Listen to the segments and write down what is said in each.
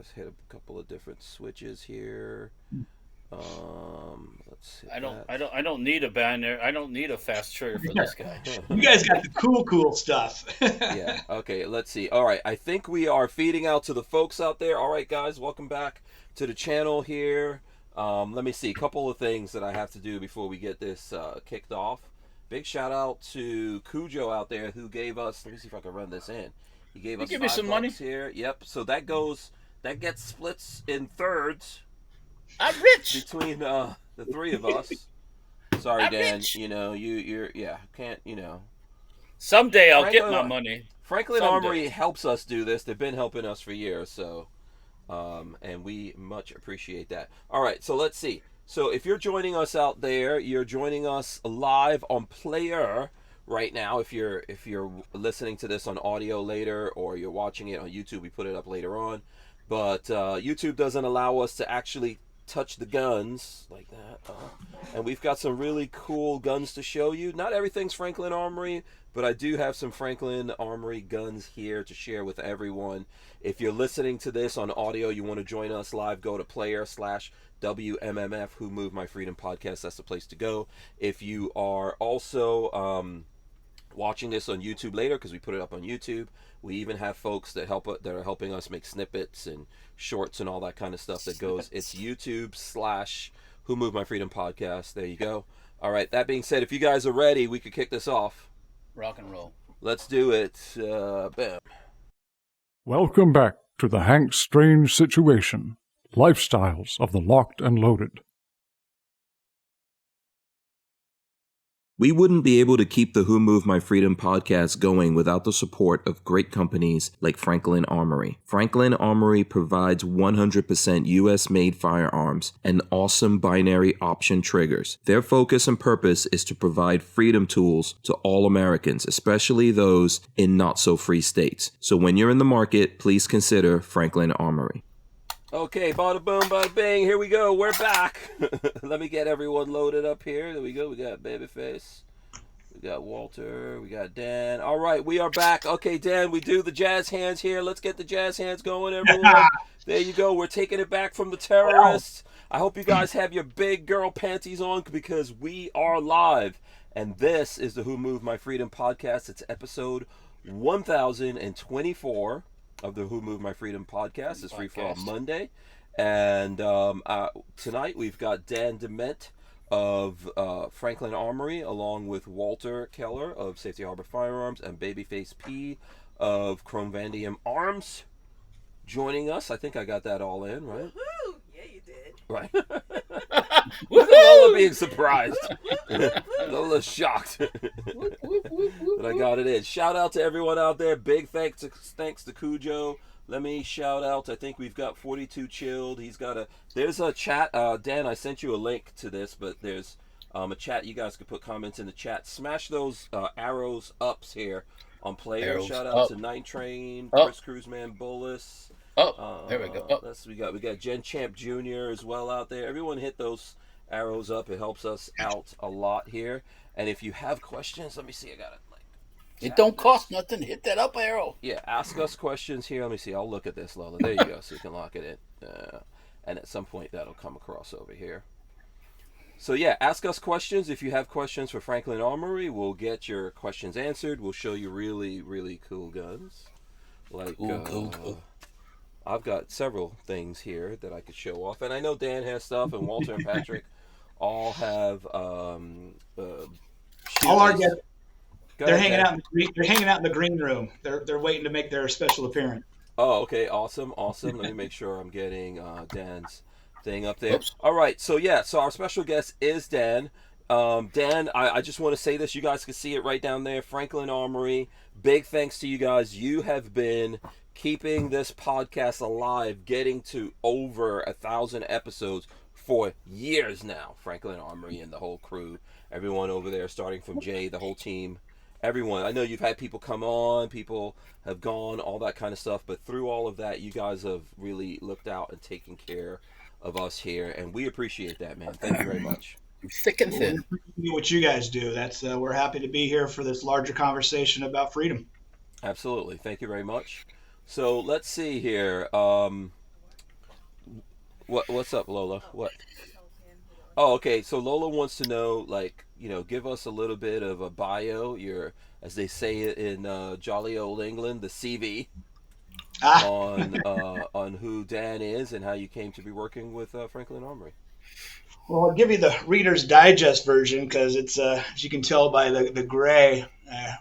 Let's hit a couple of different switches here. Let's see. I don't need a banner. I don't need a fast trigger for this guy. You guys got the cool stuff. Yeah. Okay. Let's see. All right. I think we are feeding out to the folks out there. All right, guys. Welcome back to the channel here. Let me see. A couple of things that I have to do before we get this kicked off. Big shout out to Cujo out there who gave us. Let me see if I can run this in. He gave us give me some $5 money here. Yep. So that gets splits in thirds. I'm rich Between the three of us. Sorry, I'm Dan. rich. You're can't. Someday I'll get my money. Franklin Someday. Armory helps us do this. They've been helping us for years, so and we much appreciate that. All right, so let's see. So if you're joining us out there, you're joining us live on Player right now. If you're listening to this on audio later, or you're watching it on YouTube, we put it up later on. But YouTube doesn't allow us to actually touch the guns like that, and we've got some really cool guns to show you. Not everything's Franklin Armory, but I do have some Franklin Armory guns here to share with everyone. If you're listening to this on audio, you want to join us live, go to player/WMMF Who Moved My Freedom podcast. That's the place to go. If you are also watching this on YouTube later, because we put it up on YouTube, we even have folks that are helping us make snippets and shorts and all that kind of stuff that goes. It's YouTube/Who Moved My Freedom podcast. There you go. All right. That being said, if you guys are ready, we could kick this off. Rock and roll. Let's do it. Bam. Welcome back to the Hank Strange Situation, Lifestyles of the Locked and Loaded. We wouldn't be able to keep the Who Moved My Freedom podcast going without the support of great companies like Franklin Armory. Franklin Armory provides 100% US-made firearms and awesome binary option triggers. Their focus and purpose is to provide freedom tools to all Americans, especially those in not-so-free states. So when you're in the market, please consider Franklin Armory. Okay, bada boom, bada bing, here we go, we're back. Let me get everyone loaded up here. There we go, we got BabyFace, we got Walter, we got Dan. All right, we are back. Okay, Dan, we do the jazz hands here. Let's get the jazz hands going, everyone. There you go, we're taking it back from the terrorists. I hope you guys have your big girl panties on, because we are live. And this is the Who Moved My Freedom podcast. It's episode 1024. Of the Who Moved My Freedom podcast. It's FreeForAll Monday. And tonight we've got Dan DeMent of Franklin Armory, along with Walter Keller of Safety Harbor Firearms, and BabyFace P of Chrome Arms joining us. I think I got that all in, right? Woo-hoo! Yeah, you did. Right. Look at Lola being surprised. Lola's shocked. But I got it in. Shout out to everyone out there. Big thanks to Cujo. Let me shout out. I think we've got 42 chilled. There's a chat. Dan, I sent you a link to this, but there's a chat. You guys can put comments in the chat. Smash those arrows ups here on Player. Arrows Shout out up. to Night Train, Up. Chris Cruiseman, Bullis. Oh, there we go. Oh. We got Gen Champ Jr. as well out there. Everyone hit those arrows up. It helps us out a lot here. And if you have questions, let me see. I got it. It don't cost nothing. Hit that up arrow. Yeah, ask us questions here. Let me see. I'll look at this, Lola. There you go. So you can lock it in. And at some point that'll come across over here. So yeah, ask us questions. If you have questions for Franklin Armory, we'll get your questions answered. We'll show you really, really cool guns. Like Cool. I've got several things here that I could show off, and I know Dan has stuff, and Walter and Patrick all have. All our guests, they're hanging out. They're hanging out in the green room. They're waiting to make their special appearance. Oh, okay, awesome. Let me make sure I'm getting Dan's thing up there. Oops. All right, so our special guest is Dan. Dan, I just want to say this. You guys can see it right down there. Franklin Armory. Big thanks to you guys. You have been keeping this podcast alive, getting to over 1,000 episodes for years now. Franklin Armory and the whole crew, everyone over there, starting from Jay, the whole team, everyone. I know you've had people come on, people have gone, all that kind of stuff, but through all of that, you guys have really looked out and taken care of us here, and we appreciate that, man. Thank you very much. Thick and thin. What you guys do. That's we're happy to be here for this larger conversation about freedom. Absolutely. Thank you very much. So let's see here. What's up, Lola? What? Oh, okay. So Lola wants to know, like, give us a little bit of a bio, your, as they say it in jolly old England, the CV Ah, on who Dan is and how you came to be working with Franklin Armory. well, I'll give you the Reader's Digest version because it's, as you can tell by the gray,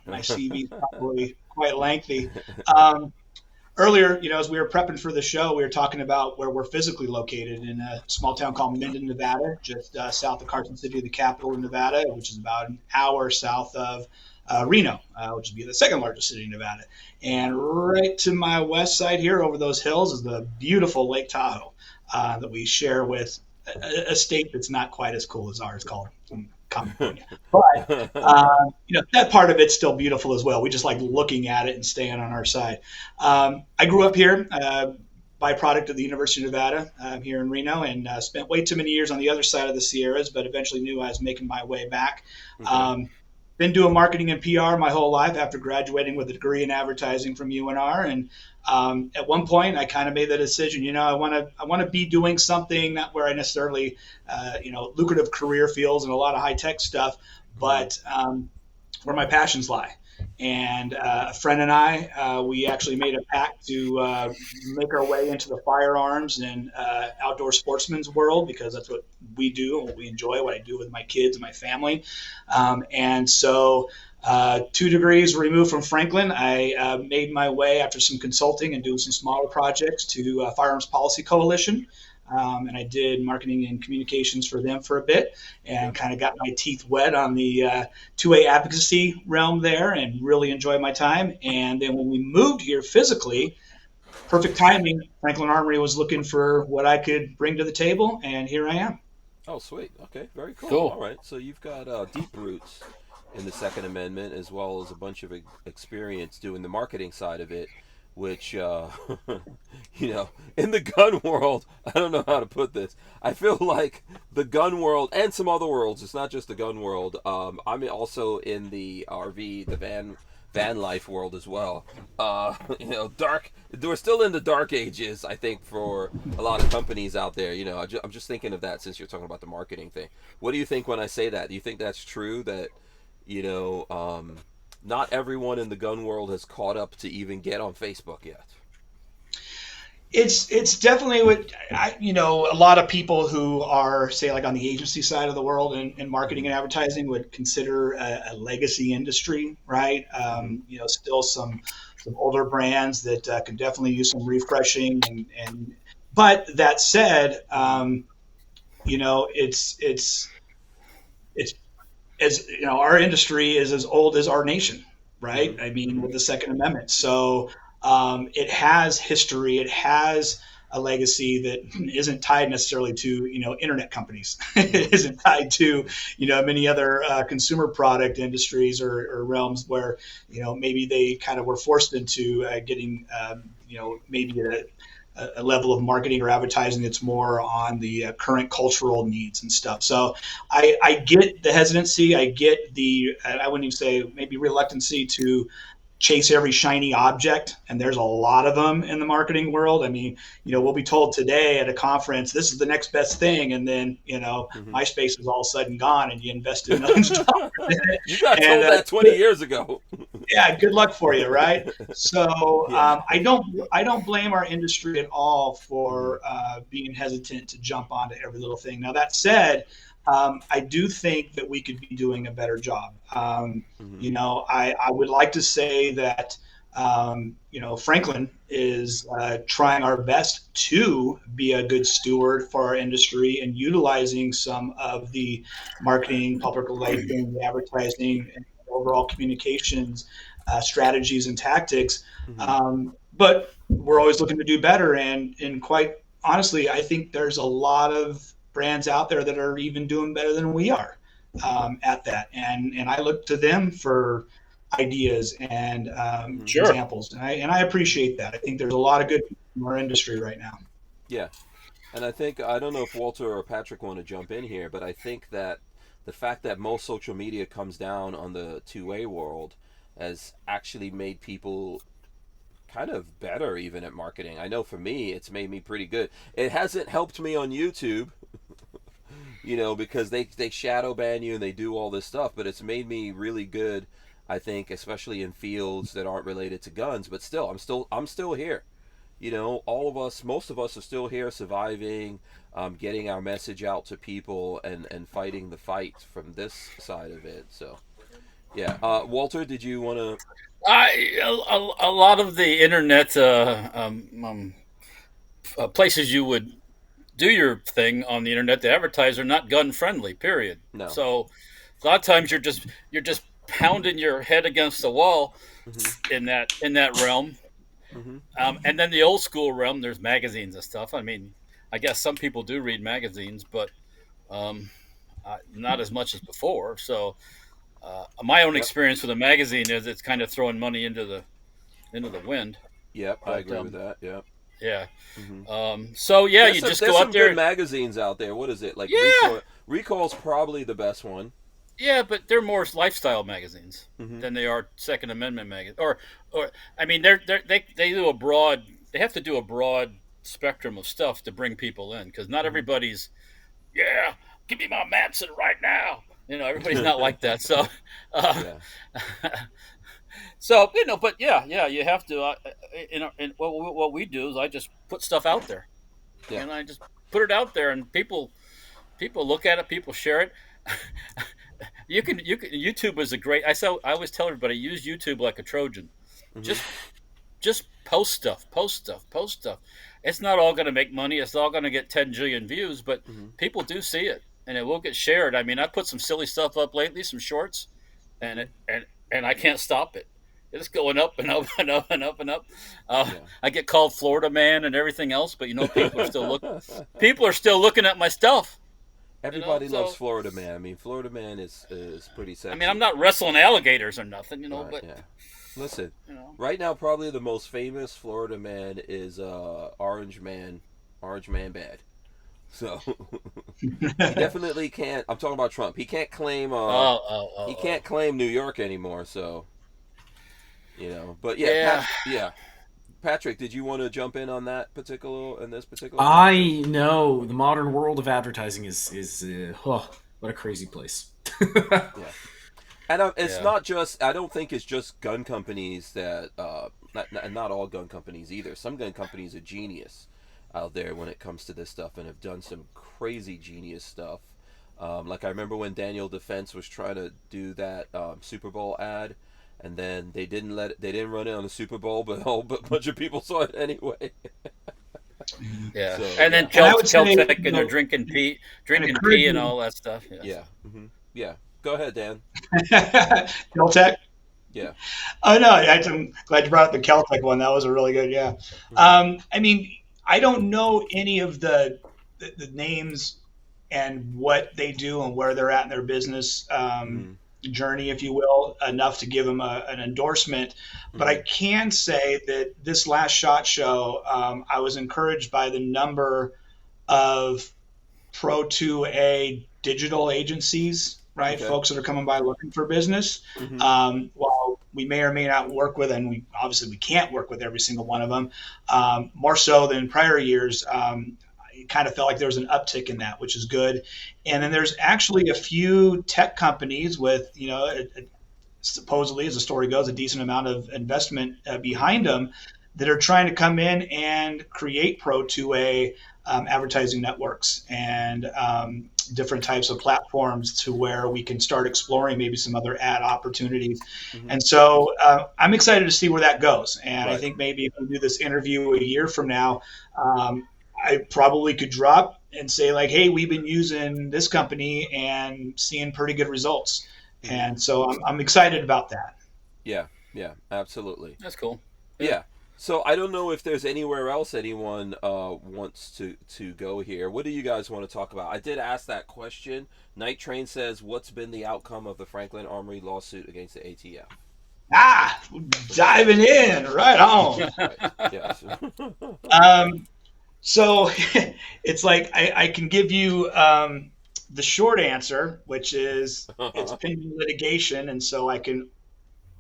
my CV is probably quite lengthy. Um, Earlier, as we were prepping for the show, we were talking about where we're physically located in a small town called Minden, Nevada, just south of Carson City, the capital of Nevada, which is about an hour south of Reno, which would be the second largest city in Nevada. And right to my west side here over those hills is the beautiful Lake Tahoe that we share with a state that's not quite as cool as ours called California. But that part of it's still beautiful as well. We just like looking at it and staying on our side. I grew up here, byproduct of the University of Nevada here in Reno, and spent way too many years on the other side of the Sierras, but eventually knew I was making my way back. Okay. Been doing marketing and PR my whole life after graduating with a degree in advertising from UNR, and at one point I kind of made the decision, I want to be doing something not where I necessarily, lucrative career fields and a lot of high tech stuff, but where my passions lie. And a friend and I, we actually made a pact to make our way into the firearms and outdoor sportsman's world because that's what we do and what we enjoy, what I do with my kids and my family. And so 2 degrees removed from Franklin, I made my way after some consulting and doing some smaller projects to Firearms Policy Coalition. And I did marketing and communications for them for a bit and kind of got my teeth wet on the 2A advocacy realm there and really enjoyed my time. And then when we moved here physically, perfect timing, Franklin Armory was looking for what I could bring to the table, and here I am. Oh, sweet. Okay, very cool. Cool. All right, so you've got deep roots in the Second Amendment as well as a bunch of experience doing the marketing side of it, which, in the gun world, I don't know how to put this. I feel like the gun world and some other worlds, it's not just the gun world. I'm also in the RV, the van life world as well. Dark. We're still in the dark ages, I think, for a lot of companies out there. I'm just thinking of that since you're talking about the marketing thing. What do you think when I say that? Do you think that's true that, not everyone in the gun world has caught up to even get on Facebook yet? It's definitely what a lot of people who are, say, like on the agency side of the world in marketing and advertising would consider a legacy industry, right? Still some older brands that could definitely use some refreshing, and but that said, it's as our industry is as old as our nation, right? I mean, with the Second Amendment. So it has history. It has a legacy that isn't tied necessarily to, internet companies. It isn't tied to, many other consumer product industries or realms where, maybe they kind of were forced into getting, maybe a level of marketing or advertising that's more on the current cultural needs and stuff. So I get the hesitancy. I get the, I wouldn't even say maybe reluctancy to chase every shiny object. And there's a lot of them in the marketing world. I mean, we'll be told today at a conference, this is the next best thing. And then, MySpace is all of a sudden gone and you invested millions of dollars in it. You got told that 20 years ago. Yeah, good luck for you, right? So I don't blame our industry at all for being hesitant to jump onto every little thing. Now that said, I do think that we could be doing a better job. I would like to say that Franklin is trying our best to be a good steward for our industry and utilizing some of the marketing, public relations, advertising, and overall communications strategies and tactics. But we're always looking to do better. And quite honestly, I think there's a lot of brands out there that are even doing better than we are at that. And I look to them for ideas and examples. And I appreciate that. I think there's a lot of good people in our industry right now. Yeah. And I don't know if Walter or Patrick want to jump in here, but I think that the fact that most social media comes down on the 2A world has actually made people kind of better even at marketing. I know for me, it's made me pretty good. It hasn't helped me on YouTube, because they shadow ban you and they do all this stuff, but it's made me really good, I think, especially in fields that aren't related to guns. But still, I'm still here. All of us, most of us are still here, surviving, getting our message out to people, and fighting the fight from this side of it. So, yeah. Walter, did you want to? A lot of the internet places you would do your thing on the internet to advertise are not gun friendly. Period. No. So a lot of times you're just pounding your head against the wall in that realm. And then the old school realm, there's magazines and stuff. I mean, I guess some people do read magazines, but not as much as before. So my own experience with a magazine is it's kind of throwing money into the wind. Yep, I agree with that. Yep. Yeah. So yeah, you just go out there. Good magazines out there. What is it like? Recoil's probably the best one. Yeah, but they're more lifestyle magazines than they are Second Amendment magazines. Or I mean, they do a broad. They have to do a broad spectrum of stuff to bring people in, because not everybody's. Yeah, give me my Manson right now. Everybody's not like that. So, so but yeah, you have to. And what we do is I just put stuff out there, and I just put it out there, and people look at it, people share it. You can YouTube is a great. I always tell everybody, use YouTube like a Trojan. Just post stuff. It's not all going to make money. It's all going to get 10 jillion views, but people do see it, and it will get shared. I mean, I put some silly stuff up lately, some shorts, and I can't stop it. It's going up and up and up and up and up. I get called Florida man and everything else, but people are still looking at my stuff. Everybody loves Florida Man. I mean, Florida Man is pretty sexy. I mean, I'm not wrestling alligators or nothing, but listen, right now probably the most famous Florida Man is Orange Man Bad. So he definitely can't. I'm talking about Trump. He can't claim. He can't claim New York anymore. So but yeah. Patrick, did you want to jump in on this particular? I know the modern world of advertising is what a crazy place. And it's not just. I don't think it's just gun companies that. Not all gun companies either. Some gun companies are genius out there when it comes to this stuff, and have done some crazy genius stuff. Like I remember when Daniel Defense was trying to do that Super Bowl ad. And then they didn't run it on the Super Bowl, but a bunch of people saw it anyway. Yeah, so, and then Celtic and they're drinking pee and all that stuff. Yes. Yeah. Go ahead, Dan. Celtic. Yeah. Oh no, I'm glad you brought up the Celtic one. That was a really good. Yeah. I mean, I don't know any of the names and what they do and where they're at in their business. Journey, if you will, enough to give them an endorsement. But I can say that this last SHOT Show, I was encouraged by the number of Pro 2A digital agencies, right? Okay. Folks that are coming by looking for business. While we may or may not work with, and we can't work with every single one of them, more so than prior years. It kind of felt like there was an uptick in that, which is good. And then there's actually a few tech companies with, supposedly, as the story goes, a decent amount of investment behind them that are trying to come in and create Pro 2A advertising networks and different types of platforms to where we can start exploring maybe some other ad opportunities. And so I'm excited to see where that goes. And I think maybe if we do this interview a year from now, I probably could drop and say like, hey, we've been using this company and seeing pretty good results. And so I'm excited about that. Yeah, absolutely. That's cool. Yeah. So I don't know if there's anywhere else anyone wants to go here. What do you guys want to talk about? I did ask that question. Night Train says, what's been the outcome of the Franklin Armory lawsuit against the ATF? Diving in. Right on. Yes. So it's like I can give you the short answer, which is it's pending litigation, and so I can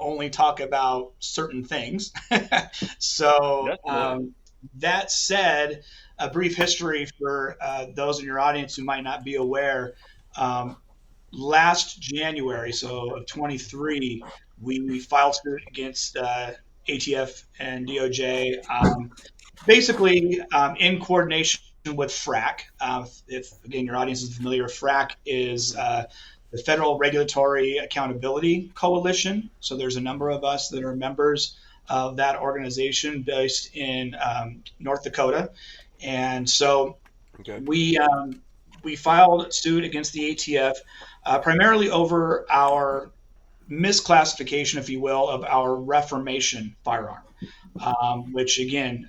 only talk about certain things. So that said, a brief history for those in your audience who might not be aware. Last January, so of 23, we filed suit against ATF and DOJ, basically in coordination with FRAC. If, again, your audience is familiar, FRAC is the Federal Regulatory Accountability Coalition. So there's a number of us that are members of that organization based in North Dakota. And so we filed suit against the ATF primarily over our misclassification, if you will, of our Reformation firearm, which again,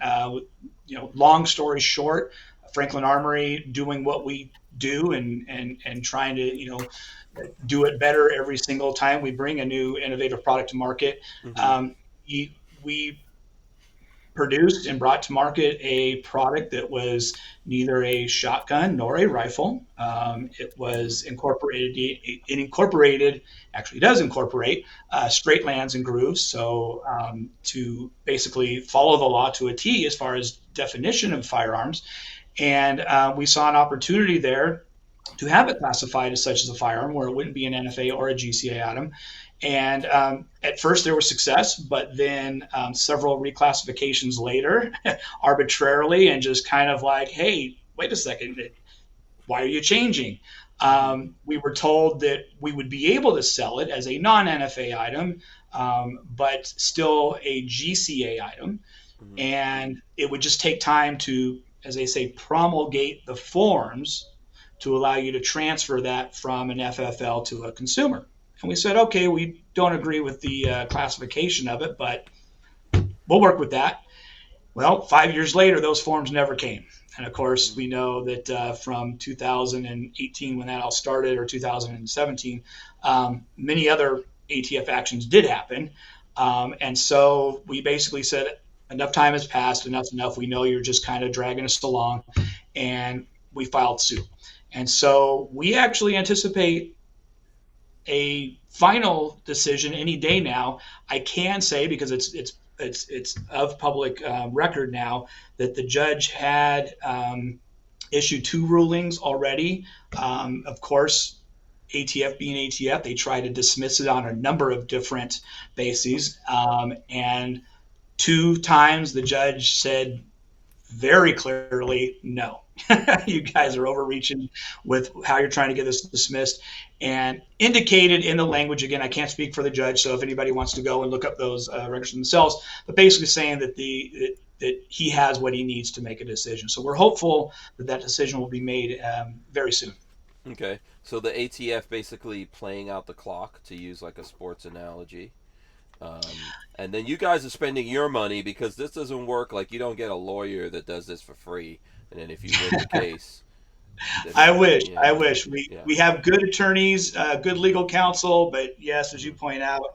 long story short, Franklin Armory doing what we do and trying to, do it better every single time we bring a new innovative product to market. We produced and brought to market a product that was neither a shotgun nor a rifle. It was incorporated. It actually does incorporate straight lands and grooves. So to basically follow the law to a T as far as definition of firearms. And we saw an opportunity there to have it classified as such as a firearm, where it wouldn't be an NFA or a GCA item. And at first there was success, but then several reclassifications later, arbitrarily, and just kind of like, hey, wait a second, why are you changing? We were told that we would be able to sell it as a non-NFA item, but still a GCA item. Mm-hmm. And it would just take time to, as they say, promulgate the forms to allow you to transfer that from an FFL to a consumer. And we said, okay, we don't agree with the classification of it, but we'll work with that. Well, 5 years later, those forms never came. And of course, we know that from 2018, when that all started, or 2017, many other ATF actions did happen. And so we basically said, enough time has passed, enough's enough. We know you're just kind of dragging us along. And we filed suit. And so we actually anticipate a final decision any day now. I can say, because it's of public record now, that the judge had issued 2 rulings already. Of course, ATF being ATF, they tried to dismiss it on a number of different bases. And 2 times the judge said very clearly, no. You guys are overreaching with how you're trying to get this dismissed, and indicated in the language, again, I can't speak for the judge, so if anybody wants to go and look up those records themselves, but basically saying that that he has what he needs to make a decision. So we're hopeful that decision will be made very soon. Okay, so the ATF basically playing out the clock, to use like a sports analogy. And then you guys are spending your money, because this doesn't work. Like, you don't get a lawyer that does this for free, and then if you win the case, I wish. We have good attorneys, good legal counsel, but yes, as you point out,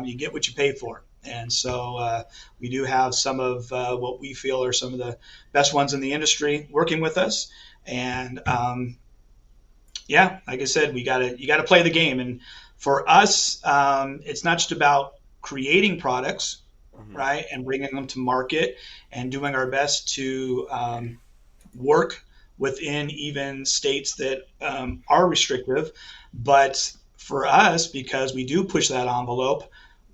you get what you pay for. And so we do have some of what we feel are some of the best ones in the industry working with us. And like I said, you got to play the game. And for us, it's not just about creating products, mm-hmm. right, and bringing them to market and doing our best to work within even states that are restrictive. But for us, because we do push that envelope,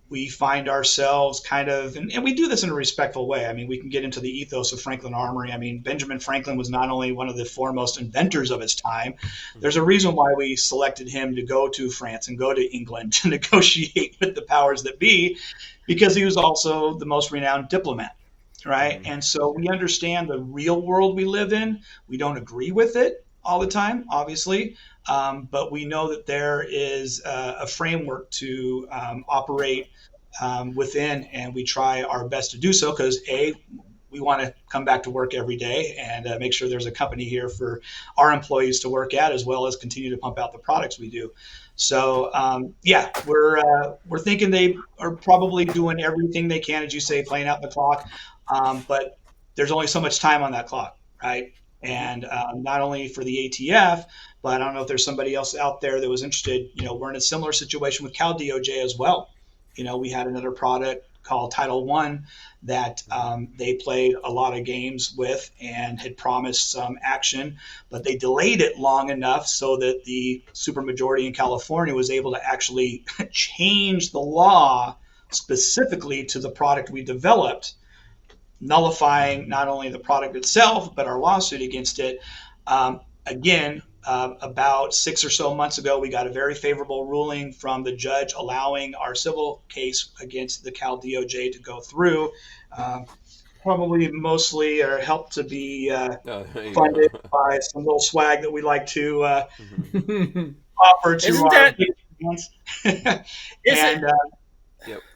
we find ourselves kind of, and we do this in a respectful way. I mean, we can get into the ethos of Franklin Armory. I mean, Benjamin Franklin was not only one of the foremost inventors of his time, there's a reason why we selected him to go to France and go to England to negotiate with the powers that be, because he was also the most renowned diplomat, right? Mm-hmm. And so we understand the real world we live in. We don't agree with it all the time, obviously, but we know that there is a framework to operate within, and we try our best to do so, because we want to come back to work every day and make sure there's a company here for our employees to work at, as well as continue to pump out the products we do. So we're thinking they are probably doing everything they can, as you say, playing out the clock, but there's only so much time on that clock, right? And not only for the ATF, but I don't know if there's somebody else out there that was interested. We're in a similar situation with Cal DOJ as well. We had another product called Title One that they played a lot of games with and had promised some action, but they delayed it long enough so that the supermajority in California was able to actually change the law specifically to the product we developed, nullifying not only the product itself, but our lawsuit against it. Again, about 6 or so months ago, we got a very favorable ruling from the judge allowing our civil case against the Cal DOJ to go through. Probably mostly or helped to be funded by some little swag that we like to offer to our fans.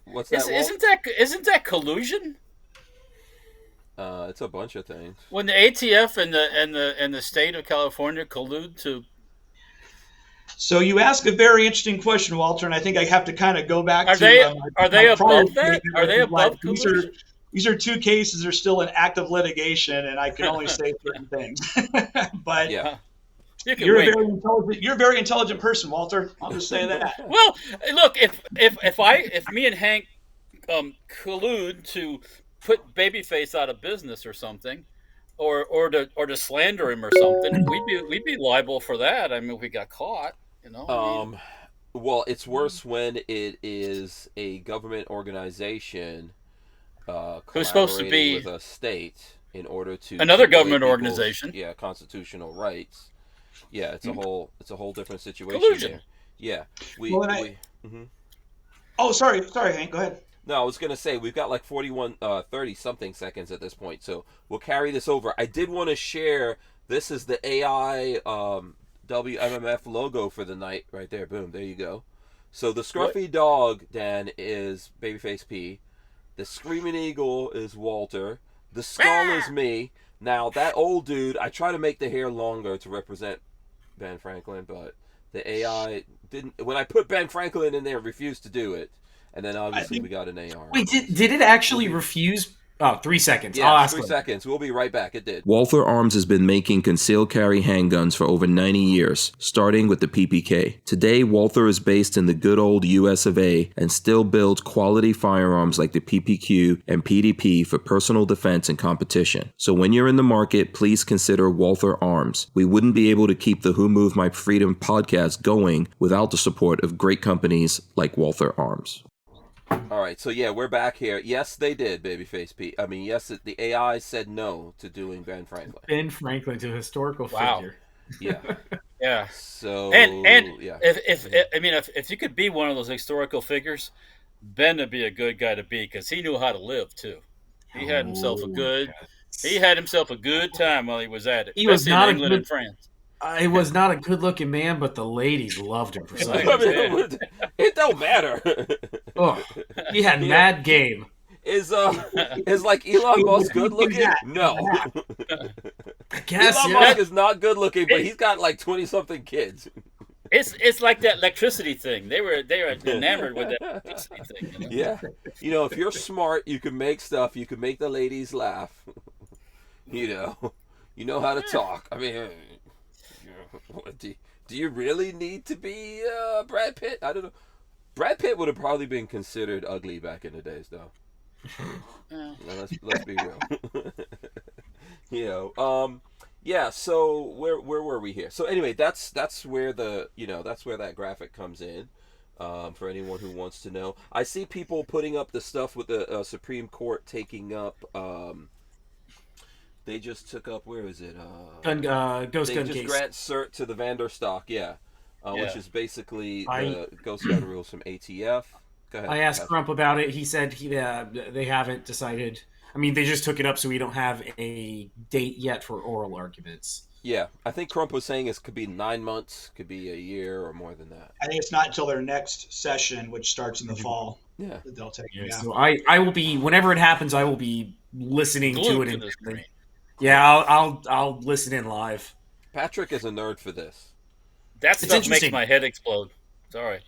What's that? Isn't that collusion? It's a bunch of things. When the ATF and the state of California collude to. So you ask a very interesting question, Walter, and I think I have to kind of go back are to. They above that? Are they above collusion? These are two cases that are still in active litigation, and I can only say certain things. But yeah. You're a very intelligent person, Walter. I'll just say that. Well, look, if me and Hank collude to put BabyFace out of business or something, or to slander him or something, we'd be liable for that. I mean, if we got caught, Well, it's worse when it is a government organization who's supposed to be with a state in order to another government organization. Yeah, constitutional rights. Yeah, it's a whole different situation. Collusion. There. Yeah, Oh, sorry, Hank. Go ahead. No, I was going to say, we've got like 30-something seconds at this point, so we'll carry this over. I did want to share, this is the AI WMMF logo for the night right there. Boom, there you go. So the scruffy dog, Dan, is Babyface P. The Screaming Eagle is Walter. The skull is me. Now, that old dude, I try to make the hair longer to represent Ben Franklin, but the AI didn't. When I put Ben Franklin in there, it refused to do it. And then obviously we got an AR. Wait, did it actually refuse? Oh, 3 seconds. Yeah, I'll ask 3 seconds. We'll be right back. It did. Walther Arms has been making concealed carry handguns for over 90 years, starting with the PPK. Today, Walther is based in the good old US of A and still builds quality firearms like the PPQ and PDP for personal defense and competition. So when you're in the market, please consider Walther Arms. We wouldn't be able to keep the Who Moved My Freedom podcast going without the support of great companies like Walther Arms. All right, so yeah, we're back here. Yes, they did, Babyface P. I mean, yes, the AI said no to doing Ben Franklin. Ben Franklin to a historical figure. Yeah. Yeah. So and yeah. If you could be one of those historical figures, Ben would be a good guy to be because he knew how to live too. He had himself a good time while he was at it. He was not in England and France. He was not a good-looking man, but the ladies loved him for some reason. It don't matter. Oh, he had mad game. Is like Elon Musk good looking? No. I guess Elon Musk is not good looking, but he's got like 20-something kids. It's like that electricity thing. They were enamored with that electricity thing. Yeah. If you're smart, you can make stuff. You can make the ladies laugh. You know how to talk. I mean, do you really need to be Brad Pitt? I don't know. Brad Pitt would have probably been considered ugly back in the days, though. Let's be real. Yeah. So where were we here? So anyway, that's where that's where that graphic comes in. For anyone who wants to know, I see people putting up the stuff with the Supreme Court taking up. They just took up, where is it? Ghost gun case. They just grant cert to the Vanderstock, which is basically the ghost gun rules from ATF. Go ahead. I asked Crump about it. He said they haven't decided. I mean, they just took it up, so we don't have a date yet for oral arguments. Yeah, I think Crump was saying it could be 9 months, could be a year, or more than that. I think it's not until their next session, which starts in the fall. Yeah, that they'll take. Yeah. So I will be, whenever it happens, I will be listening to it. Yeah, I'll listen in live. Patrick is a nerd for this. That stuff makes my head explode. Sorry.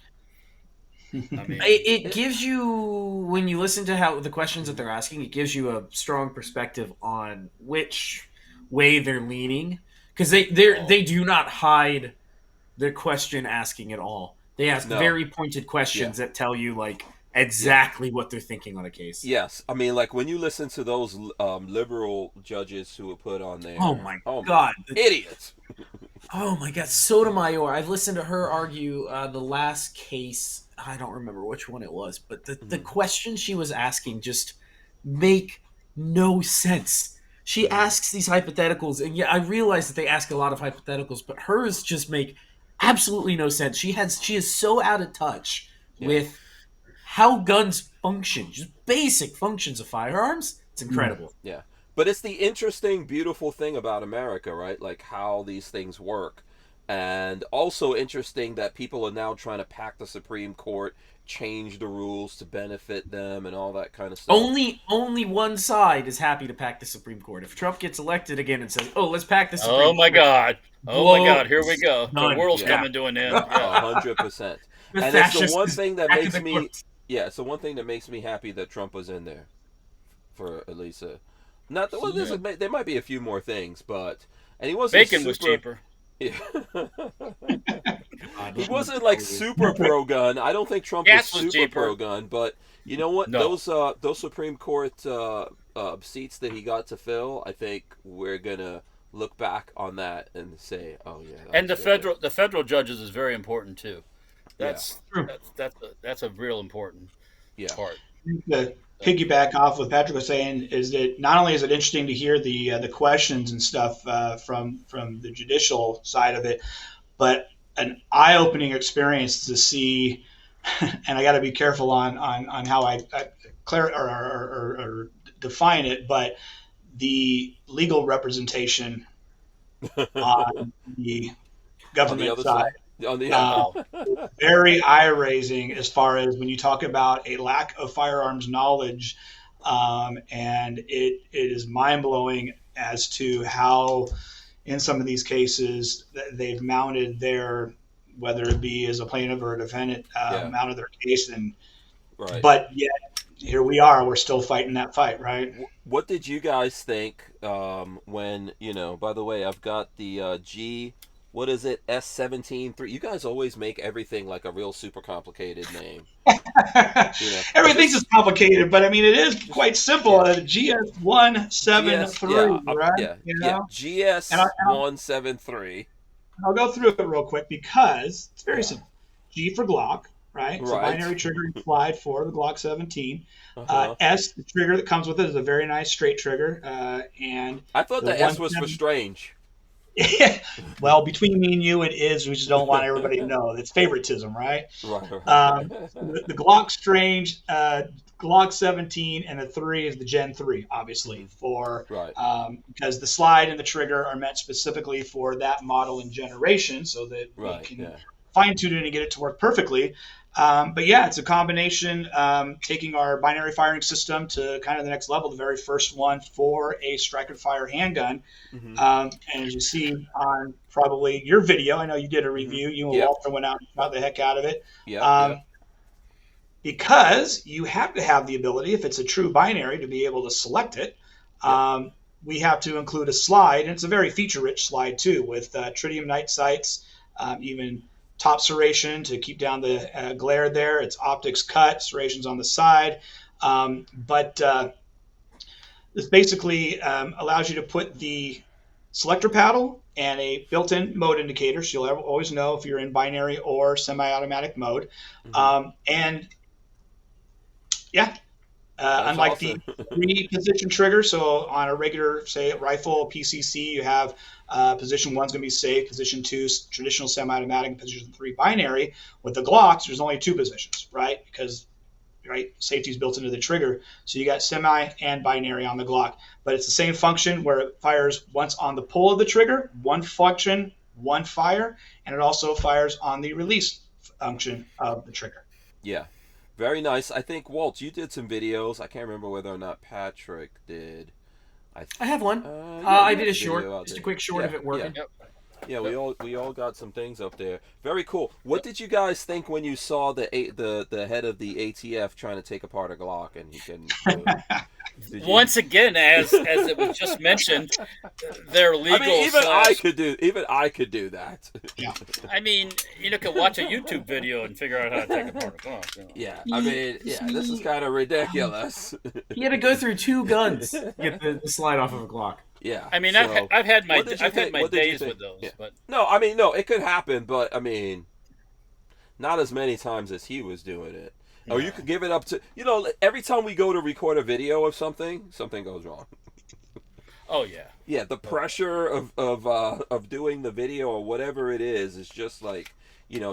It gives you, when you listen to how the questions that they're asking, it gives you a strong perspective on which way they're leaning, because they do not hide the question asking at all. They ask very pointed questions that tell you like exactly what they're thinking on a case. Yes, I mean, like when you listen to those liberal judges who were put on there. Oh my God, idiots! Oh my God, Sotomayor. I've listened to her argue the last case. I don't remember which one it was, but the questions she was asking just make no sense. She asks these hypotheticals, and yeah, I realize that they ask a lot of hypotheticals, but hers just make absolutely no sense. She is so out of touch with how guns function, just basic functions of firearms. It's incredible. Yeah. But it's the interesting, beautiful thing about America, right? Like how these things work. And also interesting that people are now trying to pack the Supreme Court, change the rules to benefit them and all that kind of stuff. Only one side is happy to pack the Supreme Court. If Trump gets elected again and says, "Oh, let's pack the Supreme Court." Oh my God. Oh my God, here we go. The world's coming to an end. 100%. And it's the one thing that makes me it's the one thing that makes me happy that Trump was in there for at least not the, well, there might be a few more things, but and he wasn't bacon was cheaper. Yeah. He wasn't like super pro gun. I don't think Trump was super pro gun, but you know what? No. Those Supreme Court seats that he got to fill, I think we're gonna look back on that and say, "Oh yeah." And the federal judges is very important too. That's a real important part. The piggyback off what Patrick was saying is that not only is it interesting to hear the questions and stuff from the judicial side of it, but an eye-opening experience to see. And I got to be careful on how I or define it, but the legal representation on the government side. On the very eye-raising as far as when you talk about a lack of firearms knowledge, and it is mind-blowing as to how in some of these cases they've mounted their, whether it be as a plaintiff or a defendant, mounted their case, and but yet here we are, we're still fighting that fight, right? What did you guys think when, by the way, I've got the what is it? S17-3. You guys always make everything like a real super complicated name. Everything's just complicated, but I mean, it is quite simple. GS173, right? GS173. I'll go through it real quick because it's very simple. G for Glock, right? It's a binary trigger implied for the Glock 17. S, the trigger that comes with it, is a very nice straight trigger. And I thought the S was for strange. Well, between me and you, it is. We just don't want everybody to know. It's favoritism, right? Right. The Glock Strange, Glock 17, and the 3 is the Gen 3, obviously, because the slide and the trigger are meant specifically for that model and generation, so that we can fine-tune it and get it to work perfectly. But yeah, it's a combination, taking our binary firing system to kind of the next level, the very first one for a strike-and-fire handgun. And as you see on probably your video, I know you did a review, you and Walther went out and shot the heck out of it. Because you have to have the ability, if it's a true binary, to be able to select it. We have to include a slide, and it's a very feature-rich slide too, with tritium night sights, even top serration to keep down the glare there. It's optics cut, serrations on the side. But this basically allows you to put the selector paddle and a built-in mode indicator, so you'll always know if you're in binary or semi-automatic mode. Unlike the 3-position trigger, so on a regular, say, rifle PCC, you have position 1's going to be safe, position 2 traditional semi-automatic, and position 3 binary. With the Glocks, there's only 2 positions, right? Because safety is built into the trigger, so you got semi and binary on the Glock. But it's the same function where it fires once on the pull of the trigger, one function, one fire, and it also fires on the release function of the trigger. Yeah. Very nice. I think, Walt, you did some videos. I can't remember whether or not Patrick did. I have one. I did a short, just a quick short of it working. Yeah, we all got some things up there. Very cool. What did you guys think when you saw the head of the ATF trying to take apart a Glock and he couldn't do it? Once again, as it was just mentioned, they're legal. I mean, even I could do that. Yeah. I mean, you can watch a YouTube video and figure out how to take apart a clock. Yeah, I mean, this is kind of ridiculous. He had to go through 2 guns to get the slide off of a Glock. Yeah, I mean, so, I've had my days with those, yeah. but no, I mean, no, it could happen, but I mean, not as many times as he was doing it. Yeah. Or you could give it up to, every time we go to record a video of something goes wrong. Oh yeah. Yeah, the pressure of doing the video or whatever it is just like,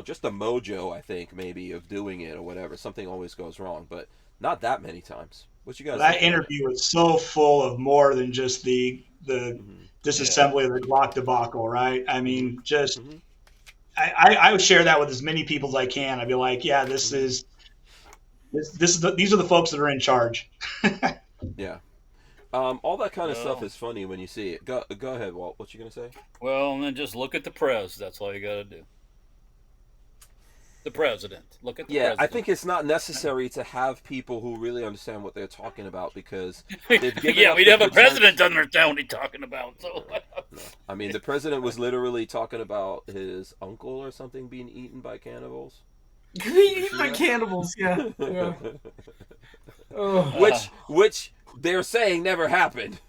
just the mojo, I think, maybe, of doing it or whatever. Something always goes wrong, but not that many times. What you guys? That interview was so full of more than just the disassembly of the Glock debacle, right? I mean, just I would share that with as many people as I can. I'd be like, yeah, these are the folks that are in charge. Yeah. All that kind of stuff is funny when you see it. Go ahead, Walt. What you gonna say? Well, and then just look at the press. That's all you got to do. The president. Look at the president. I think it's not necessary to have people who really understand what they're talking about because they've given we'd have a president doesn't understand what he's talking about. So, no. I mean, the president was literally talking about his uncle or something being eaten by cannibals. Eaten by cannibals, yeah. Which they're saying never happened.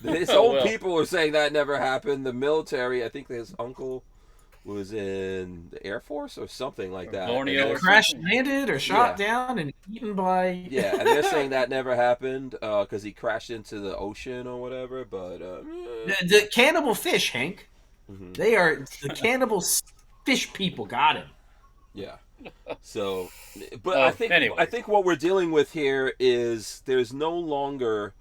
His own people are saying that never happened. The military, I think his uncle was in the Air Force or something like that. Crash landed or shot down and eaten by... Yeah, and they're saying that never happened because he crashed into the ocean or whatever, but... The cannibal fish, Hank. Mm-hmm. They are... The cannibal fish people got him. Yeah. So... But I think what we're dealing with here is there's no longer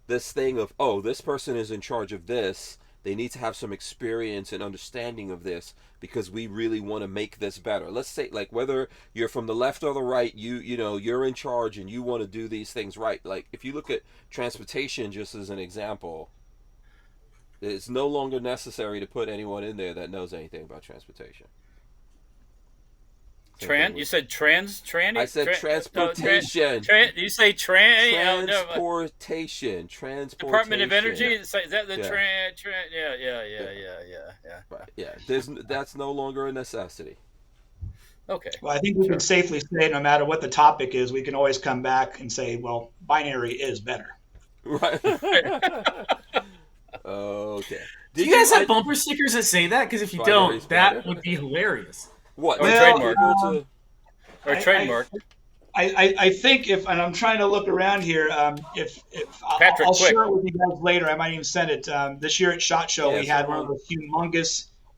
this thing of, this person is in charge of this. They need to have some experience and understanding of this because we really want to make this better. Let's say, like, whether you're from the left or the right, you're in charge and you want to do these things right. Like, if you look at transportation just as an example, it's no longer necessary to put anyone in there that knows anything about transportation. You said transportation. You say transportation. Department of Energy. Is that the Right. Yeah. That's no longer a necessity. Okay. Well, I think we can safely say, no matter what the topic is, we can always come back and say, well, binary is better. Right. Okay. Do you guys have bumper stickers that say that? Because if you don't, that would be hilarious. What? Or trademark. I think and I'm trying to look around here. If I'll share it with you guys later. I might even send it. This year at SHOT Show, we had one of those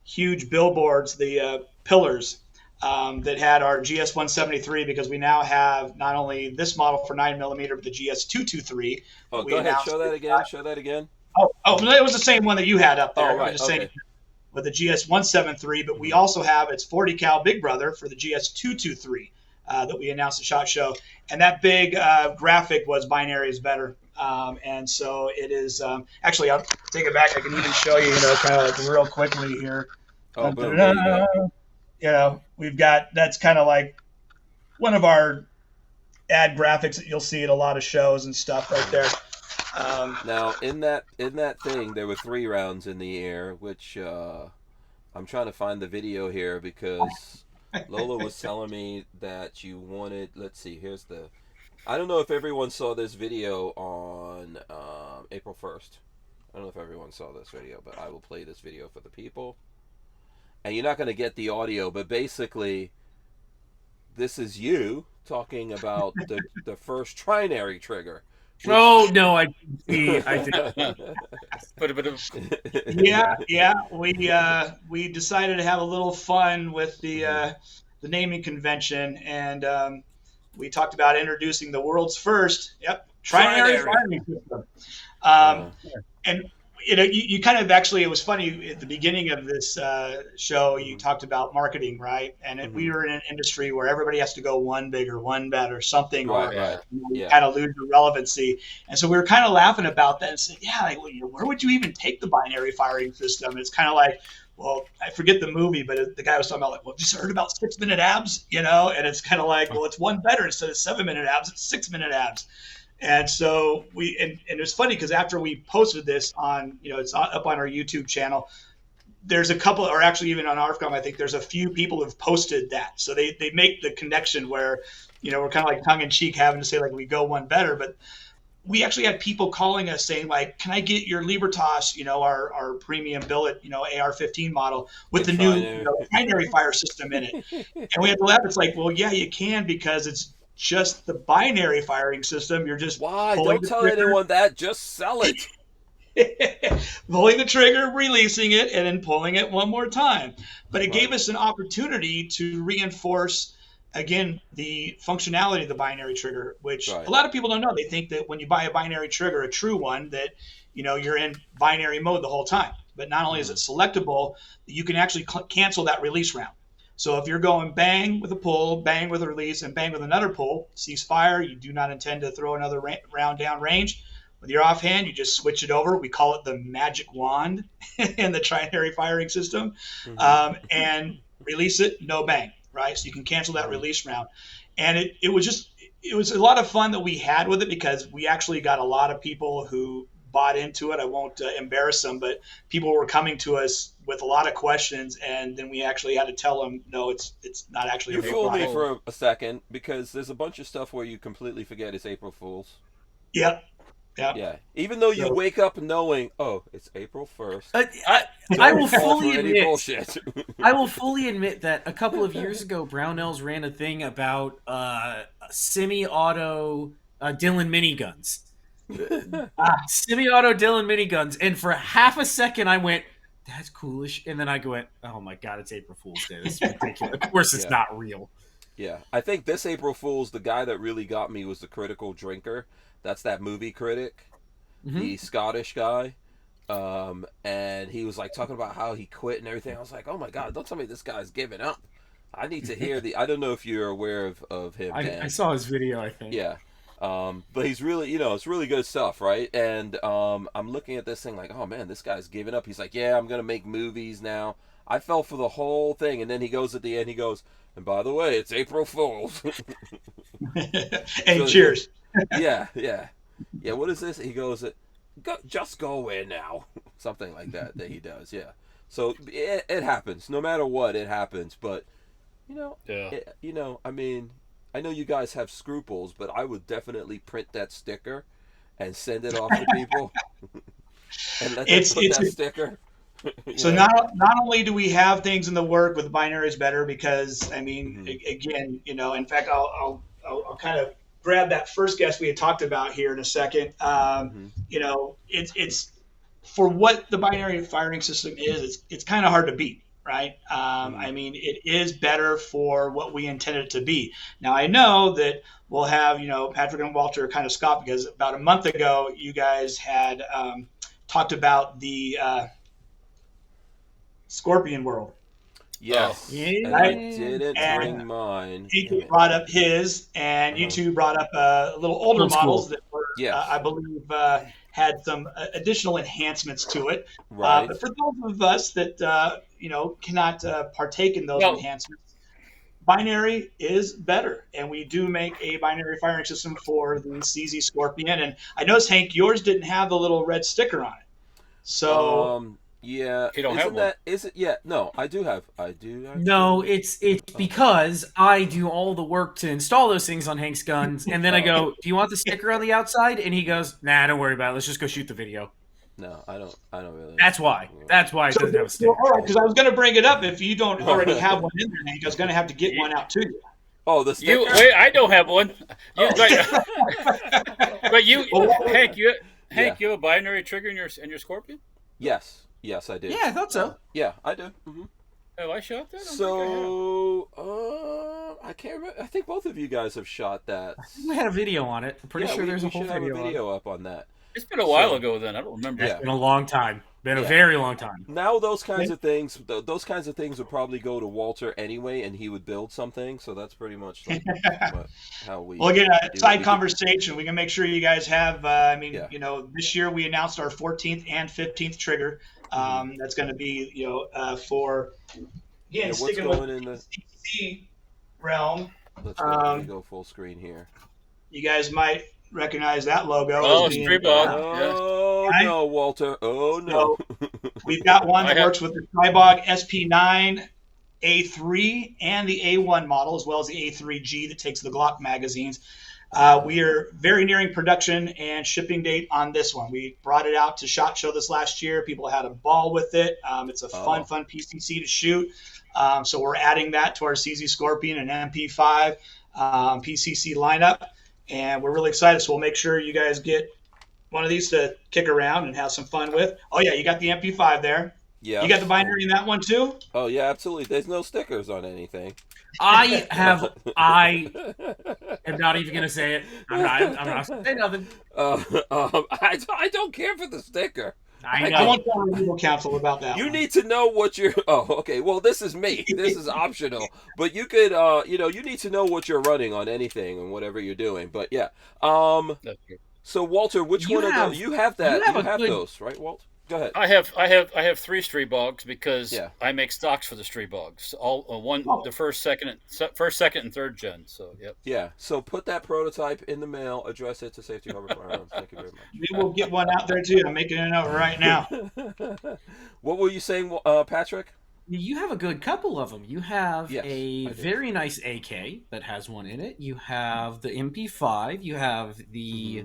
huge billboards, the pillars that had our GS173 because we now have not only this model for 9mm, but the GS223. Oh, go ahead. Show that again. Oh, it was the same one that you had up there. Oh, right. Okay. With the GS173, but we also have its 40 cal Big Brother for the GS223 that we announced at SHOT Show, and that big graphic was binary is better, and so it is. Actually, I'll take it back. I can even show you, kind of like real quickly here. Oh, boom, there you go. We've got that's kind of like one of our ad graphics that you'll see at a lot of shows and stuff right there. Now, in that thing, there were 3 rounds in the air, which I'm trying to find the video here because Lola was telling me that you wanted. Let's see. I don't know if everyone saw this video on April 1st. I don't know if everyone saw this video, but I will play this video for the people. And you're not going to get the audio, but basically, this is you talking about the first trinary trigger. Oh no! I did. Yeah. We decided to have a little fun with the naming convention, and we talked about introducing the world's first trinary firing system. And you kind of actually, it was funny at the beginning of this show. You talked about marketing, right? And we were in an industry where everybody has to go one big or one better, something, right. You kind of lose your relevancy. And so we were kind of laughing about that and said, where would you even take the binary firing system? And it's kind of like, well, I forget the movie, but the guy was talking about like, well, just heard about 6-minute abs, and it's kind of like, well, it's one better instead of 7-minute abs, it's 6-minute abs. And so and it was funny because after we posted this on, it's up on our YouTube channel, there's a couple, or actually even on ARFCOM, I think there's a few people who've posted that. So they make the connection where, we're kind of like tongue in cheek having to say like we go one better, but we actually had people calling us saying like, can I get your Libertas, our premium billet, AR-15 model with the new binary fire system in it. And we had to laugh. It's like, well, yeah, you can, because it's just the binary firing system. You're just why? Don't tell anyone that. Just sell it. Pulling the trigger, releasing it, and then pulling it one more time. But it gave us an opportunity to reinforce, again, the functionality of the binary trigger, which a lot of people don't know. They think that when you buy a binary trigger, a true one, that you're in binary mode the whole time. But not only is it selectable, you can actually cancel that release round. So if you're going bang with a pull, bang with a release, and bang with another pull, cease fire, you do not intend to throw another round down range. With your offhand, you just switch it over. We call it the magic wand in the trinary firing system, and release it, no bang, right? So you can cancel that release round. And it was a lot of fun that we had with it, because we actually got a lot of people who bought into it. I won't embarrass them, but people were coming to us with a lot of questions, and then we actually had to tell them, no, it's not actually. You fooled me for a second, because there's a bunch of stuff where you completely forget it's April Fool's. Yep. Yeah. Even though you wake up knowing, oh, it's April 1st. I will fully admit. Bullshit. I will fully admit that a couple of years ago, Brownells ran a thing about semi-auto Dillon miniguns. Semi-auto Dillon miniguns, and for half a second I went, "That's coolish," and then I went, "Oh my god, it's April Fool's Day. This is ridiculous. Of course, it's not real." Yeah, I think this April Fool's, the guy that really got me was the Critical Drinker. That's that movie critic, the Scottish guy. And he was like talking about how he quit and everything. I was like, oh my god, don't tell me this guy's giving up. I need to hear I don't know if you're aware of him. I saw his video, I think. Yeah. But he's really, it's really good stuff, right? And I'm looking at this thing like, oh man, this guy's giving up. He's like, yeah, I'm going to make movies now. I fell for the whole thing. And then he goes at the end, he goes, and by the way, it's April Fool's. And cheers. Yeah. What is this? He goes, just go away now. Something like that he does. Yeah. So it happens. No matter what, it happens. But, I mean, I know you guys have scruples, but I would definitely print that sticker and send it off to people and let them put that sticker. So not only do we have things in the work with binaries better, because I mean, again, in fact, I'll kind of grab that first guest we had talked about here in a second. It's for what the binary firing system is, it's kind of hard to beat, right? I mean, it is better for what we intended it to be. Now, I know that we'll have, Patrick and Walter kind of scoffed, because about a month ago, you guys had talked about the Scorpion World. Yes. And I didn't bring mine. He brought up his, and you two brought up little older models that were, I believe, had some additional enhancements to it. Right. But for those of us that cannot partake in those enhancements, binary is better, and we do make a binary firing system for the CZ Scorpion. And I noticed, Hank, yours didn't have the little red sticker on it. So. Yeah, you don't have that. Is it? Yeah, no, I do. No, it's because I do all the work to install those things on Hank's guns, and then I go, "Do you want the sticker on the outside?" And he goes, "Nah, don't worry about it. Let's just go shoot the video." No, I don't really. That's why. That's why it doesn't have a sticker. All right, because I was going to bring it up. If you don't already have one in there, Hank, I was going to have to get one out to you. Oh, the sticker. Wait, I don't have one. But you, Hank, you have a binary trigger in your Scorpion? Yes, I do. Yeah, I thought so. Yeah, I do. Mm-hmm. Have I shot that? I can't remember. I think both of you guys have shot that. I think we had a video on it. I'm pretty sure there's a whole video up on that. It's been a while ago then. I don't remember. It's been a long time. Been a very long time. Now those kinds of things would probably go to Walter anyway, and he would build something. So that's pretty much like how we. Well, again, side conversation. We can make sure you guys have. This year we announced our 14th and 15th trigger. That's going to be for sticking with the CC realm. Let's go full screen here. You guys might recognize that logo. Oh, as being, Streetbog. Oh, Right? no, Walter. Oh, no. So we've got one that works with the Streetbog SP9 A3 and the A1 model, as well as the A3G that takes the Glock magazines. We are very nearing production and shipping date on this one. We brought it out to SHOT Show this last year. People had a ball with it. It's a fun PCC to shoot. So we're adding that to our CZ Scorpion and MP5 PCC lineup, and we're really excited. So we'll make sure you guys get one of these to kick around and have some fun with. Oh yeah, you got the MP5 there. Yeah. You got the binary in that one too? Oh yeah, absolutely. There's no stickers on anything. I am not even going to say it. I'm not going to say nothing. I don't care for the sticker. I won't tell our legal counsel about that. You need to know what you're. Oh, okay. Well, this is me. This is optional. But you could, you need to know what you're running on anything and whatever you're doing. But yeah. So Walter, which one of those? You have that. You have those, right, Walt? Go ahead. I have 3 Streetbogs because I make stocks for the Streetbogs. The first, second, and third gen. So yep. Yeah. So put that prototype in the mail. Address it to Safety Harbor Firearms. Thank you very much. We will get one out there too. I'm making a note right now. What were you saying, Patrick? You have a good couple of them. You have a very nice AK that has one in it. You have the MP5. You have the.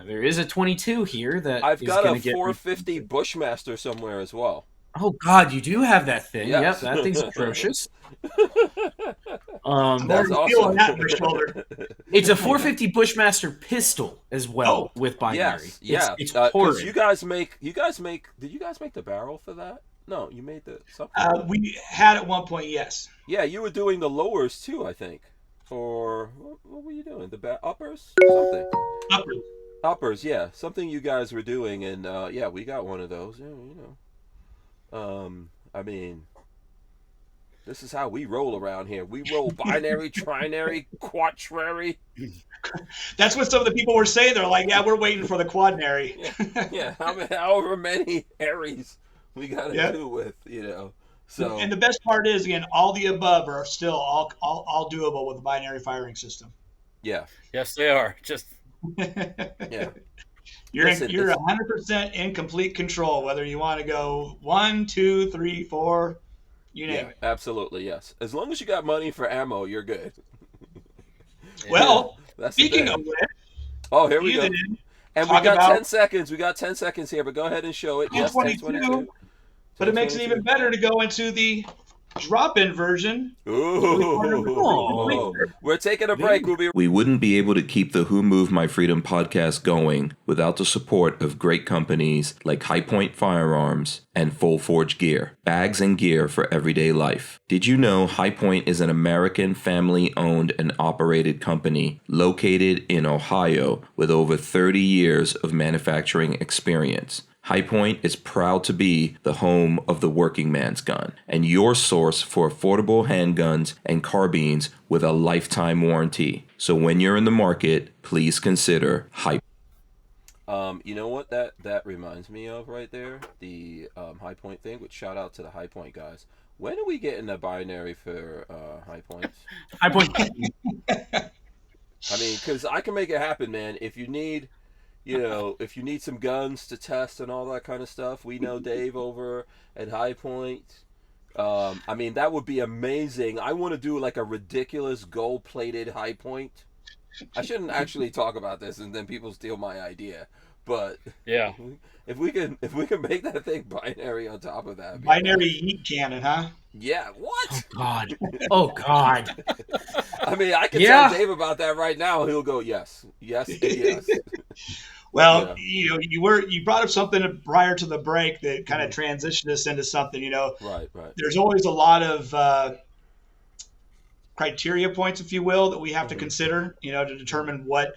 There is a 22 here that I've got a 450 Bushmaster somewhere as well. Oh God, you do have that thing. Yes. Yep, that thing's atrocious. That's awesome. That in your shoulder. It's a 450 Bushmaster pistol as well with binary. Yes, it's horrid. You guys make. Did you guys make the barrel for that? No, you made the something. We had at one point, yes. Yeah, you were doing the lowers too, I think. Or what were you doing? The uppers? Something. Uppers, yeah, something you guys were doing, and we got one of those. Yeah, I mean, this is how we roll around here. We roll binary, trinary, quaternary. That's what some of the people were saying. They're like, "Yeah, we're waiting for the quadnary." Yeah. However many Aries we got to do with, So. And the best part is, again, all the above are still all doable with the binary firing system. Yeah. Yes, they are. Just. Yeah, you're 100% in complete control whether you want to go 1, 2, 3, 4, you name it. Absolutely, yes. As long as you got money for ammo, you're good. Well, speaking of which, here we go. And we got 10 seconds. We got 10 seconds here, but go ahead and show it. Yes, 1022. But it makes it even better to go into the drop-in version. Ooh. We're taking a break. We wouldn't be able to keep the Who Moved My Freedom podcast going without the support of great companies like High Point Firearms and Full Forge Gear, bags and gear for everyday life. Did you know High Point is an American family-owned and operated company located in Ohio with over 30 years of manufacturing experience? High Point is proud to be the home of the working man's gun and your source for affordable handguns and carbines with a lifetime warranty. So when you're in the market, please consider High Point. You know what that reminds me of right there? The High Point thing, which shout out to the High Point guys. When are we getting a binary for High Points? High Point. I mean, because I can make it happen, man. If you need... if you need some guns to test and all that kind of stuff, we know Dave over at High Point. I mean, that would be amazing. I want to do like a ridiculous gold-plated High Point. I shouldn't actually talk about this and then people steal my idea. But yeah, if we can make that thing binary on top of that. Binary heat cannon, huh? Yeah, what? Oh God. I mean, I can tell Dave about that right now. He'll go, yes. Well, you brought up something prior to the break that kind of transitioned us into something. Right. There's always a lot of criteria points, if you will, that we have to consider. To determine what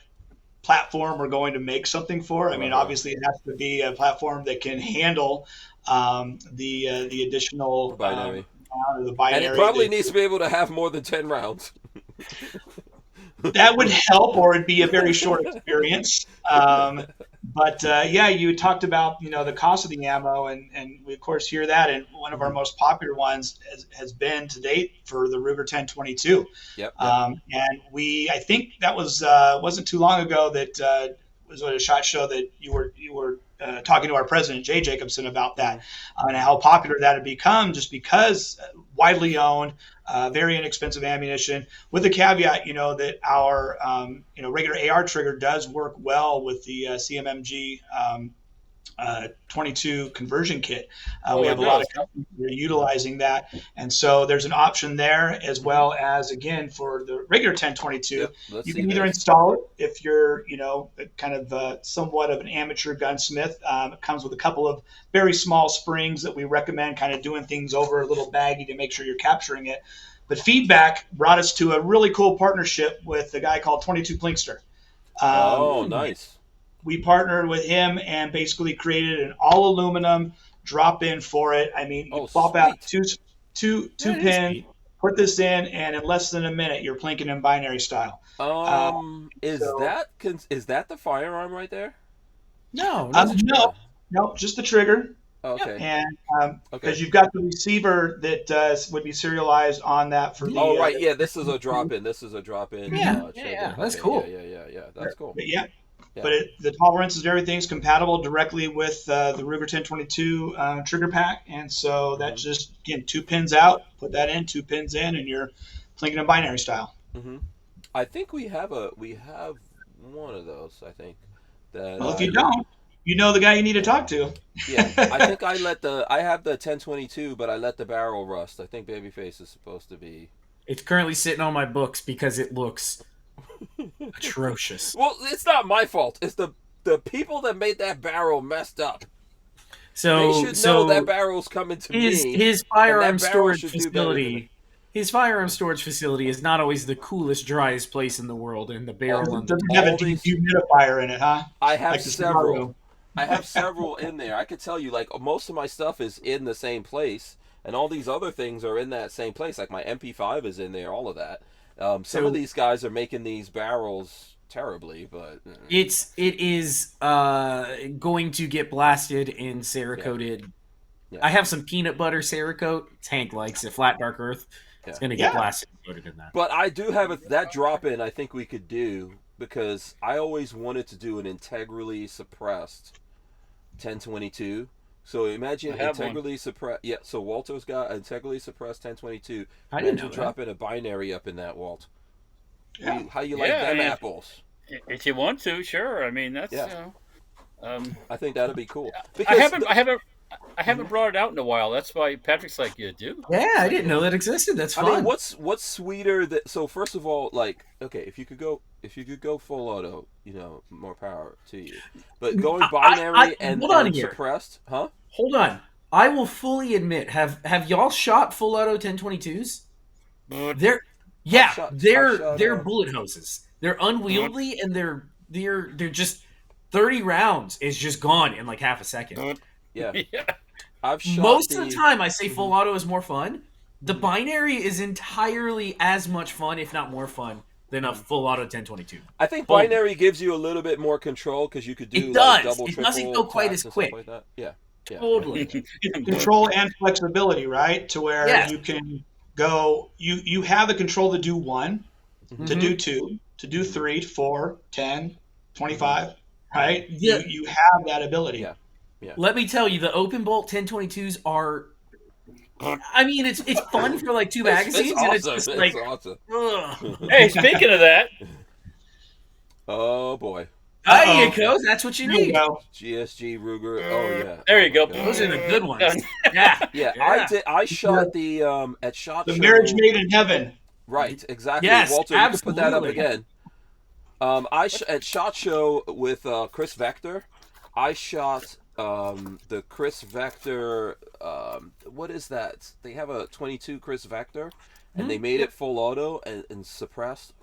platform we're going to make something for. I mean, obviously, it has to be a platform that can handle the additional binary. The binary. And it probably needs to be able to have more than 10 rounds. That would help, or it'd be a very short experience. But yeah, you talked about the cost of the ammo, and we of course hear that. And one of our most popular ones has been to date for the Ruger 1022. Yep. And I think that wasn't too long ago that was at a SHOT Show that you were talking to our president Jay Jacobson about that, and how popular that had become, just because widely owned, very inexpensive ammunition. With the caveat, that our regular AR trigger does work well with the CMMG 22 conversion kit. We have a lot of companies that are utilizing that, and so there's an option there, as well as, again, for the regular 1022. Yep, you can either install it if you're kind of somewhat of an amateur gunsmith. It comes with a couple of very small springs that we recommend, kind of doing things over a little baggie to make sure you're capturing it. But feedback brought us to a really cool partnership with a guy called 22 Plinkster. Nice. We partnered with him and basically created an all aluminum drop-in for it. I mean, you pop out two pin, put this in, and in less than a minute, you're plinking in binary style. Is that the firearm right there? No, no, just the trigger. Okay. And because you've got the receiver that would be serialized on that for the. Oh, right. Yeah, this is a drop-in. Yeah, that's cool. Yeah, that's cool. Yeah. But the tolerances and everything's compatible directly with the Ruger 1022 trigger pack, and so that's just, again, 2 pins out, put that in, 2 pins in, and you're plinking in binary style. I think we have one of those. I think that. Well, if you don't, you know the guy you need to talk to. Yeah, I think I have the 1022, but I let the barrel rust. I think BabyFace is supposed to be. It's currently sitting on my books because it looks atrocious. Well, it's not my fault. It's the people that made that barrel messed up. So they should know that barrel's coming to me. His firearm storage facility. His firearm storage facility is not always the coolest, driest place in the world, and the barrel on doesn't have a dehumidifier in it, huh? I have several. I have several in there. I could tell you, like, most of my stuff is in the same place, and all these other things are in that same place. Like my MP5 is in there, all of that. Some of these guys are making these barrels terribly, but it is going to get blasted in Cerakoted. Yeah. I have some peanut butter Cerakote. Hank likes it. Flat Dark Earth. Yeah. It's going to get blasted and coated in that. But I do have that drop-in I think we could do, because I always wanted to do an integrally suppressed 1022. So imagine integrally suppressed. Yeah, so Walter's got integrally suppressed 1022. I didn't know drop in a binary up in that, Walt. Yeah. How you like them apples? If you want to, sure. I mean, that's I think that'd be cool. I haven't brought it out in a while. That's why Patrick's like, you do? Yeah, I didn't know that existed. That's fun. I mean, what's sweeter that? So first of all, like, okay, if you could go full auto, more power to you. But going binary and suppressed, huh? Hold on. I will fully admit, have y'all shot full auto 1022s? They're bullet hoses. They're unwieldy, and they're just 30 rounds is just gone in like half a second. Yeah. I've shot most of the time I say full auto is more fun. The binary is entirely as much fun, if not more fun, than a full auto 1022. I think binary gives you a little bit more control, because you could do double, triple. It doesn't go quite as quick. Like that. Yeah. Totally. Control and flexibility, right? To where you can go. You have the control to do 1, to do 2, to do 3, 4, 10, 25. Right? Yeah. You have that ability. Yeah. Yeah. Let me tell you, the open bolt 1022s are. I mean, it's fun for like 2 magazines, awesome. And it's just like. Awesome. Hey, speaking of that. Oh boy. There you go. That's what you need. GSG Ruger. Oh yeah. There you go. Those are the good ones. Yeah. I shot the at SHOT Show. The marriage made in heaven. Right. Exactly. Yes, Walter, absolutely. you can put that up again. At SHOT Show with Chris Vector, I shot the Chris Vector. What is that? They have a 22 Chris Vector, and they made it full auto and suppressed.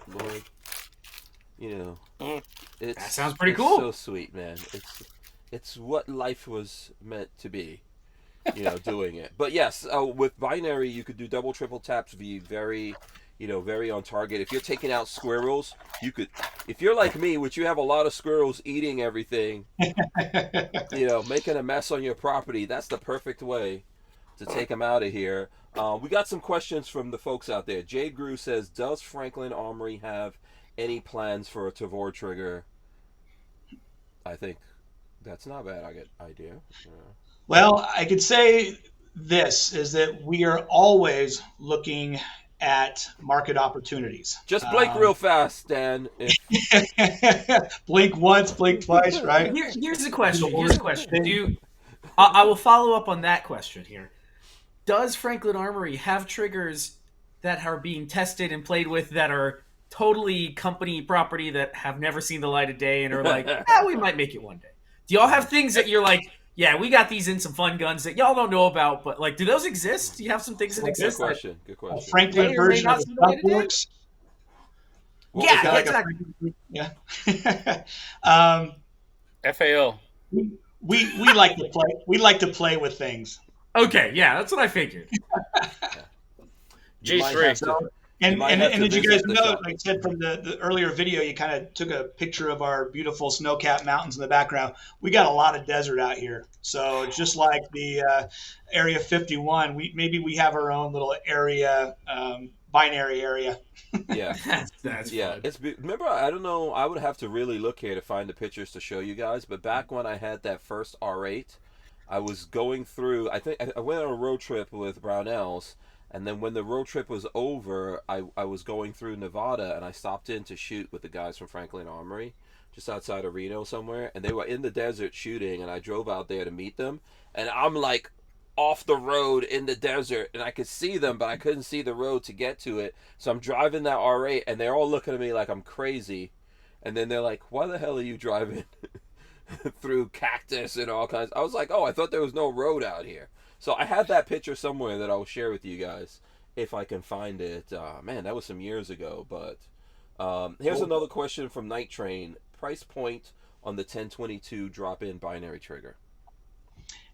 Lord, that sounds pretty cool. So sweet, man. It's what life was meant to be. Doing it. But yes, with binary, you could do double, triple taps, be very very on target. If you're taking out squirrels, you could, if you're like me, which you have a lot of squirrels eating everything, making a mess on your property, that's the perfect way to take them out of here. We got some questions from the folks out there. Jade Grew says, does Franklin Armory have any plans for a Tavor trigger? I think that's not a bad idea. Yeah. Well, I could say this is that we are always looking at market opportunities. Just blink real fast, Dan. Blink once, blink twice, right? Here's the question. I will follow up on that question here. Does Franklin Armory have triggers that are being tested and played with that are totally company property that have never seen the light of day and are like, we might make it one day? Do y'all have things that you're like, yeah, we got these in some fun guns that y'all don't know about, but like, do those exist? Do you have some things that exist? Good question. Franklin version of the works. Yeah, exactly. Yeah. FAO. We like to play. We like to play with things. Okay, yeah, that's what I figured. G3. And did you guys know, like I said from the earlier video, you kind of took a picture of our beautiful snow-capped mountains in the background. We got a lot of desert out here. So just like the Area 51, we have our own little area, binary area. Yeah. That's yeah. fun. Remember, I don't know, I would have to really look here to find the pictures to show you guys, but back when I had that first R8, I was going through, I think I went on a road trip with Brownells. And then when the road trip was over, I was going through Nevada, and I stopped in to shoot with the guys from Franklin Armory, just outside of Reno somewhere. And they were in the desert shooting, and I drove out there to meet them. And I'm like off the road in the desert, and I could see them, but I couldn't see the road to get to it. So I'm driving that R8, and they're all looking at me like I'm crazy. And then they're like, why the hell are you driving through cactus and all kinds? I was like, I thought there was no road out here. So I have that picture somewhere that I'll share with you guys if I can find it. Man, that was some years ago. But here's another question from Night Train. Price point on the 1022 drop-in binary trigger.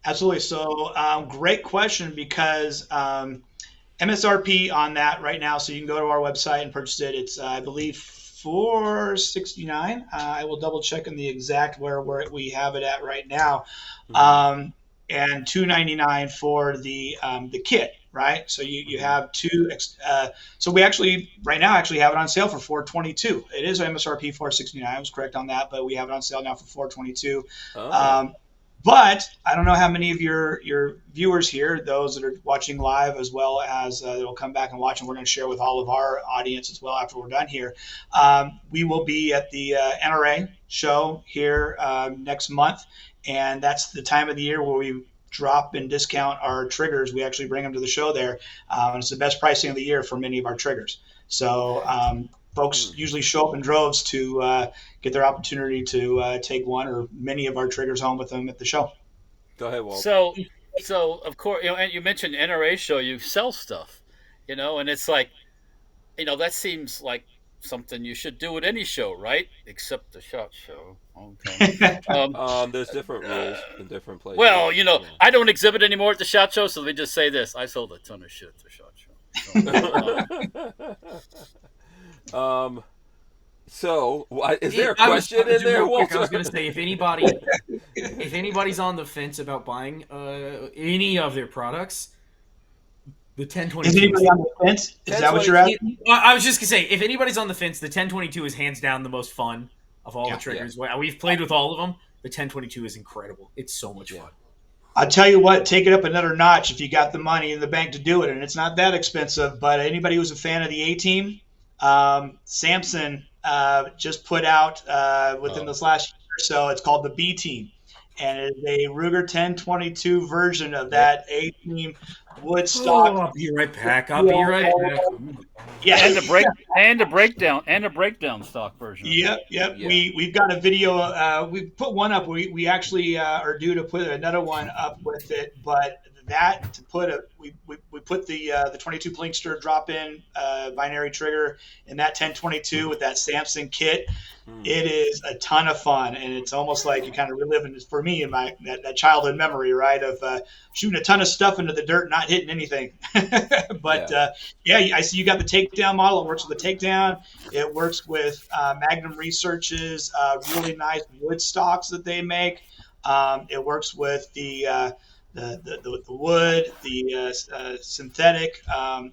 Absolutely. So great question, because MSRP on that right now, so you can go to our website and purchase it. It's, I believe, $469. I will double check on the exact where we have it at right now. And $299 for the kit, right? So you have two. So we actually right now have it on sale for $422. It is MSRP $469. I was correct on that, but we have it on sale now for $422. But I don't know how many of your viewers here, those that are watching live, as well as that will come back and watch, and we're going to share with all of our audience as well after we're done here. We will be at the NRA show here next month. And that's the time of the year where we drop and discount our triggers. We actually bring them to the show there. And it's the best pricing of the year for many of our triggers. So folks usually show up in droves to get their opportunity to take one or many of our triggers home with them at the show. Go ahead, Walt. So of course, and you mentioned NRA show, you sell stuff, and it's like, that seems like something you should do at any show, right? Except the SHOT Show. Okay. There's different rules in different places. Well, I don't exhibit anymore at the SHOT Show, so they just say this: I sold a ton of shit at the SHOT Show. So, is there a question in there, Walter? I was going to say, if anybody's on the fence about buying any of their products, the 1022. Is anybody on the fence? Is that what you're asking? I was just going to say, if anybody's on the fence, the 1022 is hands down the most fun of all the triggers. Yeah. We've played with all of them. The 1022 is incredible. It's so much fun. I'll tell you what, take it up another notch if you got the money in the bank to do it. And it's not that expensive, but anybody who's a fan of the A-Team, Samson just put out within this last year or so, it's called the B-Team. And it is a Ruger 1022 version of that A-Team wood stock. I'll be right back. Yeah, and a breakdown stock version. Yep. Yeah. We've got a video. We put one up. We actually are due to put another one up with it. But that to put we put the 22 Plinkster drop-in binary trigger in that 1022 with that Samson kit. It is a ton of fun, and it's almost like you kind of reliving, for me, in my that childhood memory, right, of shooting a ton of stuff into the dirt, not hitting anything. But I see you got the takedown model. It works with the takedown. It works with Magnum Research's really nice wood stocks that they make. It works with the wood, the synthetic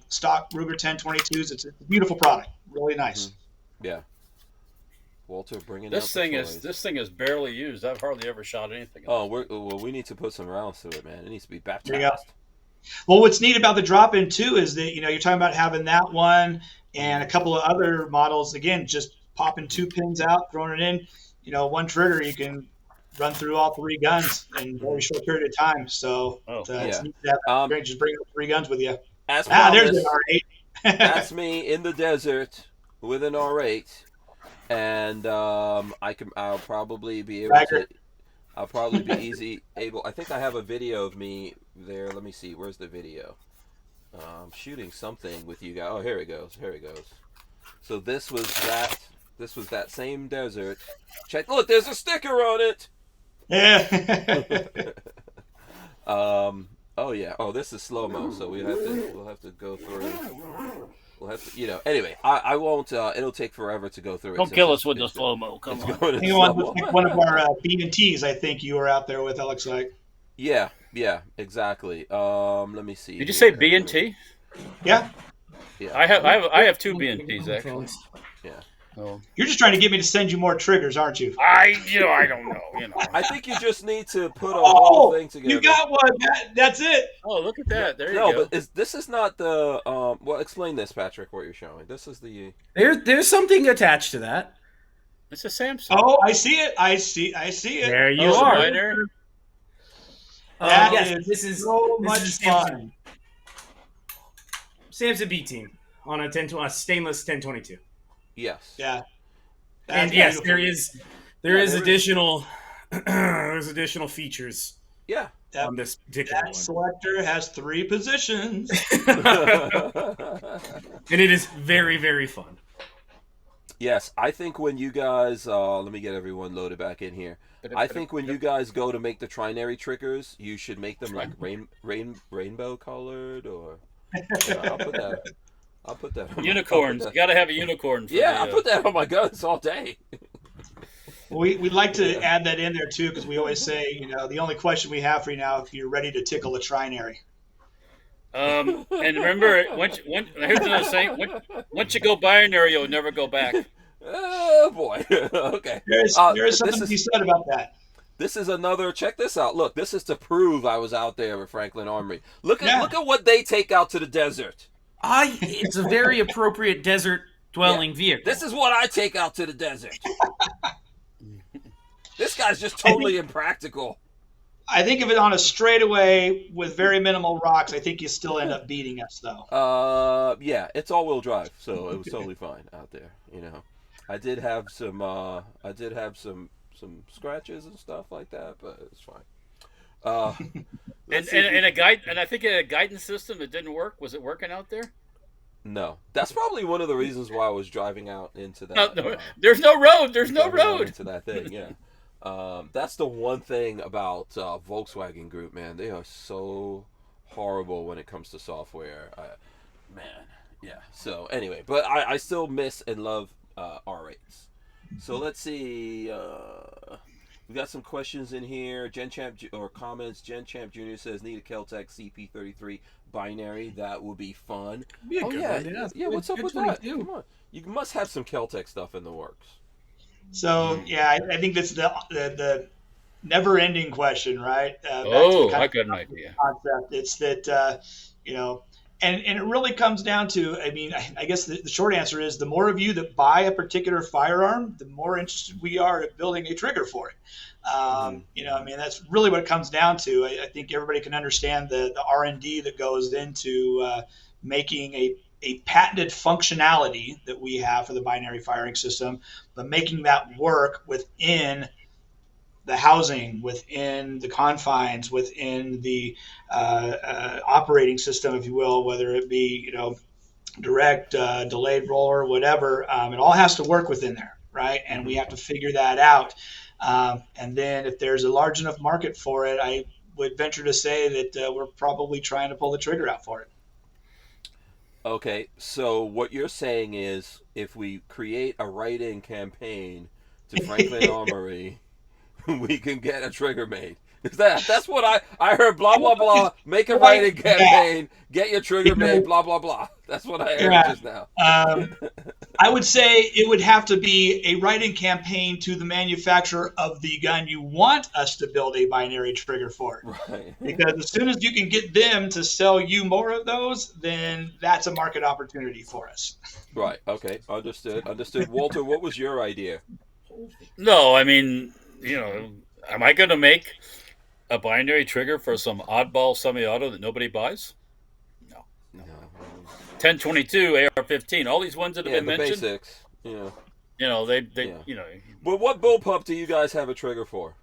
stock Ruger 1022s. It's a beautiful product, really nice. Yeah. Walter, bringing this thing is barely used. I've hardly ever shot anything. Oh, we need to put some rounds to it, man. It needs to be baptized. Well, what's neat about the drop-in too is that you're talking about having that one and a couple of other models. Again, just popping 2 pins out, throwing it in. One trigger, you can run through all 3 guns in a very short period of time. So it's neat to have just bring 3 guns with you. As promised, there's an R8. That's me in the desert with an R8. And I'll probably be able to. I'll probably be able. I think I have a video of me there. Let me see. Where's the video? Shooting something with you guys. Oh, here it goes. So this was that same desert. Check. Look, there's a sticker on it. Yeah. Oh yeah. Oh, this is slow mo. So we'll have to go through. We'll have to, anyway, I won't, it'll take forever to go through it. Don't kill us with the slow-mo, come on. You want one of our B&Ts, I think you were out there with, it looks like. Yeah, exactly. Let me see. Did you say B&T? Yeah. I have 2 B&Ts, actually. Yeah. Oh. You're just trying to get me to send you more triggers, aren't you? I don't know. I think you just need to put a whole thing together. You got one. That's it. Oh, look at that. There you go. go. But this is not the well, explain this, Patrick, what you're showing. This is the There's something attached to that. It's a Samsung. Oh, I see it. I see it. There you are. This is so much fun. Samson B team on a stainless 1022. Yes. Yeah. And yes, there is additional there's additional features. Yeah. On this particular one. Selector has 3 positions. And it is very, very fun. Yes, I think when you guys let me get everyone loaded back in here. I think when you guys go to make the trinary triggers, you should make them like rainbow colored, or I'll put that on unicorns. You got to have a unicorn. I'll put that on my guns all day. We'd like to add that in there too, because we always say, the only question we have for you now, if you're ready to tickle a trinary. And remember, here's another saying: once you go binary, you'll never go back. Oh boy. Okay. There is something to be said about that. This is another. Check this out. Look, this is to prove I was out there with Franklin Armory. Look at what they take out to the desert. It's a very appropriate desert dwelling vehicle. This is what I take out to the desert. This guy's just totally impractical. I think if it's on a straightaway with very minimal rocks, I think you still end up beating us, though. Yeah, it's all-wheel drive, so it was totally fine out there. I did have some scratches and stuff like that, but it's fine. And a guide, and I think it had a guidance system that didn't work. Was it working out there? No, that's probably one of the reasons why I was driving out into that. No, there's no road. There's no road into that thing. Yeah, that's the one thing about Volkswagen Group, man. They are so horrible when it comes to software. So anyway, but I still miss and love R8s. So let's see. We got some questions in here. Comments. Gen Champ Jr. says need a Keltec CP33 binary. That will be fun. Be a good one. Yeah. What's up with that? Come on. You must have some Keltec stuff in the works. So I think that's the never-ending question, right? I got an idea. Concept. It's that and it really comes down to, I guess the short answer is the more of you that buy a particular firearm, the more interested we are at building a trigger for it. That's really what it comes down to. I think everybody can understand the R&D that goes into making a patented functionality that we have for the binary firing system, but making that work within the housing, within the confines, within the operating system, if you will, whether it be, direct, delayed roller, whatever. It all has to work within there, right? And we have to figure that out. And then if there's a large enough market for it, I would venture to say that we're probably trying to pull the trigger out for it. Okay, so what you're saying is if we create a write-in campaign to Franklin Armory, we can get a trigger made. That's what I heard, blah, blah, blah, make a write-in campaign, get your trigger made, blah, blah, blah. That's what I heard just now. I would say it would have to be a write-in campaign to the manufacturer of the gun you want us to build a binary trigger for. Right. Because as soon as you can get them to sell you more of those, then that's a market opportunity for us. Right. Okay. Understood. Walter, what was your idea? No, I mean, am I going to make a binary trigger for some oddball semi-auto that nobody buys? No. 1022, AR-15, all these ones that have been mentioned. Basics. Yeah. Well, what bullpup do you guys have a trigger for?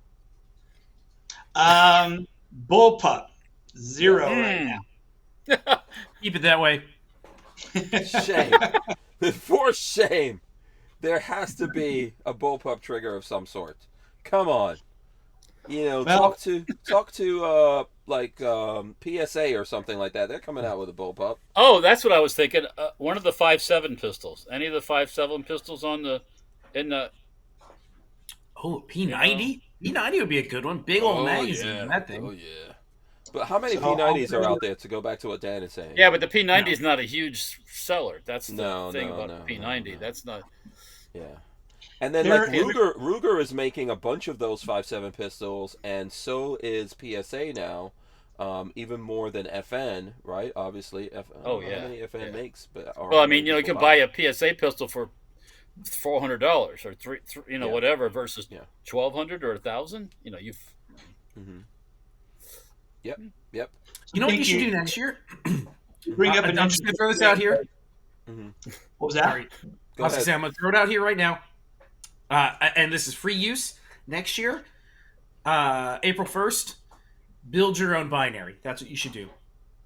Bullpup 0 right now. Keep it that way. Shame. For shame. There has to be a bullpup trigger of some sort. Come on. Talk to PSA or something like that. They're coming out with a bullpup. Oh, that's what I was thinking. One of the 5.7 pistols. Any of the 5.7 pistols in the Oh, P90? P90 would be a good one. Big old magazine, that thing. Oh, yeah. But how many P90s are out there, to go back to what Dan is saying? Yeah, but the P90 is not a huge seller. That's the thing about the P90. No. That's not... Yeah. And then Ruger is making a bunch of those 5.7 pistols, and so is PSA now, even more than FN, right? Obviously, how many FN makes? But well, I mean, you can buy a PSA pistol for $400 or whatever versus $1,200 or $1,000. You've. Mm-hmm. Yep. You know what you should do next year? Bring up I'm just gonna throw this out here. Mm-hmm. What was that? I'm gonna throw it out here right now. And this is free use next year. April 1st, build your own binary. That's what you should do.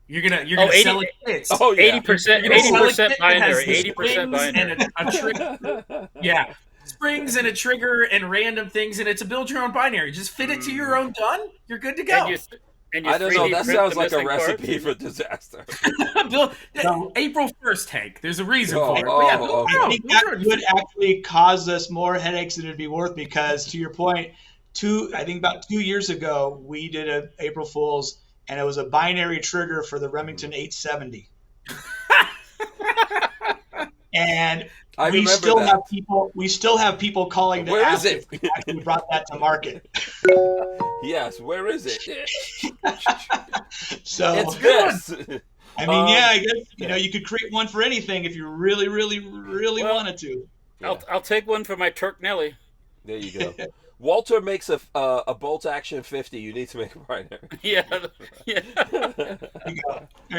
You're gonna sell it kits. Oh yeah, 80% binary, 80% binary, and a trigger. Yeah, springs and a trigger and random things, and it's a build your own binary. Just fit it to your own gun. You're good to go. I don't know. That sounds like a recipe for disaster. April 1st, Hank. There's a reason for it. I think that would actually cause us more headaches than it'd be worth, because, to your point, I think about 2 years ago, we did a April Fool's, and it was a binary trigger for the Remington 870. And we still have people calling to ask if we actually brought that to market. Yes, where is it? So it's this. I mean, I guess you could create one for anything if you really, really, really wanted to. Yeah. I'll take one for my Turk Nelly. There you go. Walter makes a bolt action 50. You need to make a binary. Yeah. There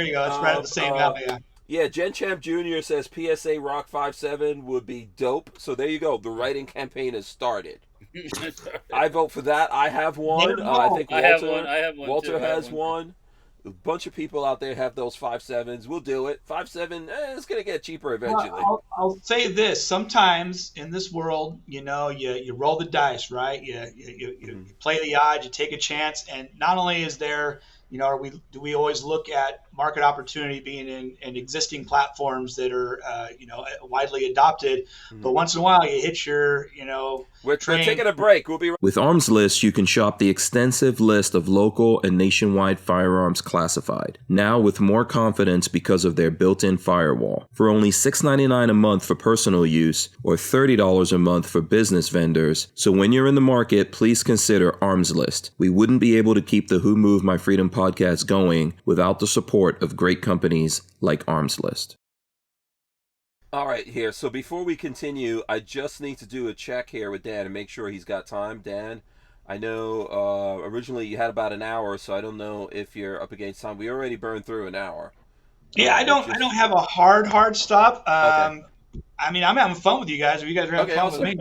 you go. It's right at the same value. Yeah, Gen Champ Jr. says PSA Rock 5.7 would be dope. So there you go. The writing campaign has started. I vote for that. I have one. I think I have one. Walter has one. A bunch of people out there have those 5.7s. We'll do it. 5.7, it's going to get cheaper eventually. I'll say this. Sometimes in this world, you roll the dice, right? You play the odds, you take a chance. And not only is there, do we always look at market opportunity being in existing platforms that are, widely adopted. But once in a while, you hit your, We're taking a break. We'll be right. With Armslist, you can shop the extensive list of local and nationwide firearms classified, now with more confidence because of their built-in firewall. For only $6.99 a month for personal use, or $30 a month for business vendors. So when you're in the market, please consider Armslist. We wouldn't be able to keep the Who Moved My Freedom podcast going without the support of great companies like Armslist. All right, here. So before we continue, I just need to do a check here with Dan and make sure he's got time. Dan, I know originally you had about an hour, so I don't know if you're up against time. We already burned through an hour. Yeah, I don't have a hard stop. Okay. I mean, I'm having fun with you guys. If you guys are having fun with me.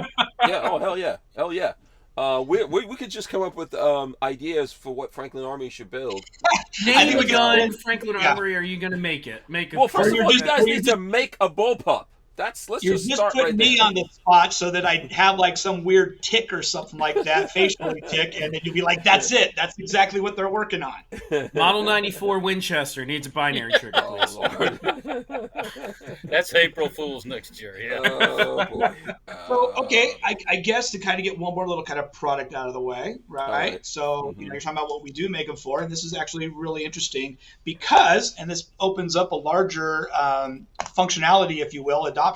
Yeah. Oh, hell yeah. We could just come up with ideas for what Franklin Army should build. Name a gun, Franklin Armory. Are you going to make it? Well, first of all, you guys need to make a bullpup. Let's just start right there. You're just putting me on the spot so that I have like some weird tick or something like that, facial tick, and then you'll be like, "That's it. That's exactly what they're working on." Model 94 Winchester needs a binary trigger. Oh, Lord. That's April Fool's next year. Yeah. Oh, boy. So, okay, I guess to kind of get one more little kind of product out of the way, right? So, you're talking about what we do make them for, and this is actually really interesting because, and this opens up a larger functionality, if you will, adoption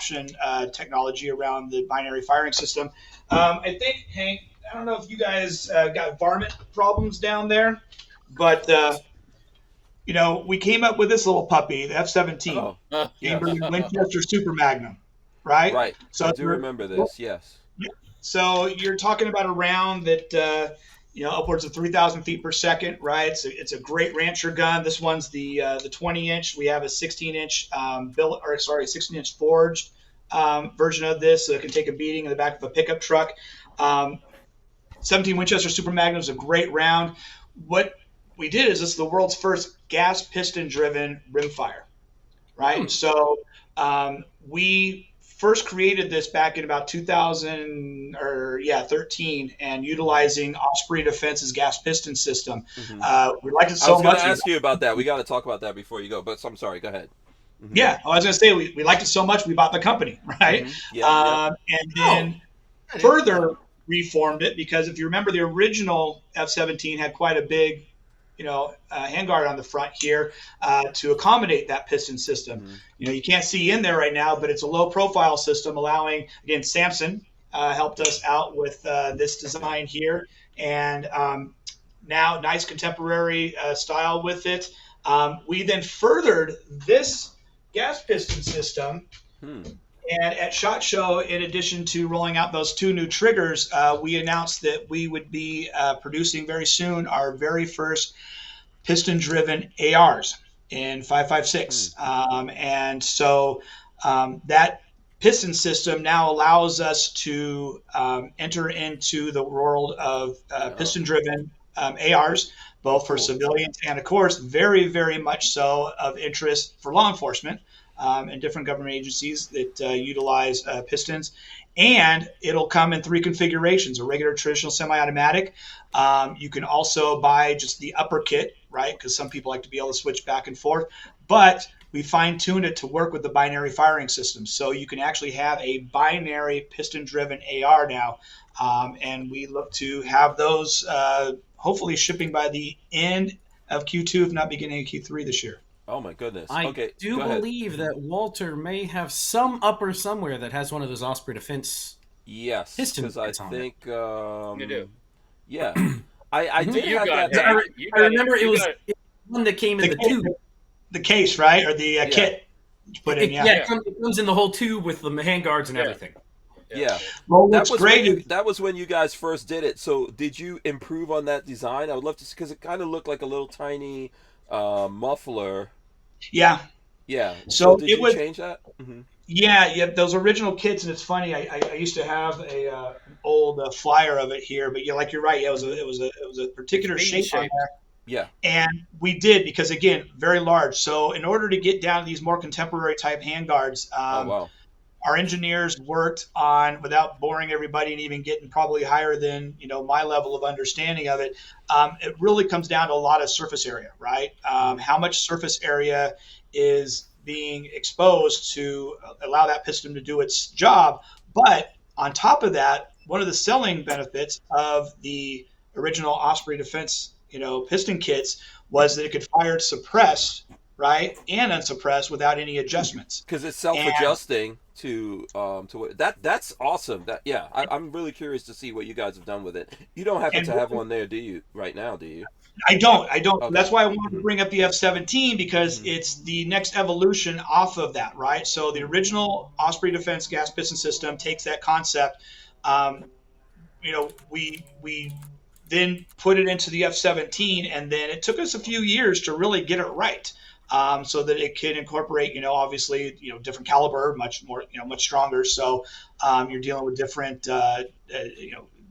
technology around the binary firing system. I think, Hank, I don't know if you guys got varmint problems down there, but we came up with this little puppy, the F-17, Winchester Super Magnum, right? Right. So I do remember this. Yes. So you're talking about a round that upwards of 3,000 feet per second, right? So it's a great rancher gun. This one's the 20-inch. We have a 16-inch 16-inch forged version of this, so it can take a beating in the back of a pickup truck. 17 Winchester Super Magnum is a great round. What we did is this is the world's first gas piston driven rimfire, right? So we first created this back in about 2013 and utilizing Osprey Defense's gas piston system. We liked it so much. I was going to ask you about that. We got to talk about that before you go, but I'm sorry. Go ahead. Yeah, I was going to say we liked it so much we bought the company, right? And then further reformed it because if you remember, the original F-17 had quite a big handguard on the front here to accommodate that piston system. You can't see in there right now, but it's a low profile system allowing, again, Samson helped us out with this design here. And now nice contemporary style with it. We then furthered this gas piston system. And at SHOT Show, in addition to rolling out those two new triggers, we announced that we would be producing very soon our very first piston-driven ARs in 5.56. And so that piston system now allows us to enter into the world of piston-driven ARs, both for civilians and, of course, very, very much so of interest for law enforcement and different government agencies that utilize pistons. And it'll come in three configurations: a regular, traditional, semi-automatic. You can also buy just the upper kit, right? Because some people like to be able to switch back and forth. But we fine-tuned it to work with the binary firing system. So you can actually have a binary piston-driven AR now. And we look to have those hopefully shipping by the end of Q2, if not beginning of Q3 this year. Oh my goodness! I do believe that Walter may have some upper somewhere that has one of those Osprey Defense. Yes, because I think you do. Yeah, I did have that. I remember it was one that came in the tube. The case, right, or the kit. Put in, it comes in the whole tube with the handguards and everything. Yeah. Well, that was when you guys first did it. So did you improve on that design? I would love to, because it kind of looked like a little tiny muffler. Yeah. So did you change that? Yeah. Those original kits, and it's funny. I used to have an old flyer of it here, but you're right. Yeah, it was a particular shape on there. Yeah. And we did, because again, very large. So in order to get down to these more contemporary type handguards, our engineers worked on, without boring everybody and even getting probably higher than my level of understanding of it, it really comes down to a lot of surface area, right? How much surface area is being exposed to allow that piston to do its job. But on top of that, one of the selling benefits of the original Osprey Defense piston kits was that it could fire suppressed, right, and unsuppressed without any adjustments. Because it's self-adjusting to that's awesome. I'm really curious to see what you guys have done with it. You don't happen to have one there, do you? Right now, do you? I don't. Okay. That's why I wanted to bring up the F-17, because it's the next evolution off of that, right? So the original Osprey Defense gas piston system takes that concept. We then put it into the F-17, and then it took us a few years to really get it right, so that it could incorporate, obviously, different caliber, much more, much stronger. So you're dealing with different,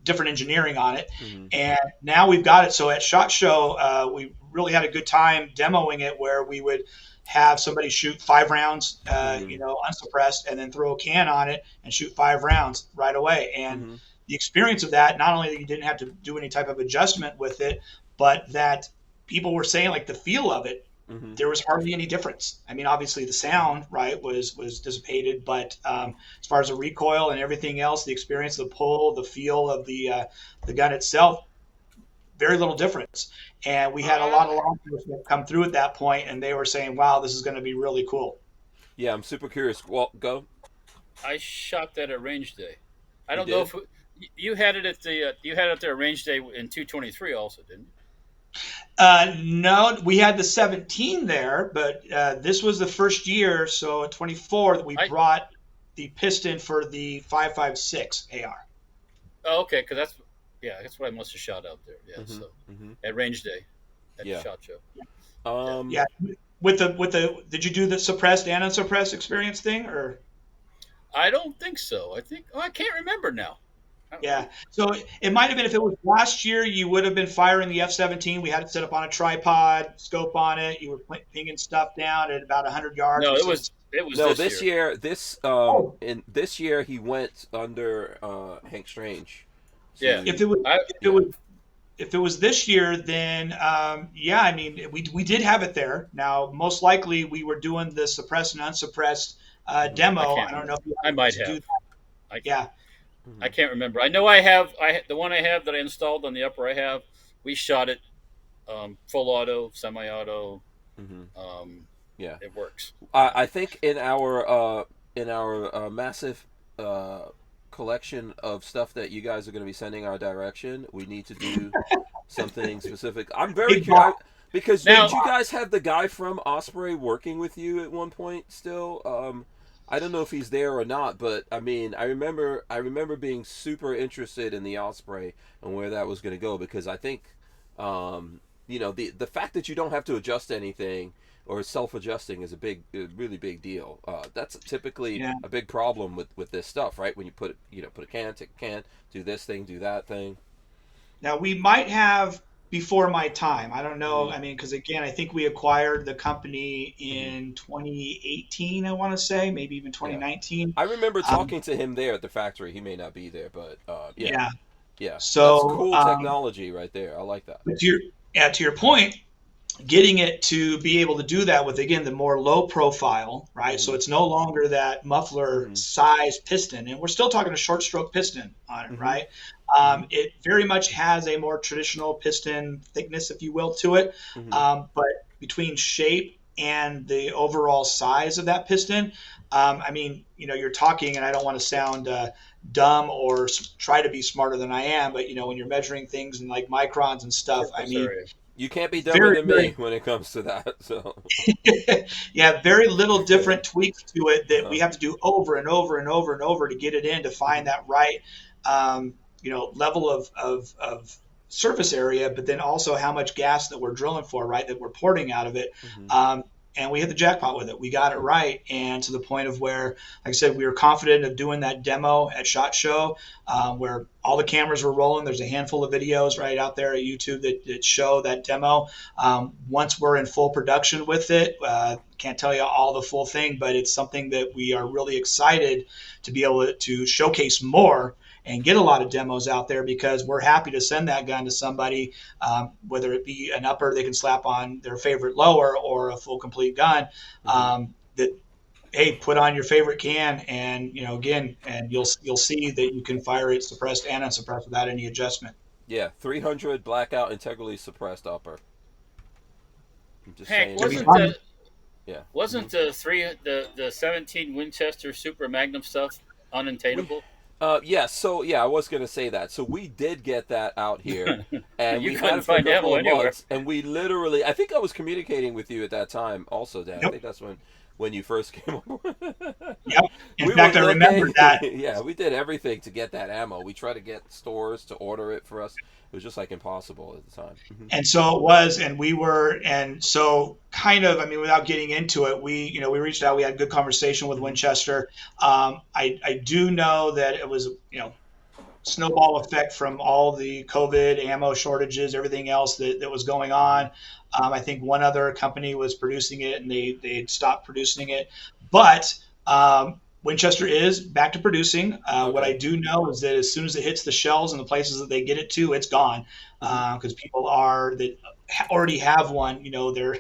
different engineering on it. And now we've got it. So at SHOT Show, we really had a good time demoing it, where we would have somebody shoot 5 rounds, unsuppressed, and then throw a can on it and shoot 5 rounds right away. And the experience of that, not only that you didn't have to do any type of adjustment with it, but that people were saying, like, the feel of it, there was hardly any difference. I mean, obviously the sound, right, was dissipated, but as far as the recoil and everything else, the experience, the pull, the feel of the gun itself, very little difference. And we had a lot of law enforcement come through at that point, and they were saying, wow, this is going to be really cool. Yeah, I'm super curious. Walt, go. I shot that at range day. I don't know if you had it at their range day in 223 also, didn't you? No, we had the 17 there, but this was the first year, so in 24, that we brought the piston for the 5.56 AR. Oh, okay, because that's what I must have shot out there. Yeah, so at range day, at the SHOT Show. Yeah, with the did you do the suppressed and unsuppressed experience thing, or? I don't think so. I can't remember now. Yeah, so it might have been, if it was last year, you would have been firing the F-17. We had it set up on a tripod, scope on it. You were pinging stuff down at about 100 yards. No, it was this year. In this year he went under Hank Strange. So yeah. If it was this year, then I mean, we did have it there. Now, most likely we were doing the suppressed and unsuppressed demo. I don't know if I might have. Do that. I can't remember. I know I have the one I have that I installed on the upper. We shot it full auto, semi-auto. It works. I think in our massive collection of stuff that you guys are going to be sending our direction, we need to do something specific. I'm very curious, because did you guys have the guy from Osprey working with you at one point still? I don't know if he's there or not, but I mean, I remember being super interested in the Osprey and where that was going to go, because I think, the fact that you don't have to adjust anything or self-adjusting is a really big deal. That's typically a big problem with this stuff, right? When you put a can, take a can, do this thing, do that thing. Now, we might have before my time. I don't know. I mean, because again, I think we acquired the company in 2018, I want to say, maybe even 2019. I remember talking to him there at the factory. He may not be there, but yeah. So that's cool technology right there. I like that. To your point, getting it to be able to do that with, again, the more low profile, right? So it's no longer that muffler size piston, and we're still talking a short stroke piston on it, right? It very much has a more traditional piston thickness, if you will, to it. But between shape and the overall size of that piston, I mean, you're talking, and I don't want to sound dumb or try to be smarter than I am, but when you're measuring things in like microns and stuff, I mean, you can't be dumber than me when it comes to that. So yeah, very little different tweaks to it that we have to do over and over and over and over to get it in, to find that right level of surface area, but then also how much gas that we're drilling for, right, that we're porting out of it. And we hit the jackpot with it. We got it right. And to the point of where, like I said, we were confident of doing that demo at SHOT Show, where all the cameras were rolling. There's a handful of videos right out there at YouTube that show that demo. Once we're in full production with it, can't tell you all the full thing, but it's something that we are really excited to be able to showcase more and get a lot of demos out there, because we're happy to send that gun to somebody, whether it be an upper they can slap on their favorite lower, or a full complete gun, that, hey, put on your favorite can, and again, and you'll see that you can fire it suppressed and unsuppressed without any adjustment. Yeah, 300 blackout integrally suppressed upper. I'm just Hank, saying. wasn't the 17 Winchester Super Magnum stuff unattainable? I was going to say that. So we did get that out here, and we had it for a find couple ammo of months, and we literally, I think I was communicating with you at that time also, Dan. I think that's when you first came on. Yep. In fact, I remember that. Yeah, we did everything to get that ammo. We tried to get stores to order it for us. It was just like impossible at the time. And so it was, and we were, and so kind of, I mean, without getting into it, we reached out, we had a good conversation with Winchester. I do know that it was, snowball effect from all the COVID ammo shortages, everything else that was going on. I think one other company was producing it and they stopped producing it. But Winchester is back to producing. Okay. What I do know is that as soon as it hits the shelves and the places that they get it to, it's gone. Because people that already have one, they're,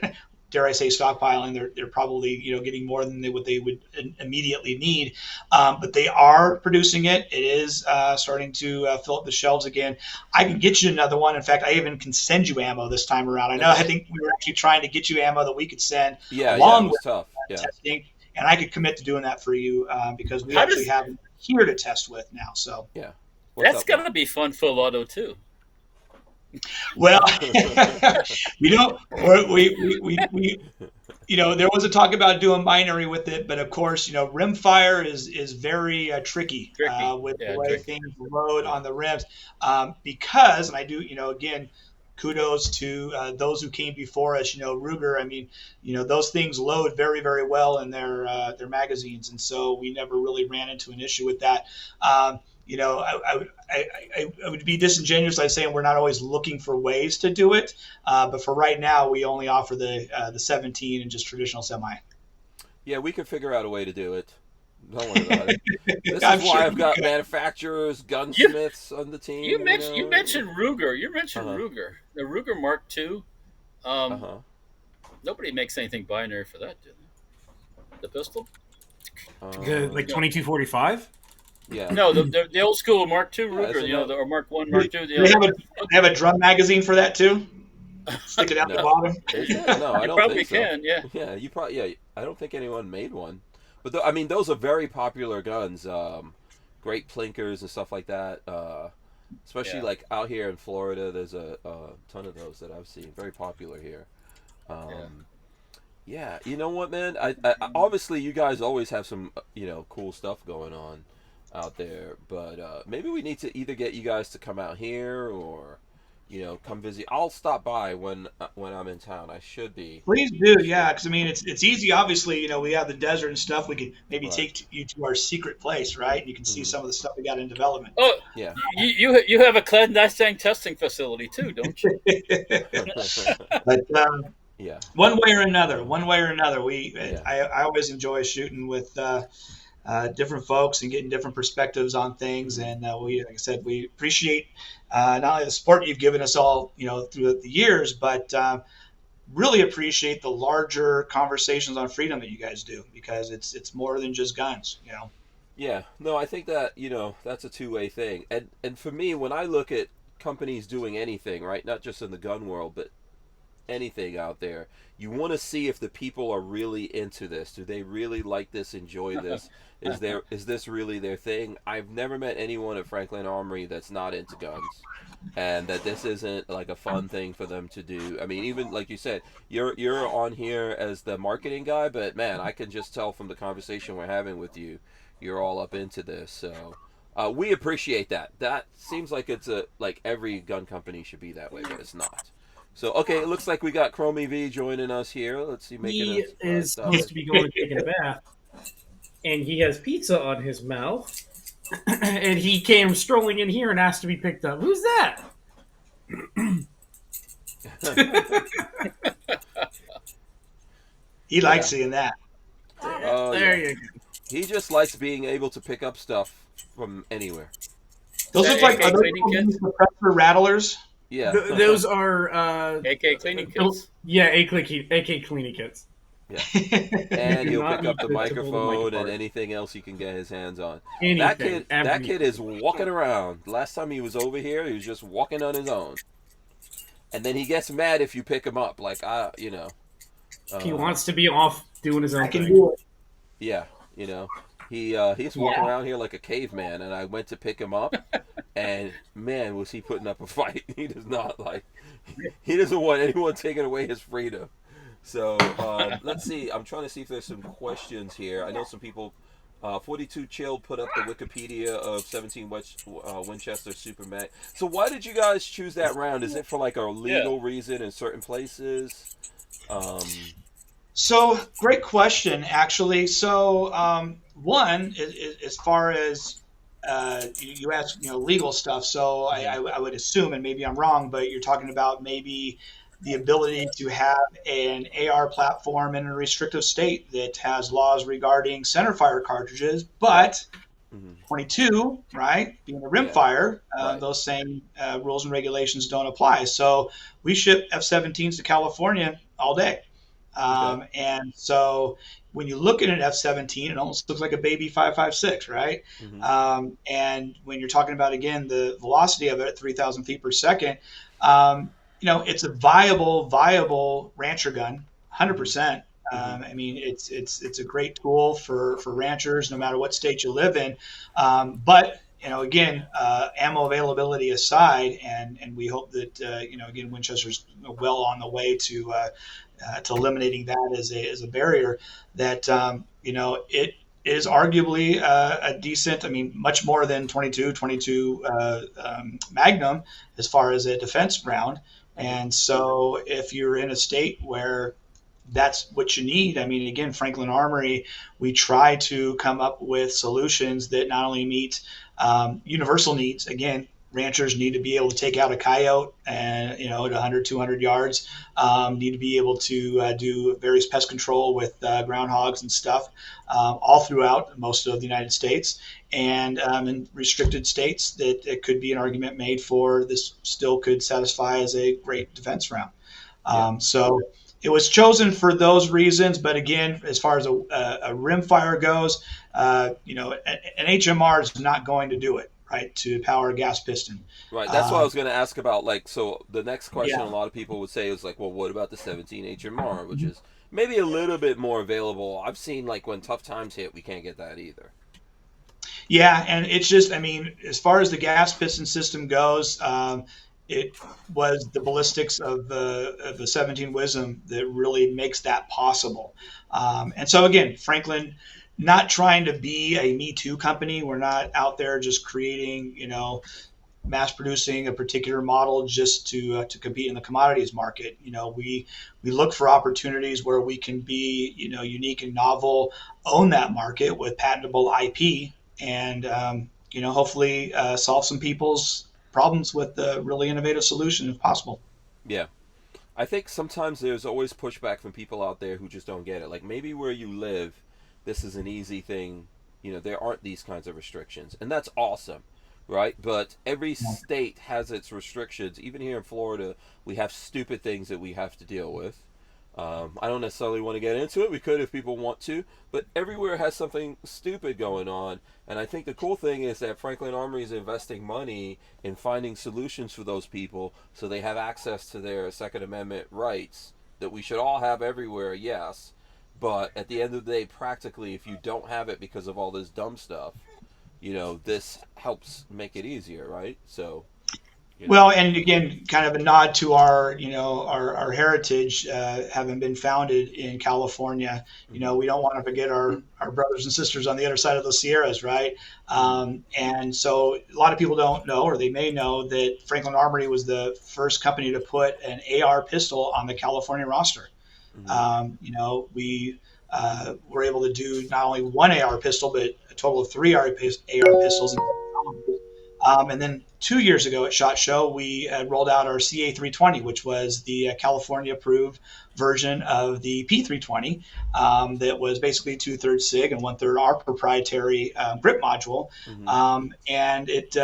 dare I say, stockpiling. They're probably getting more than what they would immediately need. But they are producing it. It is starting to fill up the shelves again. I can get you another one. In fact, I even can send you ammo this time around. I think we were actually trying to get you ammo that we could send along with tough. testing. And I could commit to doing that for you because we actually have them here to test with now. So yeah, that's gonna be fun full auto too. Well, there was a talk about doing binary with it, but of course, rimfire is very tricky with the way things load on the rims because, and I do, again, kudos to those who came before us. Ruger. I mean, those things load very, very well in their magazines, and so we never really ran into an issue with that. I would be disingenuous by saying we're not always looking for ways to do it, but for right now, we only offer the 17 and just traditional semi. Yeah, we can figure out a way to do it. Don't worry about it. This is why I've got manufacturers, gunsmiths on the team. You mentioned Ruger. You mentioned Ruger. The Ruger Mark II. Nobody makes anything binary for that, do they? The pistol? Like 2245? Yeah. No, the old school Mark II Ruger, or Mark I, Mark II. They have a drum magazine for that too? Stick it out the bottom? No, I don't probably think so. can, yeah. Yeah, you probably, yeah. I don't think anyone made one. But those are very popular guns. Great plinkers and stuff like that. Especially like out here in Florida, there's a ton of those that I've seen. Very popular here. Yeah, you know what, man? I obviously you guys always have some cool stuff going on out there, but maybe we need to either get you guys to come out here or come visit. I'll stop by when I'm in town. I should be. Please do, yeah. Because I mean, it's easy. Obviously, we have the desert and stuff. We could maybe take you to our secret place, right? And you can see some of the stuff we got in development. Oh, yeah. You have a clandestine testing facility too, don't you? But yeah. One way or another, I always enjoy shooting with different folks and getting different perspectives on things. And like I said, we appreciate not only the support you've given us all, throughout the years, but really appreciate the larger conversations on freedom that you guys do, because it's more than just guns, Yeah, no, I think that, that's a two-way thing. And for me, when I look at companies doing anything, right, not just in the gun world, but anything out there, you want to see if the people are really into this. Do they really like this, enjoy this? Is this really their thing? I've never met anyone at Franklin Armory that's not into guns, and that this isn't like a fun thing for them to do. I mean, even like you said, you're on here as the marketing guy, but man, I can just tell from the conversation we're having with you, you're all up into this. So we appreciate that. That seems like it's like every gun company should be that way, but it's not. So, okay, it looks like we got Chromie V joining us here. Let's see. He is supposed to be going to take a bath, and he has pizza on his mouth, and he came strolling in here and asked to be picked up. Who's that? He likes seeing that. Oh, there you go. He just likes being able to pick up stuff from anywhere. Those look like suppressor rattlers. Yeah, those are AK cleaning kits. Yeah, AK cleaning kits. Yeah, and he'll pick up the microphone and anything else he can get his hands on. Anything, that kid is walking around. Last time he was over here, he was just walking on his own. And then he gets mad if you pick him up, like he wants to be off doing his own thing. I can do it. Yeah, he's walking around here like a caveman, and I went to pick him up, and man, was he putting up a fight. He does not he doesn't want anyone taking away his freedom. So let's see. I'm trying to see if there's some questions here. I know some people. 42 Chill put up the Wikipedia of 17 Winchester Super Mag. So why did you guys choose that round? Is it for like a legal reason in certain places? So great question, actually. So one, as far as you asked, legal stuff. So I would assume, and maybe I'm wrong, but you're talking about maybe the ability to have an AR platform in a restrictive state that has laws regarding centerfire cartridges, but 22, right, being a rimfire, those same rules and regulations don't apply. So we ship F-17s to California all day. And so when you look at an F-17, it almost looks like a baby 5.56, right? And when you're talking about, again, the velocity of it at 3,000 feet per second, it's a viable rancher gun, 100%. I mean, it's a great tool for ranchers, no matter what state you live in. But again, ammo availability aside, and we hope that again, Winchester's well on the way to eliminating that as a barrier. That it is arguably a decent. I mean, much more than 22 Magnum as far as a defense round. And so, if you're in a state where that's what you need. I mean, again, Franklin Armory, we try to come up with solutions that not only meet universal needs. Again, ranchers need to be able to take out a coyote and, at 100, 200 yards, need to be able to do various pest control with groundhogs and stuff all throughout most of the United States. And in restricted states, that it could be an argument made for this still could satisfy as a great defense round. So it was chosen for those reasons, but again, as far as a rimfire goes, an HMR is not going to do it, right, to power a gas piston. Right, that's what I was going to ask about. So the next question a lot of people would say is well, what about the 17 HMR, which is maybe a little bit more available. I've seen when tough times hit, we can't get that either. Yeah, and it's just, I mean, as far as the gas piston system goes, it was the ballistics of the 17 Wisdom that really makes that possible. And so again, Franklin, not trying to be a Me Too company. We're not out there just creating, mass producing a particular model just to compete in the commodities market. We look for opportunities where we can be, unique and novel, own that market with patentable IP, and hopefully solve some people's problems with a really innovative solution if possible. Yeah. I think sometimes there's always pushback from people out there who just don't get it. Maybe where you live, this is an easy thing. There aren't these kinds of restrictions. And that's awesome, right? But every state has its restrictions. Even here in Florida, we have stupid things that we have to deal with. I don't necessarily want to get into it. We could if people want to, but everywhere has something stupid going on. And I think the cool thing is that Franklin Armory is investing money in finding solutions for those people so they have access to their Second Amendment rights that we should all have everywhere, yes. But at the end of the day, practically, if you don't have it because of all this dumb stuff, this helps make it easier, right? So... Well, and again, kind of a nod to our, our heritage, having been founded in California. We don't want to forget our brothers and sisters on the other side of the Sierras, right? And so a lot of people don't know, or they may know, that Franklin Armory was the first company to put an AR pistol on the California roster. We were able to do not only one AR pistol, but a total of 3 AR pistols. And then 2 years ago at SHOT Show, we rolled out our CA320, which was the California-approved version of the P320 that was basically 2/3 SIG and 1/3 our proprietary grip module. And it,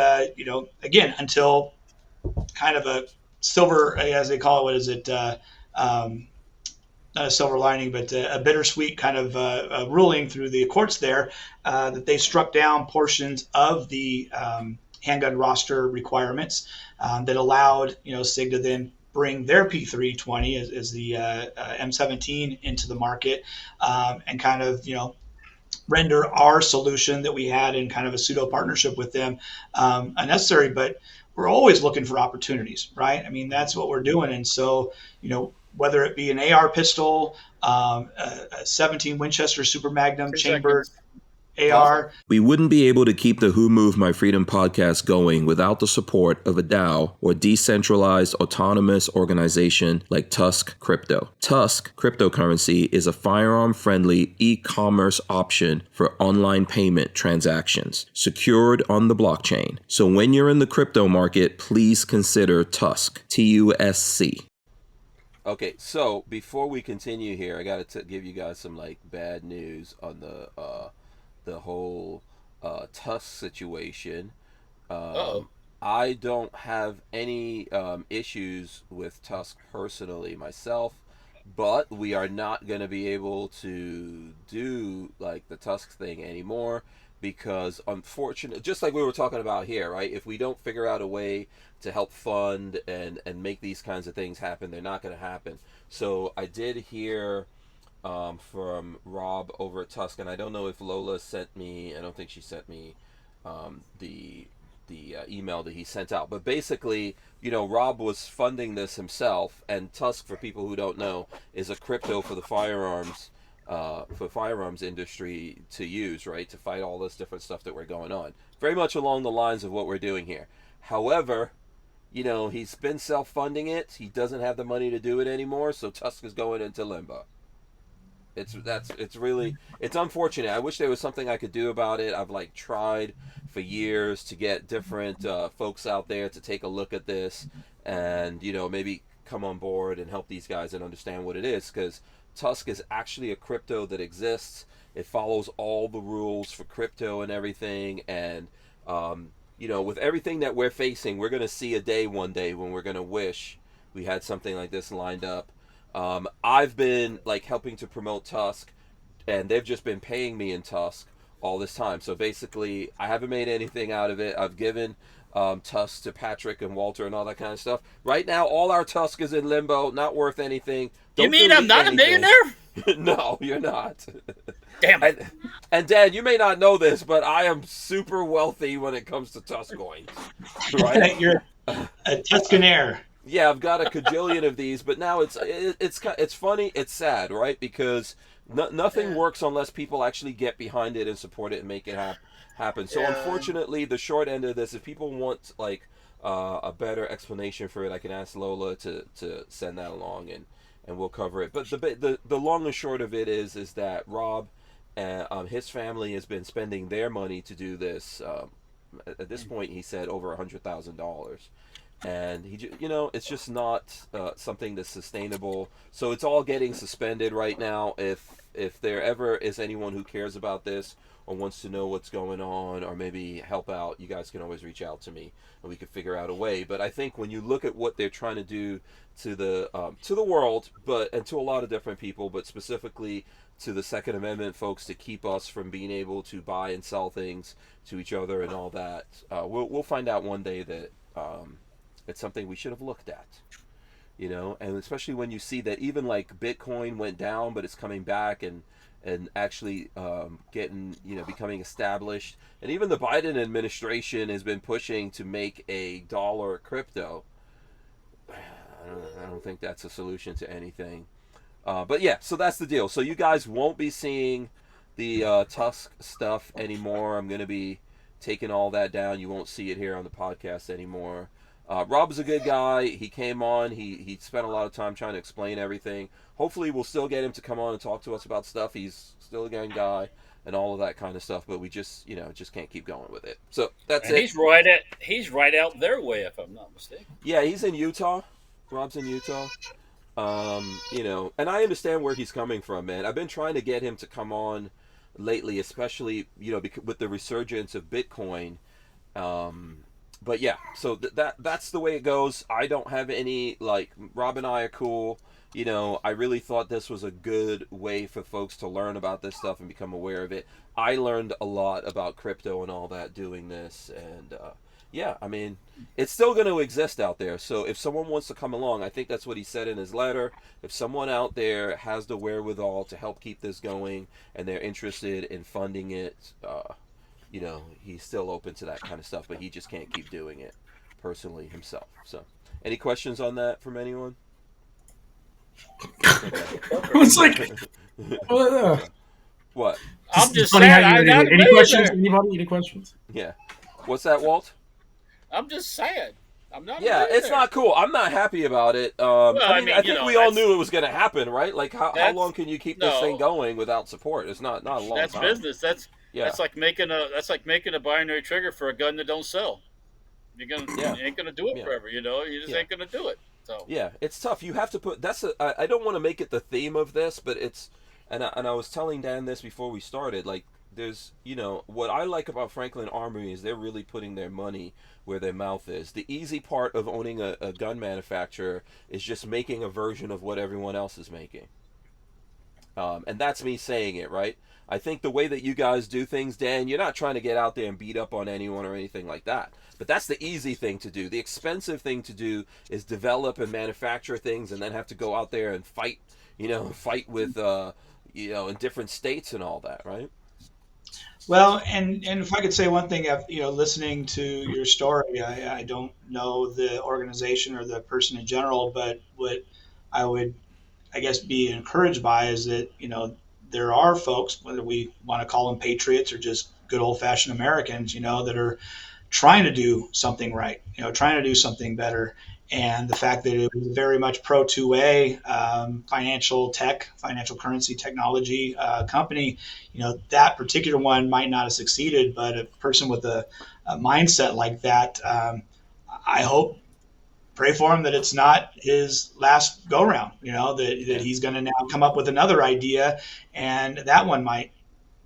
again, until kind of a silver, as they call it, what is it? Not a silver lining, but a bittersweet kind of ruling through the courts there, that they struck down portions of the handgun roster requirements that allowed SIG to then bring their P320 as the M17 into the market, and kind of render our solution that we had in kind of a pseudo partnership with them unnecessary. But we're always looking for opportunities, right? I mean, that's what we're doing. And so whether it be an AR pistol, a 17 Winchester Super Magnum chambered AR. We wouldn't be able to keep the Who Moved My Freedom podcast going without the support of a DAO, or decentralized autonomous organization like Tusk Crypto. Tusk cryptocurrency is a firearm-friendly e-commerce option for online payment transactions, secured on the blockchain. So when you're in the crypto market, please consider Tusk, TUSC. Okay, so before we continue here, I got to give you guys some like bad news on the whole Tusk situation. I don't have any issues with Tusk personally myself, but we are not going to be able to do like the Tusk thing anymore because unfortunately, just like we were talking about here, right? If we don't figure out a way to help fund and make these kinds of things happen, they're not going to happen. So I did hear from Rob over at Tusk, and I don't know if Lola sent me. I don't think she sent me the email that he sent out. But basically, Rob was funding this himself, and Tusk, for people who don't know, is a crypto for the firearms industry to use, right, to fight all this different stuff that we're going on. Very much along the lines of what we're doing here. However, he's been self-funding it. He doesn't have the money to do it anymore, so Tusk is going into limbo. It's unfortunate. I wish there was something I could do about it. I've tried for years to get different folks out there to take a look at this and maybe come on board and help these guys and understand what it is, because Tusk is actually a crypto that exists. It follows all the rules for crypto and everything, and with everything that we're facing, we're going to see a day one day when we're going to wish we had something like this lined up. I've been helping to promote Tusk, and they've just been paying me in Tusk all this time. So basically, I haven't made anything out of it. I've given Tusk to Patrick and Walter and all that kind of stuff. Right now, all our Tusk is in limbo, not worth anything. You mean I'm not a millionaire? No, you're not. Damn it. And Dan, you may not know this, but I am super wealthy when it comes to Tusk coins. Right? You're a Tuscanaire. Yeah, I've got a cajillion of these, but now it's funny, it's sad, right? Because nothing works unless people actually get behind it and support it and make it happen. So unfortunately, the short end of this, if people want a better explanation for it, I can ask Lola to send that along and we'll cover it. But the long and short of it is that Rob and his family has been spending their money to do this. At this point, he said over $100,000. And it's just not something that's sustainable. So it's all getting suspended right now. If there ever is anyone who cares about this or wants to know what's going on or maybe help out, you guys can always reach out to me and we can figure out a way. But I think when you look at what they're trying to do to the world, and to a lot of different people, but specifically to the Second Amendment folks, to keep us from being able to buy and sell things to each other and all that, we'll find out one day that it's something we should have looked at, and especially when you see that even Bitcoin went down, but it's coming back and actually becoming established. And even the Biden administration has been pushing to make a dollar crypto. I don't think that's a solution to anything. But yeah, so that's the deal. So you guys won't be seeing the Tusk stuff anymore. I'm going to be taking all that down. You won't see it here on the podcast anymore. Rob's a good guy. He came on. He spent a lot of time trying to explain everything. Hopefully we'll still get him to come on and talk to us about stuff. He's still a gang guy and all of that kind of stuff, but we just can't keep going with it. So that's it. He's right out their way, if I'm not mistaken. Yeah, he's in Utah. Rob's in Utah. And I understand where he's coming from, man. I've been trying to get him to come on lately, especially, with the resurgence of Bitcoin. But yeah, so that's the way it goes. I don't have any, Rob and I are cool. I really thought this was a good way for folks to learn about this stuff and become aware of it. I learned a lot about crypto and all that doing this. And yeah, I mean, it's still going to exist out there. So if someone wants to come along, I think that's what he said in his letter. If someone out there has the wherewithal to help keep this going and they're interested in funding it, he's still open to that kind of stuff, but he just can't keep doing it personally himself. So, any questions on that from anyone? It's like, What? I'm just funny saying how you I got to any be questions? there. Anybody? Any questions? Yeah. What's that, Walt? I'm just saying I'm not. Yeah, it's not cool. I'm not happy about it. Well, I think we all knew it was going to happen, right? Like, how long can you keep this thing no. going without support? It's not a long That's time. business. That's Yeah. like making a binary trigger for a gun that don't sell. You ain't gonna do it forever. You just ain't gonna do it. So yeah, it's tough. You have to put. I don't want to make it the theme of this, but it's. And I was telling Dan this before we started. Like, there's, what I like about Franklin Armory is they're really putting their money where their mouth is. The easy part of owning a gun manufacturer is just making a version of what everyone else is making. And that's me saying it, right? I think the way that you guys do things, Dan, you're not trying to get out there and beat up on anyone or anything like that. But that's the easy thing to do. The expensive thing to do is develop and manufacture things and then have to go out there and fight, fight with, in different states and all that, right? Well, and if I could say one thing, listening to your story, I don't know the organization or the person in general, but what I would, I guess, be encouraged by is that, there are folks, whether we want to call them patriots or just good old fashioned Americans, that are trying to do something right, trying to do something better. And the fact that it was very much pro 2A financial currency technology company, that particular one might not have succeeded, but a person with a mindset like that, I hope, pray for him that it's not his last go round, that he's going to now come up with another idea and that one might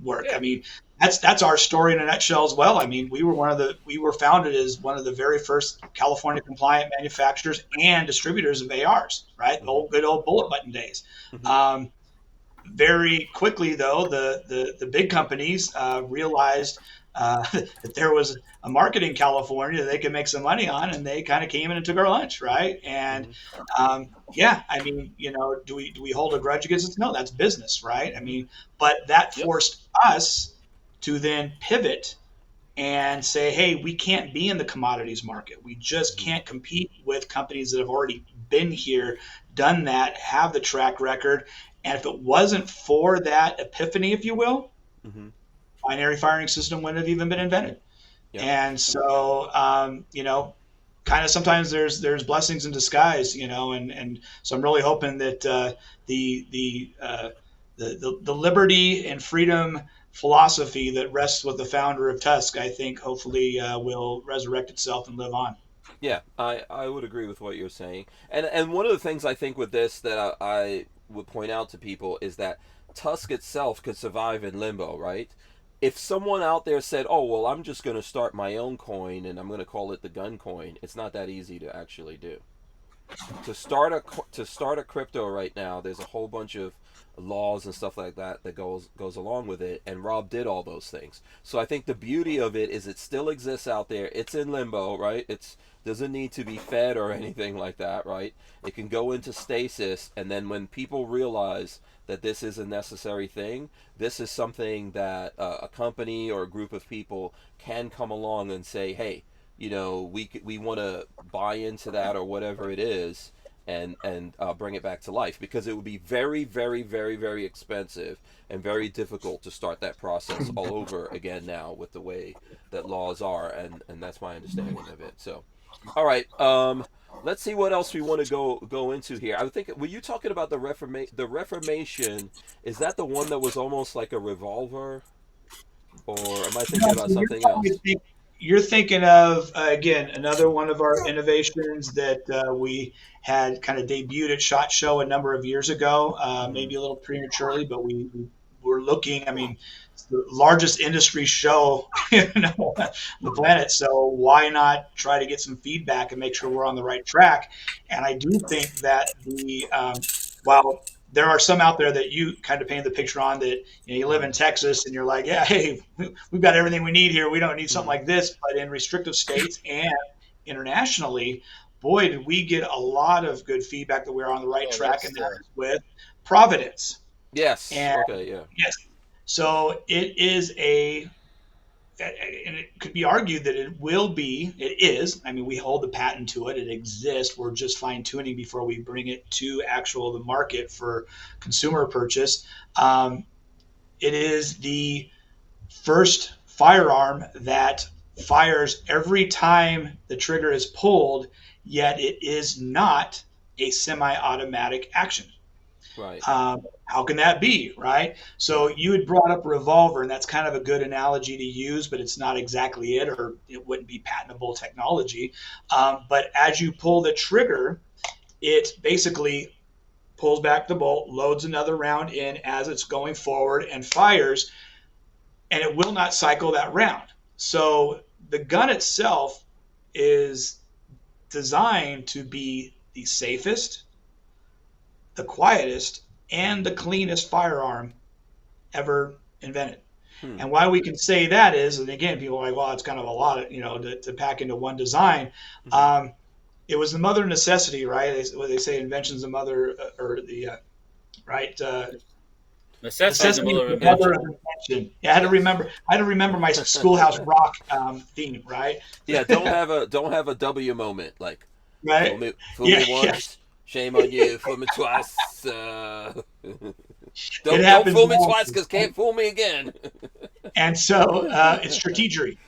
work. Yeah. I mean, that's our story in a nutshell as well. I mean, we were founded as one of the very first California compliant manufacturers and distributors of ARs, right? The good old bullet button days. Mm-hmm. Very quickly though, the big companies realized that there was a market in California that they could make some money on, and they kind of came in and took our lunch, right? And I mean, do we hold a grudge against it? No, that's business, right? I mean, but that forced us to then pivot and say, hey, we can't be in the commodities market. We just can't compete with companies that have already been here, done that, have the track record. And if it wasn't for that epiphany, if you will, binary firing system wouldn't have even been invented. Yep. And so, kind of sometimes there's blessings in disguise, and so I'm really hoping that the liberty and freedom philosophy that rests with the founder of Tusk, I think, hopefully will resurrect itself and live on. Yeah, I would agree with what you're saying. And one of the things I think with this that I would point out to people is that Tusk itself could survive in limbo, right? If someone out there said, oh, well, I'm just going to start my own coin and I'm going to call it the gun coin, it's not that easy to actually do. To start a crypto right now, there's a whole bunch of laws and stuff like that goes along with it, and Rob did all those things. So I think the beauty of it is it still exists out there. It's in limbo, right? It doesn't need to be fed or anything like that, right? It can go into stasis, and then when people realize that this is a necessary thing, this is something that a company or a group of people can come along and say, hey, we want to buy into that or whatever it is, and bring it back to life, because it would be very, very, very, very expensive and very difficult to start that process all over again now with the way that laws are, and that's my understanding of it. So, all right, let's see what else we want to go into here. I think, were you talking about the Reformation? Is that the one that was almost like a revolver, or am I thinking about something else? You're thinking of, again, another one of our innovations that we had kind of debuted at SHOT Show a number of years ago, maybe a little prematurely, but we were looking, I mean, it's the largest industry show on the planet, so why not try to get some feedback and make sure we're on the right track? And I do think that while there are some out there that you kind of paint the picture on that, you live in Texas and you're like, yeah, hey, we've got everything we need here. We don't need something like this. But in restrictive states and internationally, boy, did we get a lot of good feedback that we're on the right track, and that is with Providence. Yes. And, okay. Yeah. Yes. So it is and it could be argued that it is. I mean, we hold the patent to it. It exists. We're just fine tuning before we bring it to the market for consumer purchase. It is the first firearm that fires every time the trigger is pulled, yet it is not a semi-automatic action. Right. How can that be, right? So you had brought up revolver, and that's kind of a good analogy to use, but it's not exactly it, or it wouldn't be patentable technology. But as you pull the trigger, it basically pulls back the bolt, loads another round in as it's going forward, and fires, and it will not cycle that round. So the gun itself is designed to be the safest, the quietest, and the cleanest firearm ever invented. And why we can say that is, and again, people are like, well, it's kind of a lot, to pack into one design. It was the mother of necessity, right? They say invention's the mother, right? Necessity is the mother of invention. Yeah, I had to remember my Schoolhouse Rock theme, right? Yeah, don't have a W moment, like right. Fool me once, shame on you. Fool me twice. Don't fool me twice, because can't fool me again. And so it's strategery.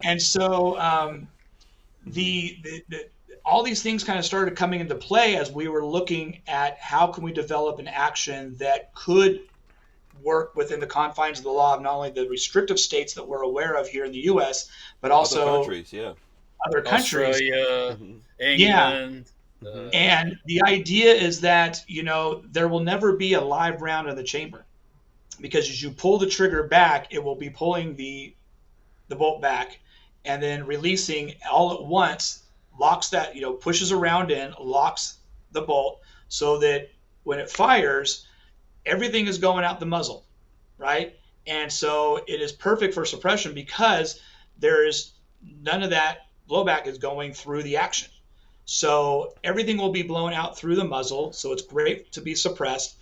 And so the all these things kind of started coming into play as we were looking at how can we develop an action that could work within the confines of the law of not only the restrictive states that we're aware of here in the U.S., but also other countries. Australia, England. And the idea is that, there will never be a live round in the chamber, because as you pull the trigger back, it will be pulling the bolt back and then releasing all at once, locks that, pushes a round in, locks the bolt, so that when it fires, everything is going out the muzzle, right? And so it is perfect for suppression because there is none of that blowback is going through the action. So everything will be blown out through the muzzle. So it's great to be suppressed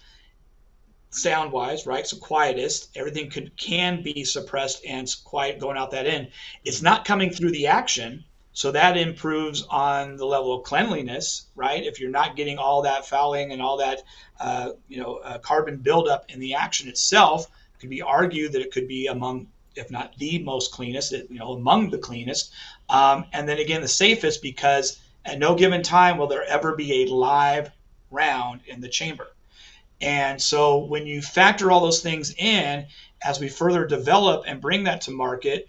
sound wise, right? So quietest, everything can be suppressed and quiet going out that end. It's not coming through the action. So that improves on the level of cleanliness, right? If you're not getting all that fouling and all that, carbon buildup in the action itself, it could be argued that it could be among, if not the most cleanest, among the cleanest. And then again, the safest, because at no given time will there ever be a live round in the chamber. And so when you factor all those things in, as we further develop and bring that to market,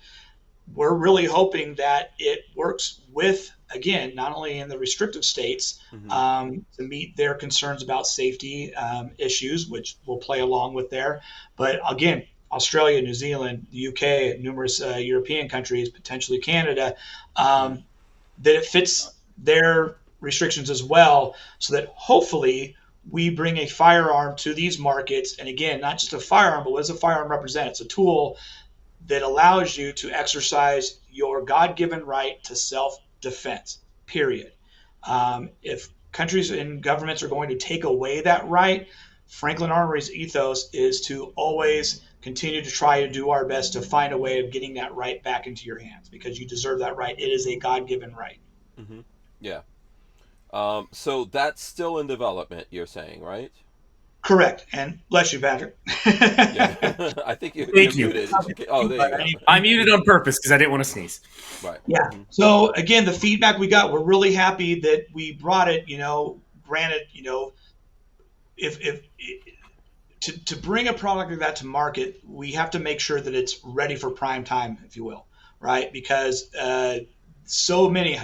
we're really hoping that it works with, again, not only in the restrictive states to meet their concerns about safety issues, which we'll play along with there, but again, Australia, New Zealand, the UK, numerous European countries, potentially Canada, that it fits their restrictions as well, so that hopefully we bring a firearm to these markets. And again, not just a firearm, but what does a firearm represent? It's a tool that allows you to exercise your God-given right to self-defense, period. If countries and governments are going to take away that right, Franklin Armory's ethos is to always continue to try to do our best to find a way of getting that right back into your hands, because you deserve that right. It is a God-given right. Yeah. So that's still in development, you're saying, right? Correct. And bless you, Patrick. Yeah. I think you're muted. Oh, there you go. I muted on purpose because I didn't want to sneeze. Right. Yeah. So again, the feedback we got, we're really happy that we brought it. Granted, if to bring a product like that to market, we have to make sure that it's ready for prime time, if you will, right? Because so many,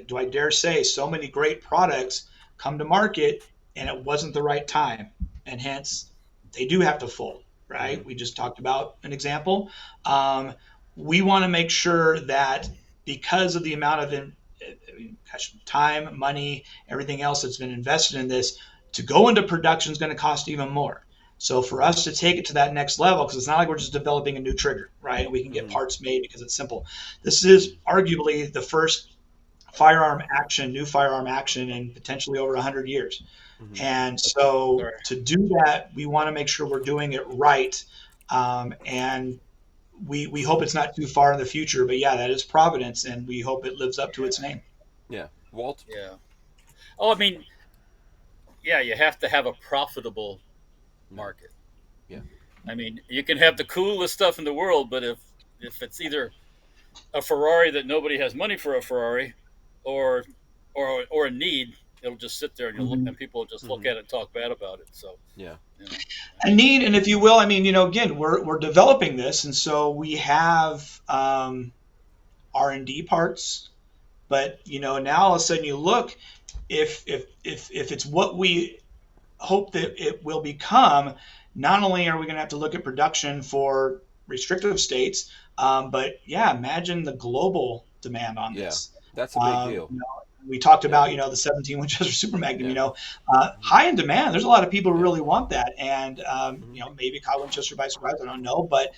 do I dare say, so many great products come to market and it wasn't the right time, and hence they do have to fold, right? We just talked about an example. We want to make sure that because of the amount of time, money, everything else that's been invested in this, to go into production is going to cost even more. So for us to take it to that next level, because it's not like we're just developing a new trigger, right? And we can get parts made because it's simple. This is arguably the first new firearm action in potentially over 100 years. And so to do that, we want to make sure we're doing it right. And we hope it's not too far in the future, but yeah, that is Providence, and we hope it lives up to its name. Yeah. Walt? Yeah. Oh, I mean, yeah, you have to have a profitable market. Yeah. I mean, you can have the coolest stuff in the world, but if it's either a Ferrari that nobody has money for a Ferrari, or a need, it'll just sit there and you'll look, Mhm. and people will just look at it and talk bad about it. So Yeah. you know, A need, and if you will, I mean, again, we're developing this, and so we have R&D parts, but now all of a sudden you look, if it's what we hope that it will become, not only are we going to have to look at production for restrictive states, but yeah, imagine the global demand on Yeah. this. That's a big deal. We talked Yeah. about the 17 Winchester Super Magnum. Yeah. High in demand. There's a lot of people who Yeah. really want that, and maybe caught Winchester by surprise. I don't know, but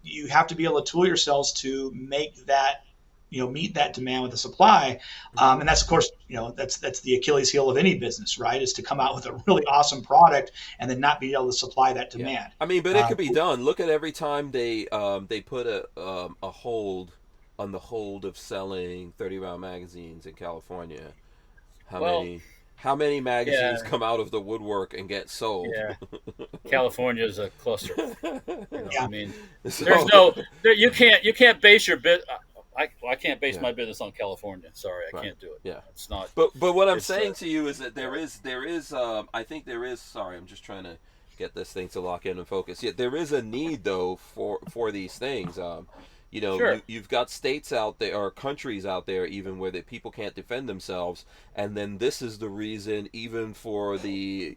you have to be able to tool yourselves to make that meet that demand with the supply. And that's, of course, that's the Achilles heel of any business, right? Is to come out with a really awesome product and then not be able to supply that demand. Yeah. I mean, but it could be done. Look at every time they put a hold on the hold of selling 30-round magazines in California. How many magazines come out of the woodwork and get sold? Yeah, California is a cluster. Yeah. I mean, So, you can't base your bit. I can't base my business on California. Sorry, I can't do it. Yeah, it's not. But what I'm saying to you is that there is I think there is. Sorry, I'm just trying to get this thing to lock in and focus. Yeah, there is a need though for these things. Sure. You've got states out there or countries out there even where the people can't defend themselves, and then this is the reason even for the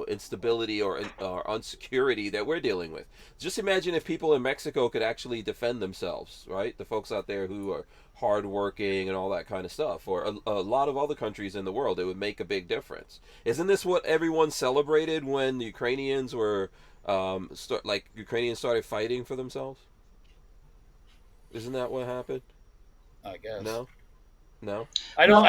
instability or insecurity that we're dealing with. Just imagine if people in Mexico could actually defend themselves, right? The folks out there who are hardworking and all that kind of stuff, or a lot of other countries in the world, it would make a big difference. Isn't this what everyone celebrated when the Ukrainians were Ukrainians started fighting for themselves? Isn't that what happened? I guess. No. I don't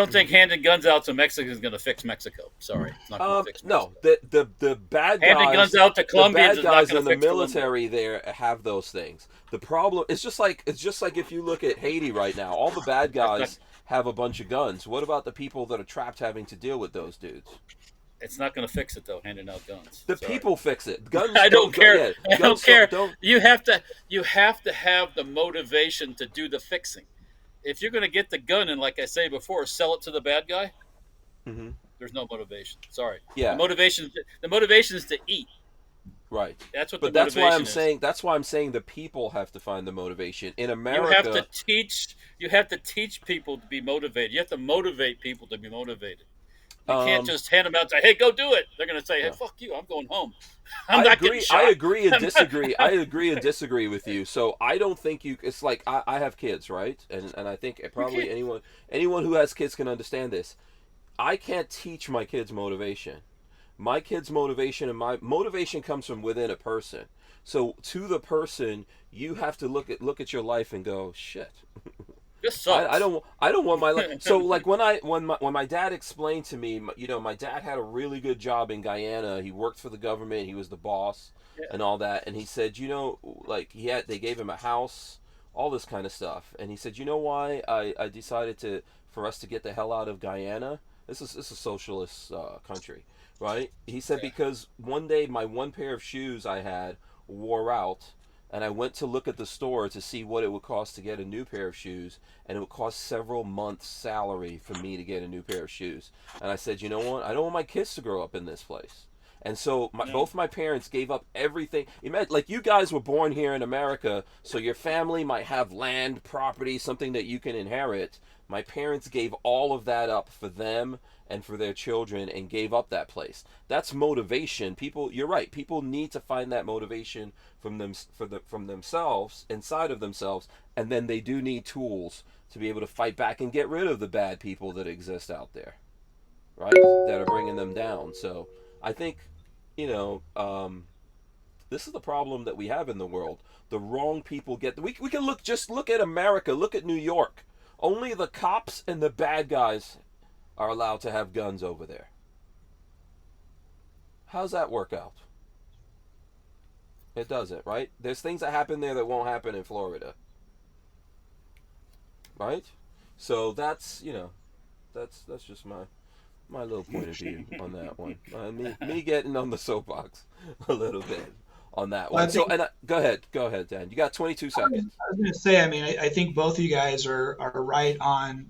think handing guns out to Mexico is going to fix Mexico. Sorry, it's not going to fix Mexico. No, the bad guys. Handing guns out to Colombians the is bad not guys going in to the fix military there have those things. The problem it's just like if you look at Haiti right now, all the bad guys have a bunch of guns. What about the people that are trapped having to deal with those dudes? It's not going to fix it though. Handing out guns. The people fix it. Guns. I don't care. I don't care. Don't. You have to have the motivation to do the fixing. If you're going to get the gun and, like I say before, sell it to the bad guy, there's no motivation. Sorry. Yeah. The motivation is to eat. Right. That's what. But the that's why I'm is. saying. That's why I'm saying the people have to find the motivation in America. You have to teach people to be motivated. You have to motivate people to be motivated. You can't just hand them out and say, "Hey, go do it." They're going to say, "Hey, fuck you! I'm going home." I'm not getting shot. I agree and disagree. I agree and disagree with you. So I don't think you. It's like I have kids, right? And I think probably anyone who has kids can understand this. I can't teach my kids motivation. My kids' motivation and my motivation comes from within a person. So to the person, you have to look at your life and go, shit. This sucks. I don't want my life. So like when my dad explained to me, my dad had a really good job in Guyana. He worked for the government. He was the boss and all that. And he said, like they gave him a house, all this kind of stuff. And he said, you know why I decided for us to get the hell out of Guyana? This is a socialist country, right? He said because one day my one pair of shoes I had wore out. And I went to look at the store to see what it would cost to get a new pair of shoes, and it would cost several months' salary for me to get a new pair of shoes. And I said, you know what? I don't want my kids to grow up in this place. And so both my parents gave up everything. Imagine, like you guys were born here in America, so your family might have land, property, something that you can inherit. My parents gave all of that up for them and for their children and gave up that place. That's motivation. You're right. People need to find that motivation from themselves, inside of themselves, and then they do need tools to be able to fight back and get rid of the bad people that exist out there, right? That are bringing them down. So I think, this is the problem that we have in the world. The wrong people we can look at America, look at New York. Only the cops and the bad guys are allowed to have guns over there. How's that work out? It doesn't, right? There's things that happen there that won't happen in Florida. Right? So that's just my little point of view on that one. Me getting on the soapbox a little bit on that one. So, go ahead, Dan. You got 22 seconds. I was going to say, I mean, I think both of you guys are right on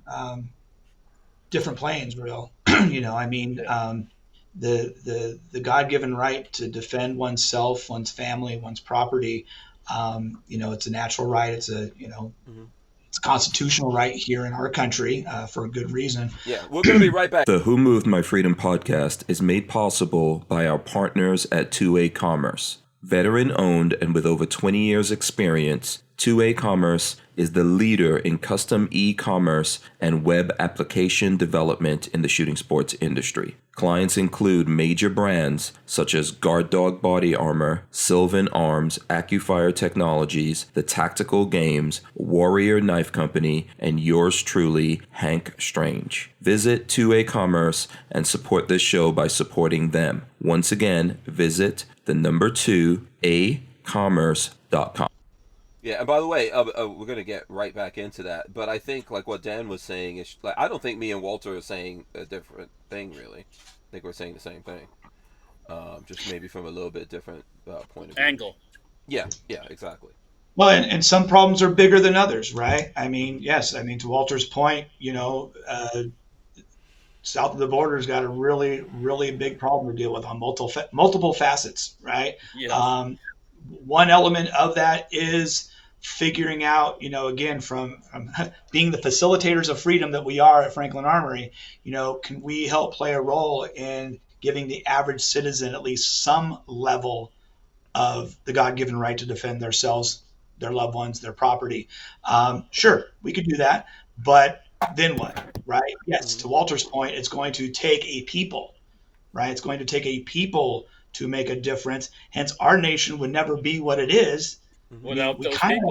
different planes, real. I mean, the God-given right to defend oneself, one's family, one's property. It's a natural right. It's a it's a constitutional right here in our country for a good reason. Yeah, we're going to be right back. The Who Moved My Freedom podcast is made possible by our partners at 2A Commerce. Veteran-owned and with over 20 years experience, 2A Commerce is the leader in custom e-commerce and web application development in the shooting sports industry. Clients include major brands such as Guard Dog Body Armor, Sylvan Arms, AccuFire Technologies, The Tactical Games, Warrior Knife Company, and yours truly, Hank Strange. Visit 2A Commerce and support this show by supporting them. Once again, visit the number 2acommerce.com. Yeah, and by the way, we're going to get right back into that. But I think, like what Dan was saying, is I don't think me and Walter are saying a different thing, really. I think we're saying the same thing. Just maybe from a little bit different point of view. Angle. Yeah, exactly. Well, and some problems are bigger than others, right? I mean, yes. I mean, to Walter's point, south of the border's got a really, really big problem to deal with on multiple facets, right? Yes. One element of that is figuring out, again, from being the facilitators of freedom that we are at Franklin Armory, can we help play a role in giving the average citizen at least some level of the God-given right to defend themselves, their loved ones, their property? Sure, we could do that, but then what, right? Yes, to Walter's point, it's going to take a people, right? It's going to take a people to make a difference. Hence, our nation would never be what it is without those kind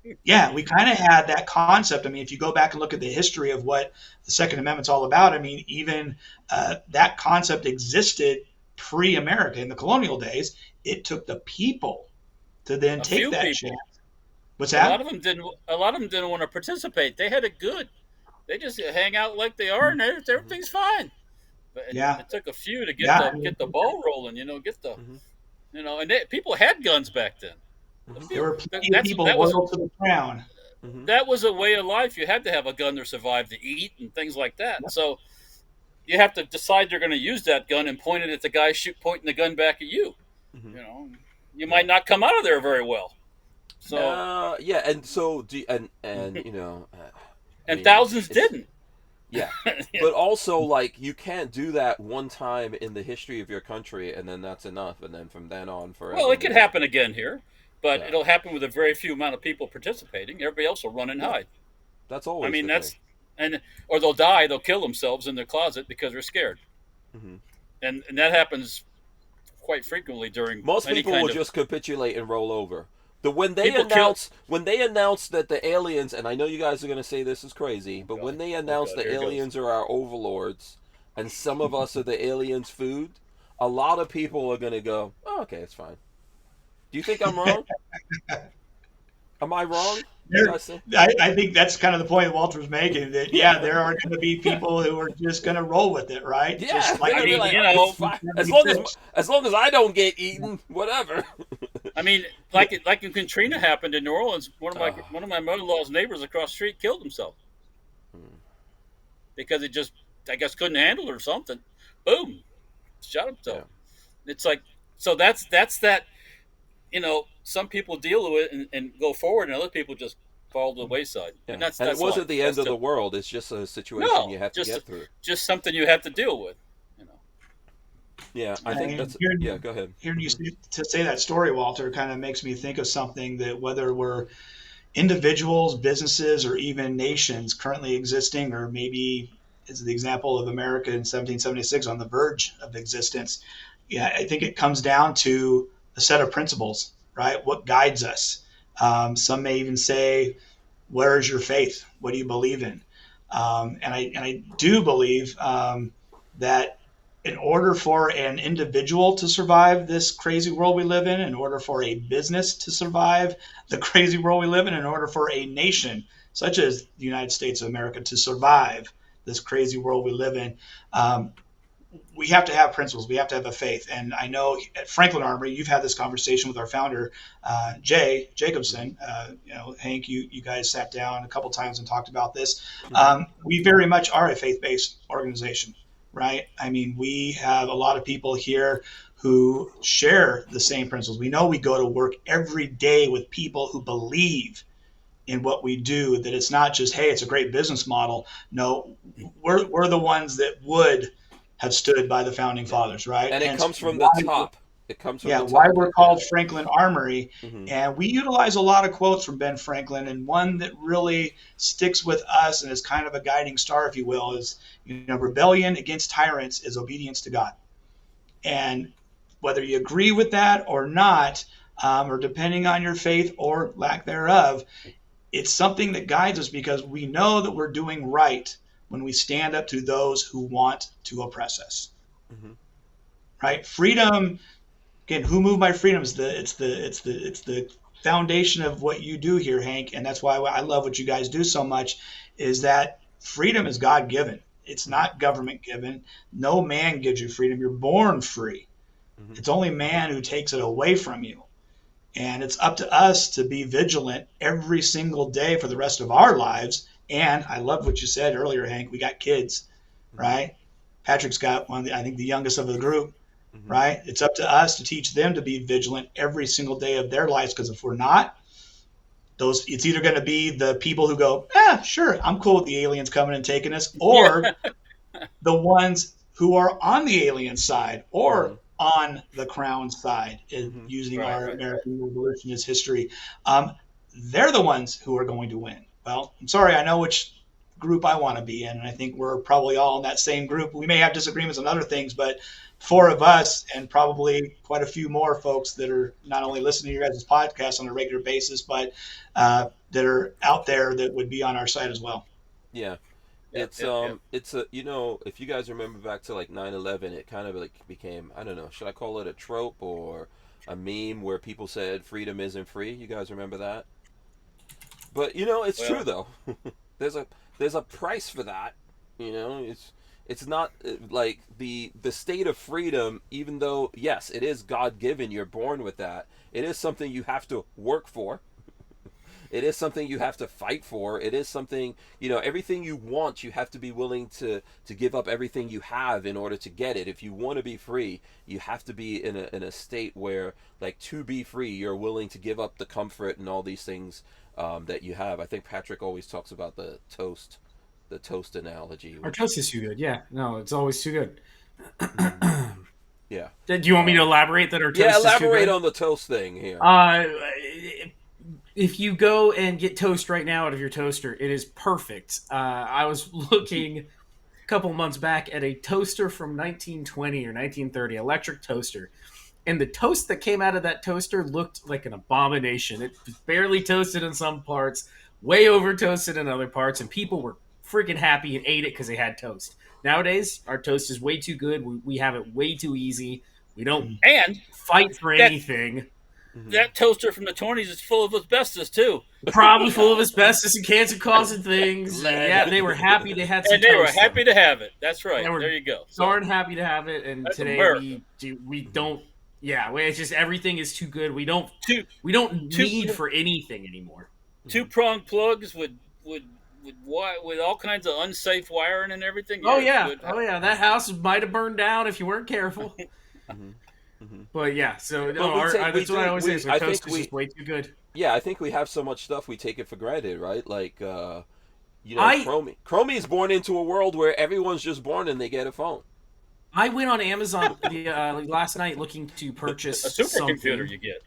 people. We kind of had that concept. I mean, if you go back and look at the history of what the Second Amendment's all about, I mean, even that concept existed pre-America in the colonial days. It took the people to then take that chance. What's that? A lot of them didn't want to participate. They had it good. They just hang out like they are, and everything's fine. But it took a few to get the ball rolling. And people had guns back then. There were plenty of people loyal to the crown. That was a way of life. You had to have a gun to survive, to eat, and things like that. Yep. So you have to decide you're going to use that gun and point it at the guy pointing the gun back at you. You might not come out of there very well. So and so and thousands didn't. Yeah, but also, like, you can't do that one time in the history of your country, and then that's enough, and then from then on forever. Well, it could happen again here, but it'll happen with a very few amount of people participating. Everybody else will run and hide. That's always. I mean, or they'll die. They'll kill themselves in their closet because they're scared, and that happens quite frequently during. Most people will just capitulate and roll over. When they announced that the aliens, and I know you guys are going to say this is crazy, but when they announced the aliens are our overlords, and some of us are the aliens' food, a lot of people are going to go, "Oh, okay, it's fine." Do you think I'm wrong? Am I wrong? I think that's kind of the point Walter's making. That there are going to be people who are just going to roll with it, right? Yeah, just like, as long as I don't get eaten, whatever. I mean, like when Katrina happened in New Orleans, one of my mother-in-law's neighbors across the street killed himself because it just, I guess, couldn't handle it or something. Boom, shot himself. Yeah. It's like, so that's that. Some people deal with it and go forward, and other people just fall to the wayside. Yeah. And that's it wasn't the end of the world. It's just a situation you have to get through. Just something you have to deal with. Yeah, I think that's. Go ahead. Hearing you to say that story, Walter, kind of makes me think of something that whether we're individuals, businesses, or even nations currently existing, or maybe as the example of America in 1776 on the verge of existence. Yeah, I think it comes down to a set of principles, right? What guides us? Some may even say, "Where is your faith? What do you believe in?" And I do believe that in order for an individual to survive this crazy world we live in order for a business to survive the crazy world we live in order for a nation such as the United States of America to survive this crazy world we live in. We have to have principles. We have to have a faith. And I know at Franklin Armory, you've had this conversation with our founder, Jay Jacobson. Hank, you guys sat down a couple times and talked about this. We very much are a faith-based organization, right? I mean, we have a lot of people here who share the same principles. We know we go to work every day with people who believe in what we do, that it's not just, hey, it's a great business model. No, we're the ones that would have stood by the founding fathers, right? And it comes from the top. It comes from the top. Why we're called Franklin Armory. And we utilize a lot of quotes from Ben Franklin, and one that really sticks with us and is kind of a guiding star, if you will, is, rebellion against tyrants is obedience to God. And whether you agree with that or not, or depending on your faith or lack thereof, it's something that guides us, because we know that we're doing right when we stand up to those who want to oppress us. Right? Freedom, again, who moved my freedom? It's the foundation of what you do here, Hank, and that's why I love what you guys do so much, is that freedom is God-given. It's not government-given. No man gives you freedom. You're born free. It's only man who takes it away from you. And it's up to us to be vigilant every single day for the rest of our lives. And I love what you said earlier, Hank. We got kids, right? Patrick's got I think the youngest of the group, right? It's up to us to teach them to be vigilant every single day of their lives, because if we're not, it's either going to be the people who go, sure, I'm cool with the aliens coming and taking us, or the ones who are on the alien side or on the crown side, using our American revolutionist history. They're the ones who are going to win. Well, I'm sorry, I know which group I want to be in, and I think we're probably all in that same group. We may have disagreements on other things, but 4 of us, and probably quite a few more folks that are not only listening to your guys' podcast on a regular basis, but that are out there that would be on our side as well. Yeah. It's a, if you guys remember back to like 9/11, it kind of like became, I don't know, should I call it a trope or a meme where people said freedom isn't free? You guys remember that? But it's true though. there's a price for that. It's not like the state of freedom, even though yes, it is God-given, you're born with that. It is something you have to work for. It is something you have to fight for. It is something, everything you want, you have to be willing to give up everything you have in order to get it. If you want to be free, you have to be in a state where, like, to be free, you're willing to give up the comfort and all these things that you have. I think Patrick always talks about the toast analogy. Our toast is too good. Yeah, no, it's always too good. Yeah. Do you want me to elaborate that our toast is too good? Yeah, elaborate on the toast thing here. If you go and get toast right now out of your toaster, it is perfect. I was looking a couple months back at a toaster from 1920 or 1930, electric toaster. And the toast that came out of that toaster looked like an abomination. It was barely toasted in some parts, way over toasted in other parts, and people were freaking happy and ate it because they had toast. Nowadays, our toast is way too good. We have it way too easy. We don't fight for anything. That toaster from the 20s is full of asbestos too. Probably full of asbestos and cancer-causing things. Yeah, they were happy they had some and they toast. were happy to have it. That's right. There you go. Darn happy to have it. And today we don't. Yeah, it's just everything is too good. We don't need for anything anymore. 2-prong plugs with all kinds of unsafe wiring and everything. Yeah, that house might have burned down if you weren't careful. But yeah, so that's what I always say. So toast is just way too good. Yeah, I think we have so much stuff we take it for granted, right? Like, Chromie is born into a world where everyone's just born and they get a phone. I went on Amazon last night looking to purchase a supercomputer. You get.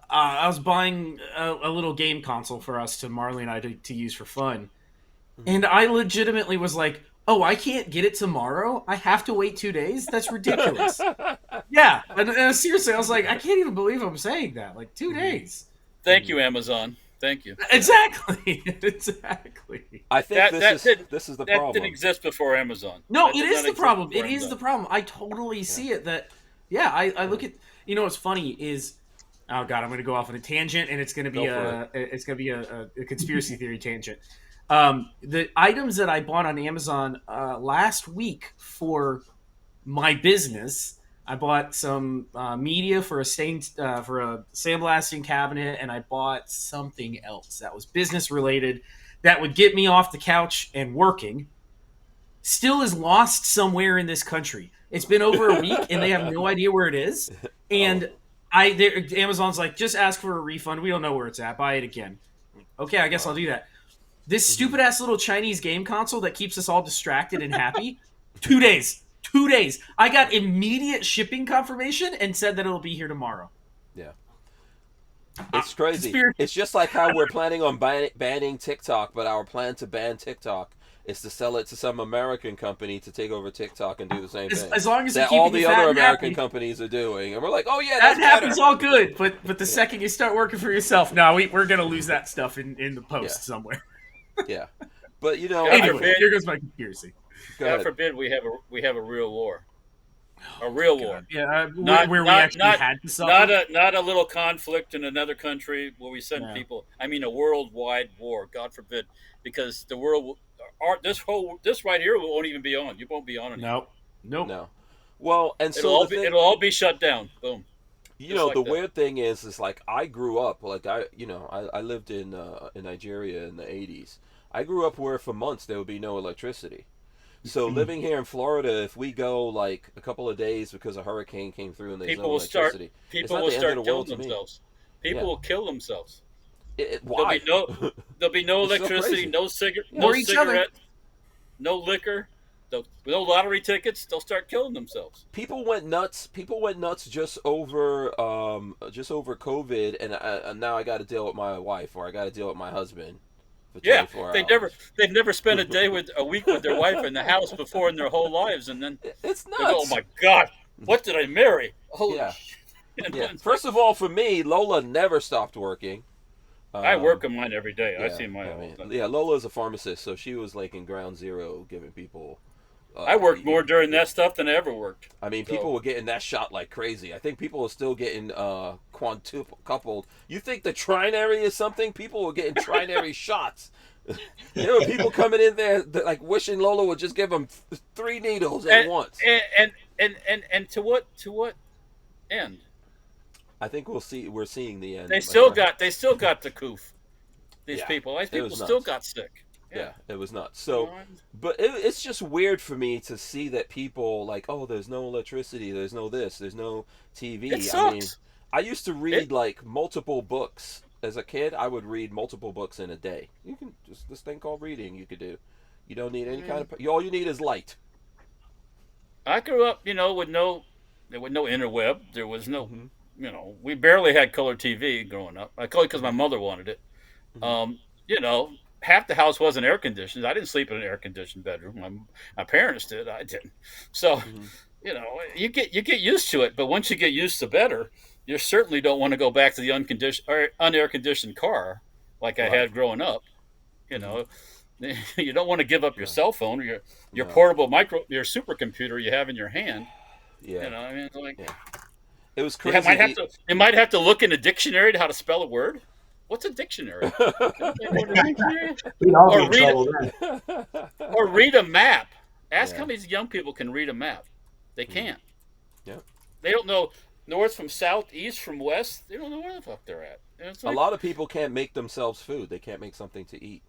I was buying a little game console for us, to Marley and I, to use for fun, and I legitimately was like, "Oh, I can't get it tomorrow. I have to wait 2 days. That's ridiculous." Yeah, and seriously, I was like, I can't even believe I'm saying that. Like 2 days. Thank you, Amazon. Thank you. Exactly. I think this is the problem. That didn't exist before Amazon. No, it is the problem. It is the problem. I totally see it. I look at. What's funny is, oh god, I'm going to go off on a tangent, and it's going to be a conspiracy theory tangent. The items that I bought on Amazon last week for my business, I bought some media for a sandblasting cabinet, and I bought something else that was business related that would get me off the couch and working. Still is lost somewhere in this country. It's been over a week, and they have no idea where it is. And Amazon's like, just ask for a refund. We don't know where it's at. Buy it again. Okay, I guess I'll do that. This stupid ass little Chinese game console that keeps us all distracted and happy. 2 days. 2 days. I got immediate shipping confirmation and said that it'll be here tomorrow. Yeah. It's crazy. Conspiracy. It's just like how we're planning on banning TikTok, but our plan to ban TikTok is to sell it to some American company to take over TikTok and do the same thing. As long as that keeping all the you fat other and American happy. companies are doing, and we're like, oh yeah, That that's happens better. all good, but the second you start working for yourself, no, we're gonna lose that stuff in the post somewhere. Yeah, but you know, Anyway, here goes my conspiracy. God forbid we have a real war. A real war. Yeah, where we actually had to suffer. Not a little conflict in another country where we send people. I mean, a worldwide war. God forbid, because the world, this right here won't even be on. You won't be on anymore. Nope. No. Well, and it'll so it'll all be shut down. Boom. You know, the weird thing is like I grew up like I lived in Nigeria in the 80s. I grew up where for months there would be no electricity. So living here in Florida, if we go like a couple of days because a hurricane came through and there's no electricity, people will start killing themselves. People will kill themselves. Why? There'll be no electricity, no cigarettes, no liquor, no lottery tickets. They'll start killing themselves. People went nuts. Just over COVID, and now I got to deal with my wife or I got to deal with my husband. Yeah, they've never spent a week with their wife in the house before in their whole lives, and then it's nuts. They go, oh my God, what did I marry? Holy shit. Yeah. First of all, for me, Lola never stopped working. I work on mine every day. Yeah, I see mine. Lola's a pharmacist, so she was like in ground zero giving people. I worked more during that stuff than I ever worked. I mean, people were getting that shot like crazy. I think people are still getting quintupled. You think the trinary is something? People were getting trinary shots. There were people coming in there that, like wishing Lola would just give them 3 needles at once. And to what end? I think we're seeing the end. They still got the coof. These people. People still got sick. Yeah, it was nuts. So, but it's just weird for me to see that people like, oh, there's no electricity, there's no this, there's no TV. It sucks. I mean, I used to read like multiple books as a kid. I would read multiple books in a day. You can just this thing called reading. You could do. You don't need any kind of. All you need is light. I grew up, with no interweb. There was no, we barely had color TV growing up. I call it because my mother wanted it. Half the house wasn't air conditioned. I didn't sleep in an air conditioned bedroom. My parents did. I didn't. So, you get used to it. But once you get used to better, you certainly don't want to go back to the unair conditioned car like I had growing up. You don't want to give up your cell phone or your portable your supercomputer you have in your hand. Yeah. It was crazy. You might have to look in a dictionary to how to spell a word. What's a dictionary? Or read a map. Ask how many young people can read a map. They can't. Yeah. They don't know north from south, east from west. They don't know where the fuck they're at. A lot of people can't make themselves food. They can't make something to eat.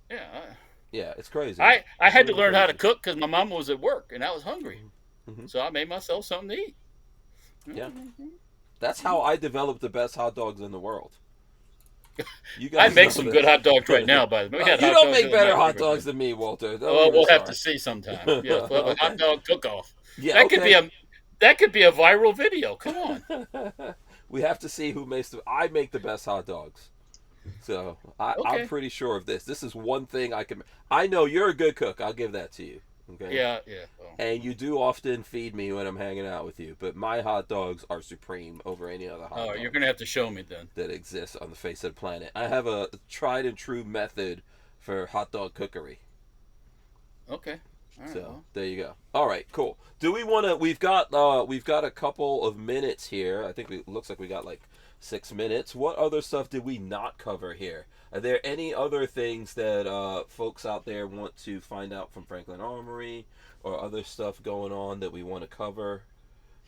Yeah. Yeah, it's crazy. I had to learn how to cook because my mom was at work and I was hungry. Mm-hmm. So I made myself something to eat. Yeah. That's how I developed the best hot dogs in the world. I make some good hot dogs right now, by the way. You don't make better hot dogs than me, Walter. We'll have to see sometime. Yeah, we'll have a hot dog cook-off. Yeah, that could be a viral video. Come on. We have to see who makes I make the best hot dogs. So I'm pretty sure of this. This is one thing I can. I know you're a good cook. I'll give that to you. Okay. Yeah. And you do often feed me when I'm hanging out with you, but my hot dogs are supreme over any other hot dog. You're gonna have to show me then. That exists on the face of the planet. I have a tried and true method for hot dog cookery. Okay. So there you go. All right, cool. Do we want to? We've got a couple of minutes here. I think it looks like we got like 6 minutes. What other stuff did we not cover here? Are there any other things that folks out there want to find out from Franklin Armory, or other stuff going on that we want to cover?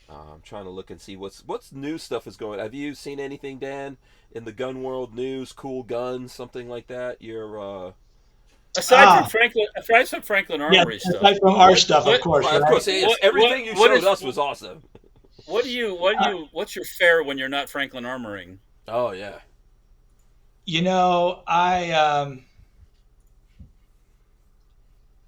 I'm trying to look and see what's new stuff is going. Have you seen anything, Dan, in the gun world news? Cool guns, something like that. You're aside from Franklin Armory stuff. Aside from our stuff, of course. Of course, everything you showed us was awesome. What's your fare when you're not Franklin Armoring? Oh yeah.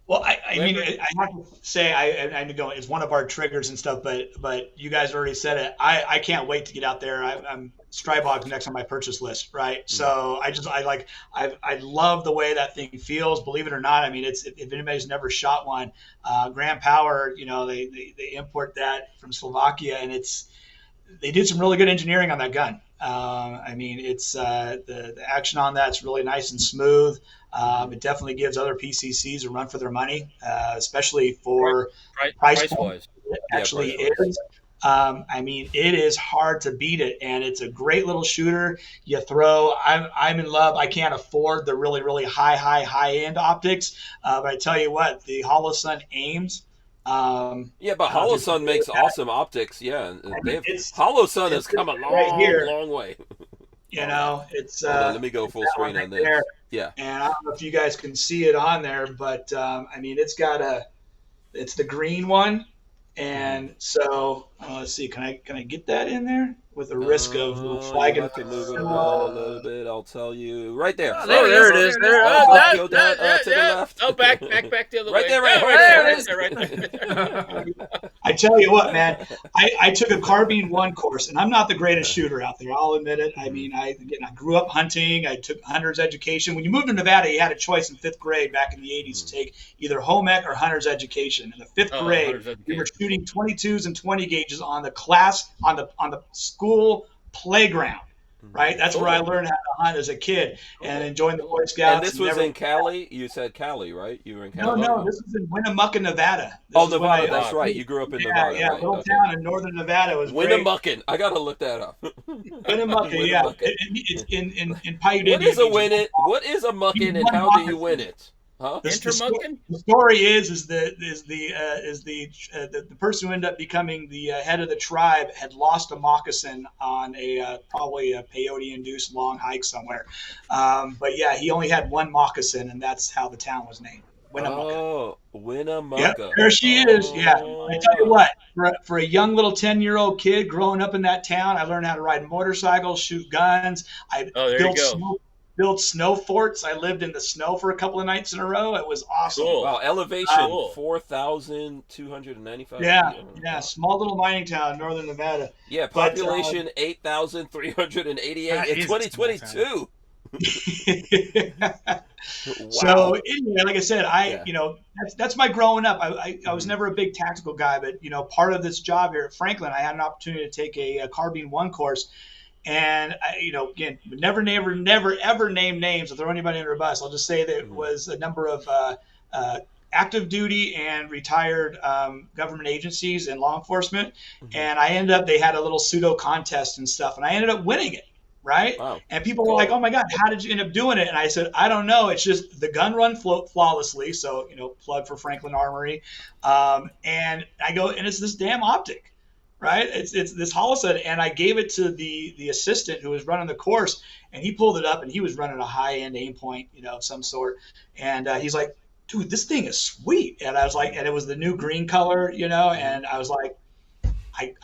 Well, I mean, I have to say, I know it's one of our triggers and stuff, but you guys already said it. I can't wait to get out there. I'm Strybog's next on my purchase list, right? So I love the way that thing feels. Believe it or not, I mean, if anybody's never shot one, Grand Power, they import that from Slovakia, and they did some really good engineering on that gun. I mean, it's the action on that's really nice and smooth. It definitely gives other PCCs a run for their money, especially for price wise. It actually is. I mean, it is hard to beat it, and it's a great little shooter. You throw. I'm in love. I can't afford the really, really high end optics, but I tell you what, the Holosun aims. But Holosun makes awesome optics. Yeah, Holosun has come a long way. It's. Let me go full screen on this. There. Yeah. And I don't know if you guys can see it on there, but I mean, it's the green one, and so let's see, can I get that in there with the risk of flagging? I can move it around a little bit. I'll tell you right there. Oh, there it is. To the left. Oh, back the other way. Right there. I tell you what, man, I took a carbine 1 course, and I'm not the greatest shooter out there. I'll admit it. I mean, I grew up hunting. I took hunter's education. When you moved to Nevada, you had a choice in 5th grade back in the 80s to take either home ec or hunter's education. In the 5th grade, we were shooting 22s and 20 gauges on the school playground. Right, that's where I learned how to hunt as a kid, and enjoying the Boy Scouts. And this was in Cali. You said Cali, right? You were in Cali. No, this was in Winnemucca, Nevada. Nevada. That's right. You grew up in Nevada. Yeah, right. little town in northern Nevada was Winnemucca. I gotta look that up. Winnemucca, yeah. It's in Paiute Indian. What is a muckin, and how do you win it? Huh? The story is the person who ended up becoming the head of the tribe had lost a moccasin on probably a peyote-induced long hike somewhere. But yeah, he only had one moccasin, and that's how the town was named. Winnemucca. Oh, Winnemucca. Yep, there she is. Yeah, I tell you what, for a young little 10-year-old kid growing up in that town, I learned how to ride motorcycles, shoot guns. Built snow forts. I lived in the snow for a couple of nights in a row. It was awesome. Cool. Wow, elevation 4,295 Yeah, small little mining town in northern Nevada. Yeah, population 8,388 in 2022. Wow. So anyway, like I said, that's my growing up. I was never a big tactical guy, but part of this job here at Franklin, I had an opportunity to take a carbine 1 course. And again, never, ever name names or throw anybody under a bus. I'll just say that it was a number of active duty and retired government agencies and law enforcement. And they had a little pseudo contest and stuff, and I ended up winning it. Right. Wow. And people were like, "Oh my God, how did you end up doing it?" And I said, "I don't know. It's just the gun run flawlessly." So plug for Franklin Armory. And I go, and it's this damn optic. Right, it's this Holosun, and I gave it to the assistant who was running the course, and he pulled it up, and he was running a high-end aim point, of some sort, and he's like, "Dude, this thing is sweet," and I was like, and it was the new green color, and I was like,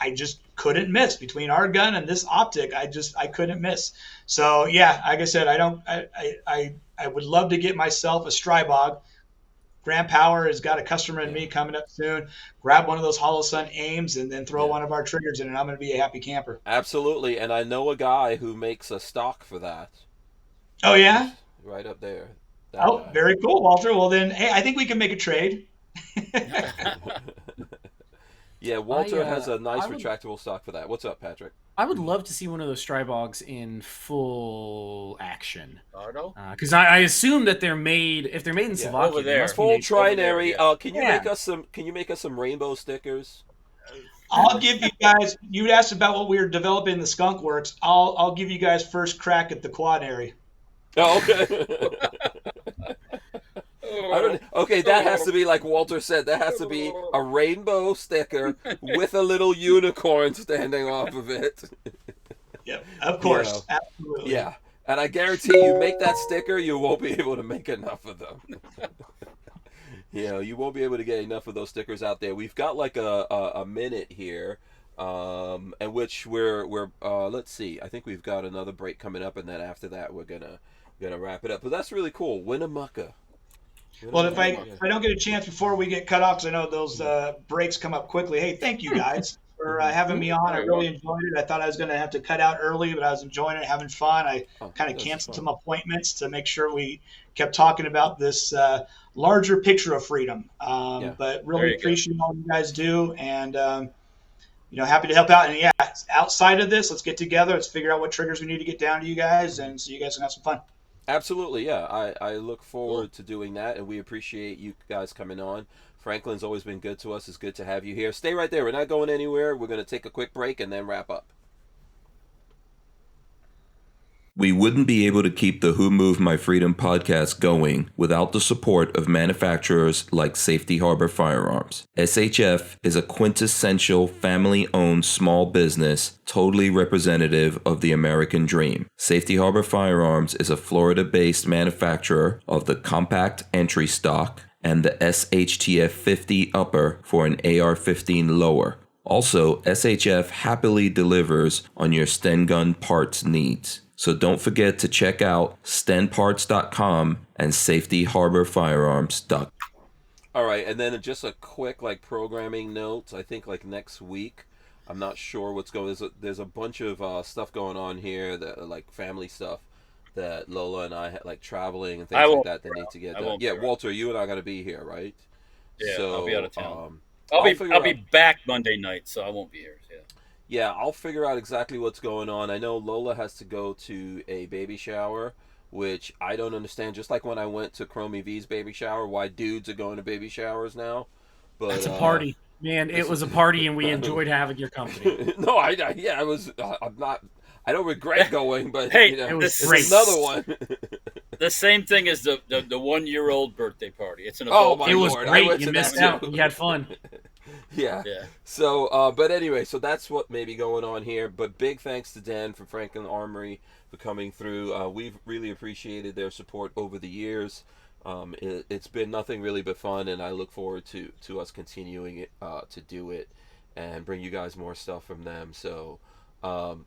I just couldn't miss between our gun and this optic. I couldn't miss. So yeah, like I said, I would love to get myself a Strybog. Grand Power has got a customer in me coming up soon. Grab one of those Holosun aims and then throw one of our triggers in, and I'm going to be a happy camper. Absolutely, and I know a guy who makes a stock for that. Oh, yeah? Right up there. Guy. Very cool, Walter. Well, then, hey, I think we can make a trade. Yeah, Walter has a nice I would- retractable stock for that. What's up, Patrick? I would love to see one of those Strybogs in full action. Ardo? Because I assume that they're made, if they're made in Yeah, Slovakia, over they there. must be Full made- trinary. yeah. Can you Yeah. make us some? Can you make us some rainbow stickers? I'll give you guys. You asked about what we were developing in the Skunk Works. I'll give you guys first crack at the quadary. Oh, okay. I don't, okay, that has to be like Walter said. That has to be a rainbow sticker with a little unicorn standing off of it. Yep, of course, You know, absolutely. Yeah, and I guarantee you make that sticker, you won't be able to make enough of them. You won't be able to get enough of those stickers out there. We've got like a minute here, and which we're let's see. I think we've got another break coming up, and then after that we're gonna wrap it up. But that's really cool. Winnemucca. Well, if I don't get a chance before we get cut off, because I know those breaks come up quickly. Hey, thank you guys for having me on. I really enjoyed it. I thought I was going to have to cut out early, but I was enjoying it, having fun. I kind of canceled some appointments to make sure we kept talking about this larger picture of freedom. But really appreciate all you guys do, and happy to help out. And outside of this, let's get together. Let's figure out what triggers we need to get down to you guys, and so you guys can have some fun. Absolutely, yeah. I look forward to doing that, and we appreciate you guys coming on. Franklin's always been good to us. It's good to have you here. Stay right there. We're not going anywhere. We're going to take a quick break and then wrap up. We wouldn't be able to keep the Who Moved My Freedom podcast going without the support of manufacturers like Safety Harbor Firearms. SHF is a quintessential family-owned small business, totally representative of the American dream. Safety Harbor Firearms is a Florida-based manufacturer of the compact entry stock and the SHTF 50 upper for an AR-15 lower. Also, SHF happily delivers on your Sten gun parts needs. So don't forget to check out stenparts.com and safetyharborfirearms.com. All right, and then just a quick programming note. I think next week, I'm not sure what's going. There's a bunch of stuff going on here that family stuff that Lola and I had traveling and things like that need to get done. Yeah, Walter, you and I got to be here, right? Yeah, so, I'll be out of town. I'll be back Monday night, so I won't be here. Yeah. Yeah, I'll figure out exactly what's going on. I know Lola has to go to a baby shower, which I don't understand. Just like when I went to Chromie V's baby shower, why dudes are going to baby showers now. But it's a party, man. It was a party, and we enjoyed having your company. No, I'm not. I don't regret going, but hey, it was it's another one. The same thing as the 1-year-old birthday party. It's an adult. Oh my It was Lord. great. You missed out. You had fun. Yeah. Yeah. So, but anyway, so that's what may be going on here. But big thanks to Dan from Franklin Armory for coming through. We've really appreciated their support over the years. It's been nothing really but fun, and I look forward to us continuing it, to do it and bring you guys more stuff from them. So,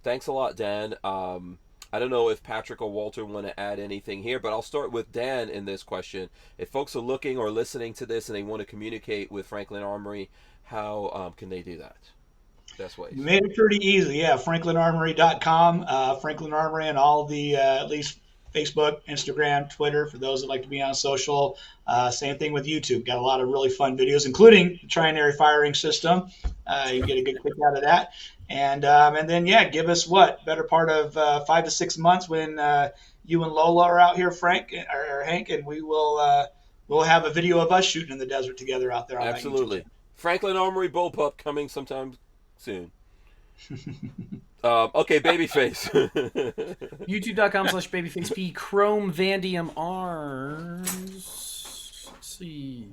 thanks a lot, Dan. I don't know if Patrick or Walter want to add anything here, but I'll start with Dan in this question. If folks are looking or listening to this and they want to communicate with Franklin Armory, how can they do that? Best ways. We made it pretty easy. Yeah, franklinarmory.com, Franklin Armory, and all the at least Facebook, Instagram, Twitter, for those that like to be on social. Same thing with YouTube. Got a lot of really fun videos, including the trinary firing system. You get a good kick out of that. And then, give us better part of 5 to 6 months when you and Lola are out here, Frank or Hank, and we'll have a video of us shooting in the desert together out there. On Absolutely. Franklin Armory bullpup coming sometime soon. Okay, BabyFace. YouTube.com/BabyFaceP. Chrome Vandium Arms. Let's see.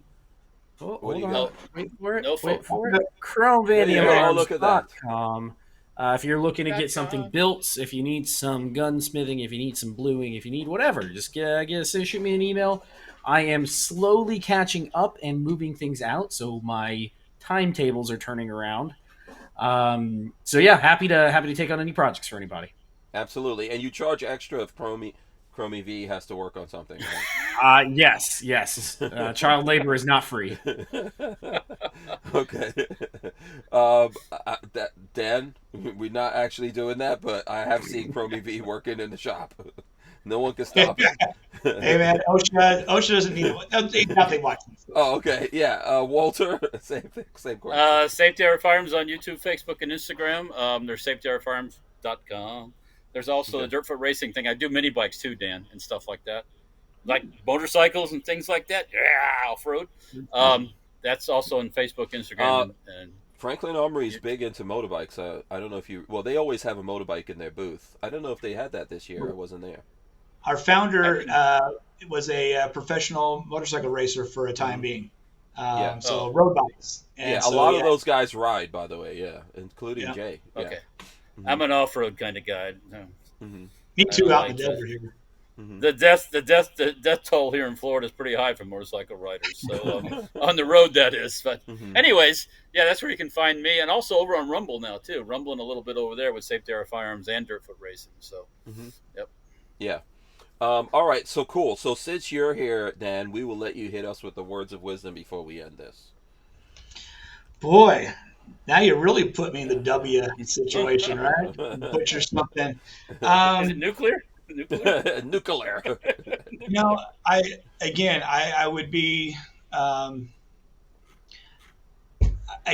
Oh, What do you hold on. got? Wait for it. No, Wait folks. for it. Chrome There you go. Look at that. Vandium if you're looking to get something built, if you need some gunsmithing, if you need some bluing, if you need whatever, just shoot me an email. I am slowly catching up and moving things out, so my timetables are turning around. Happy to take on any projects for anybody. Absolutely. And you charge extra if Chromie V has to work on something, right? Yes. Child labor is not free. Okay. Dan, we're not actually doing that, but I have seen Chromie V working in the shop. No one can stop it. Hey man, OSHA doesn't need nothing watching. Oh, okay. Yeah. Walter, same thing, same question. Safety Hour Firearms on YouTube, Facebook, and Instagram. There's safetyhourfirearms.com. There's also the Dirtfoot Racing thing. I do mini bikes too, Dan, and stuff like that. Like motorcycles and things like that. Yeah, off-road. That's also on Facebook, Instagram, and Franklin Armory is big into motorbikes. I don't know if you... Well, they always have a motorbike in their booth. I don't know if they had that this year. I wasn't there. Our founder was a professional motorcycle racer for a time being. So road bikes. And a lot of those guys ride, by the way, including Jay. Yeah. Okay. I'm an off-road kind of guy. Me too, out in the desert here. The death toll here in Florida is pretty high for motorcycle riders. So on the road, that is. But anyways, that's where you can find me, and also over on Rumble now too. Rumbling a little bit over there with Safety Hour Firearms and Dirtfoot Racing. So, yep. Yeah. All right. So cool. So since you're here, Dan, we will let you hit us with the words of wisdom before we end this. Boy, now you really put me in the W situation, right? Butcher something. Is it nuclear? Nuclear. I would be, I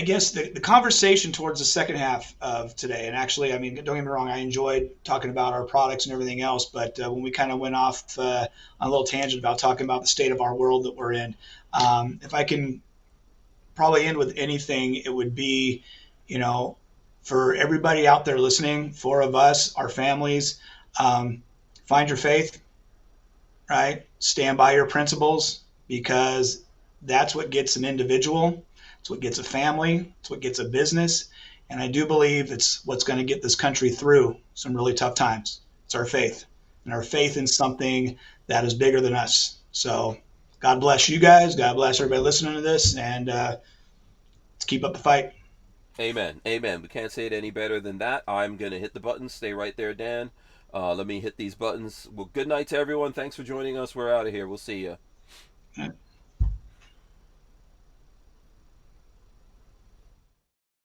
guess the conversation towards the second half of today, and actually, I mean, don't get me wrong, I enjoyed talking about our products and everything else, but when we kind of went off on a little tangent about talking about the state of our world that we're in, if I can probably end with anything, it would be, for everybody out there listening, 4 of us, our families, find your faith, right? Stand by your principles, because that's what gets an individual. It's what gets a family. It's what gets a business. And I do believe it's what's going to get this country through some really tough times. It's our faith, and our faith in something that is bigger than us. So God bless you guys. God bless everybody listening to this. And let's keep up the fight. Amen. Amen. We can't say it any better than that. I'm going to hit the button. Stay right there, Dan. Let me hit these buttons. Well, good night to everyone. Thanks for joining us. We're out of here. We'll see you.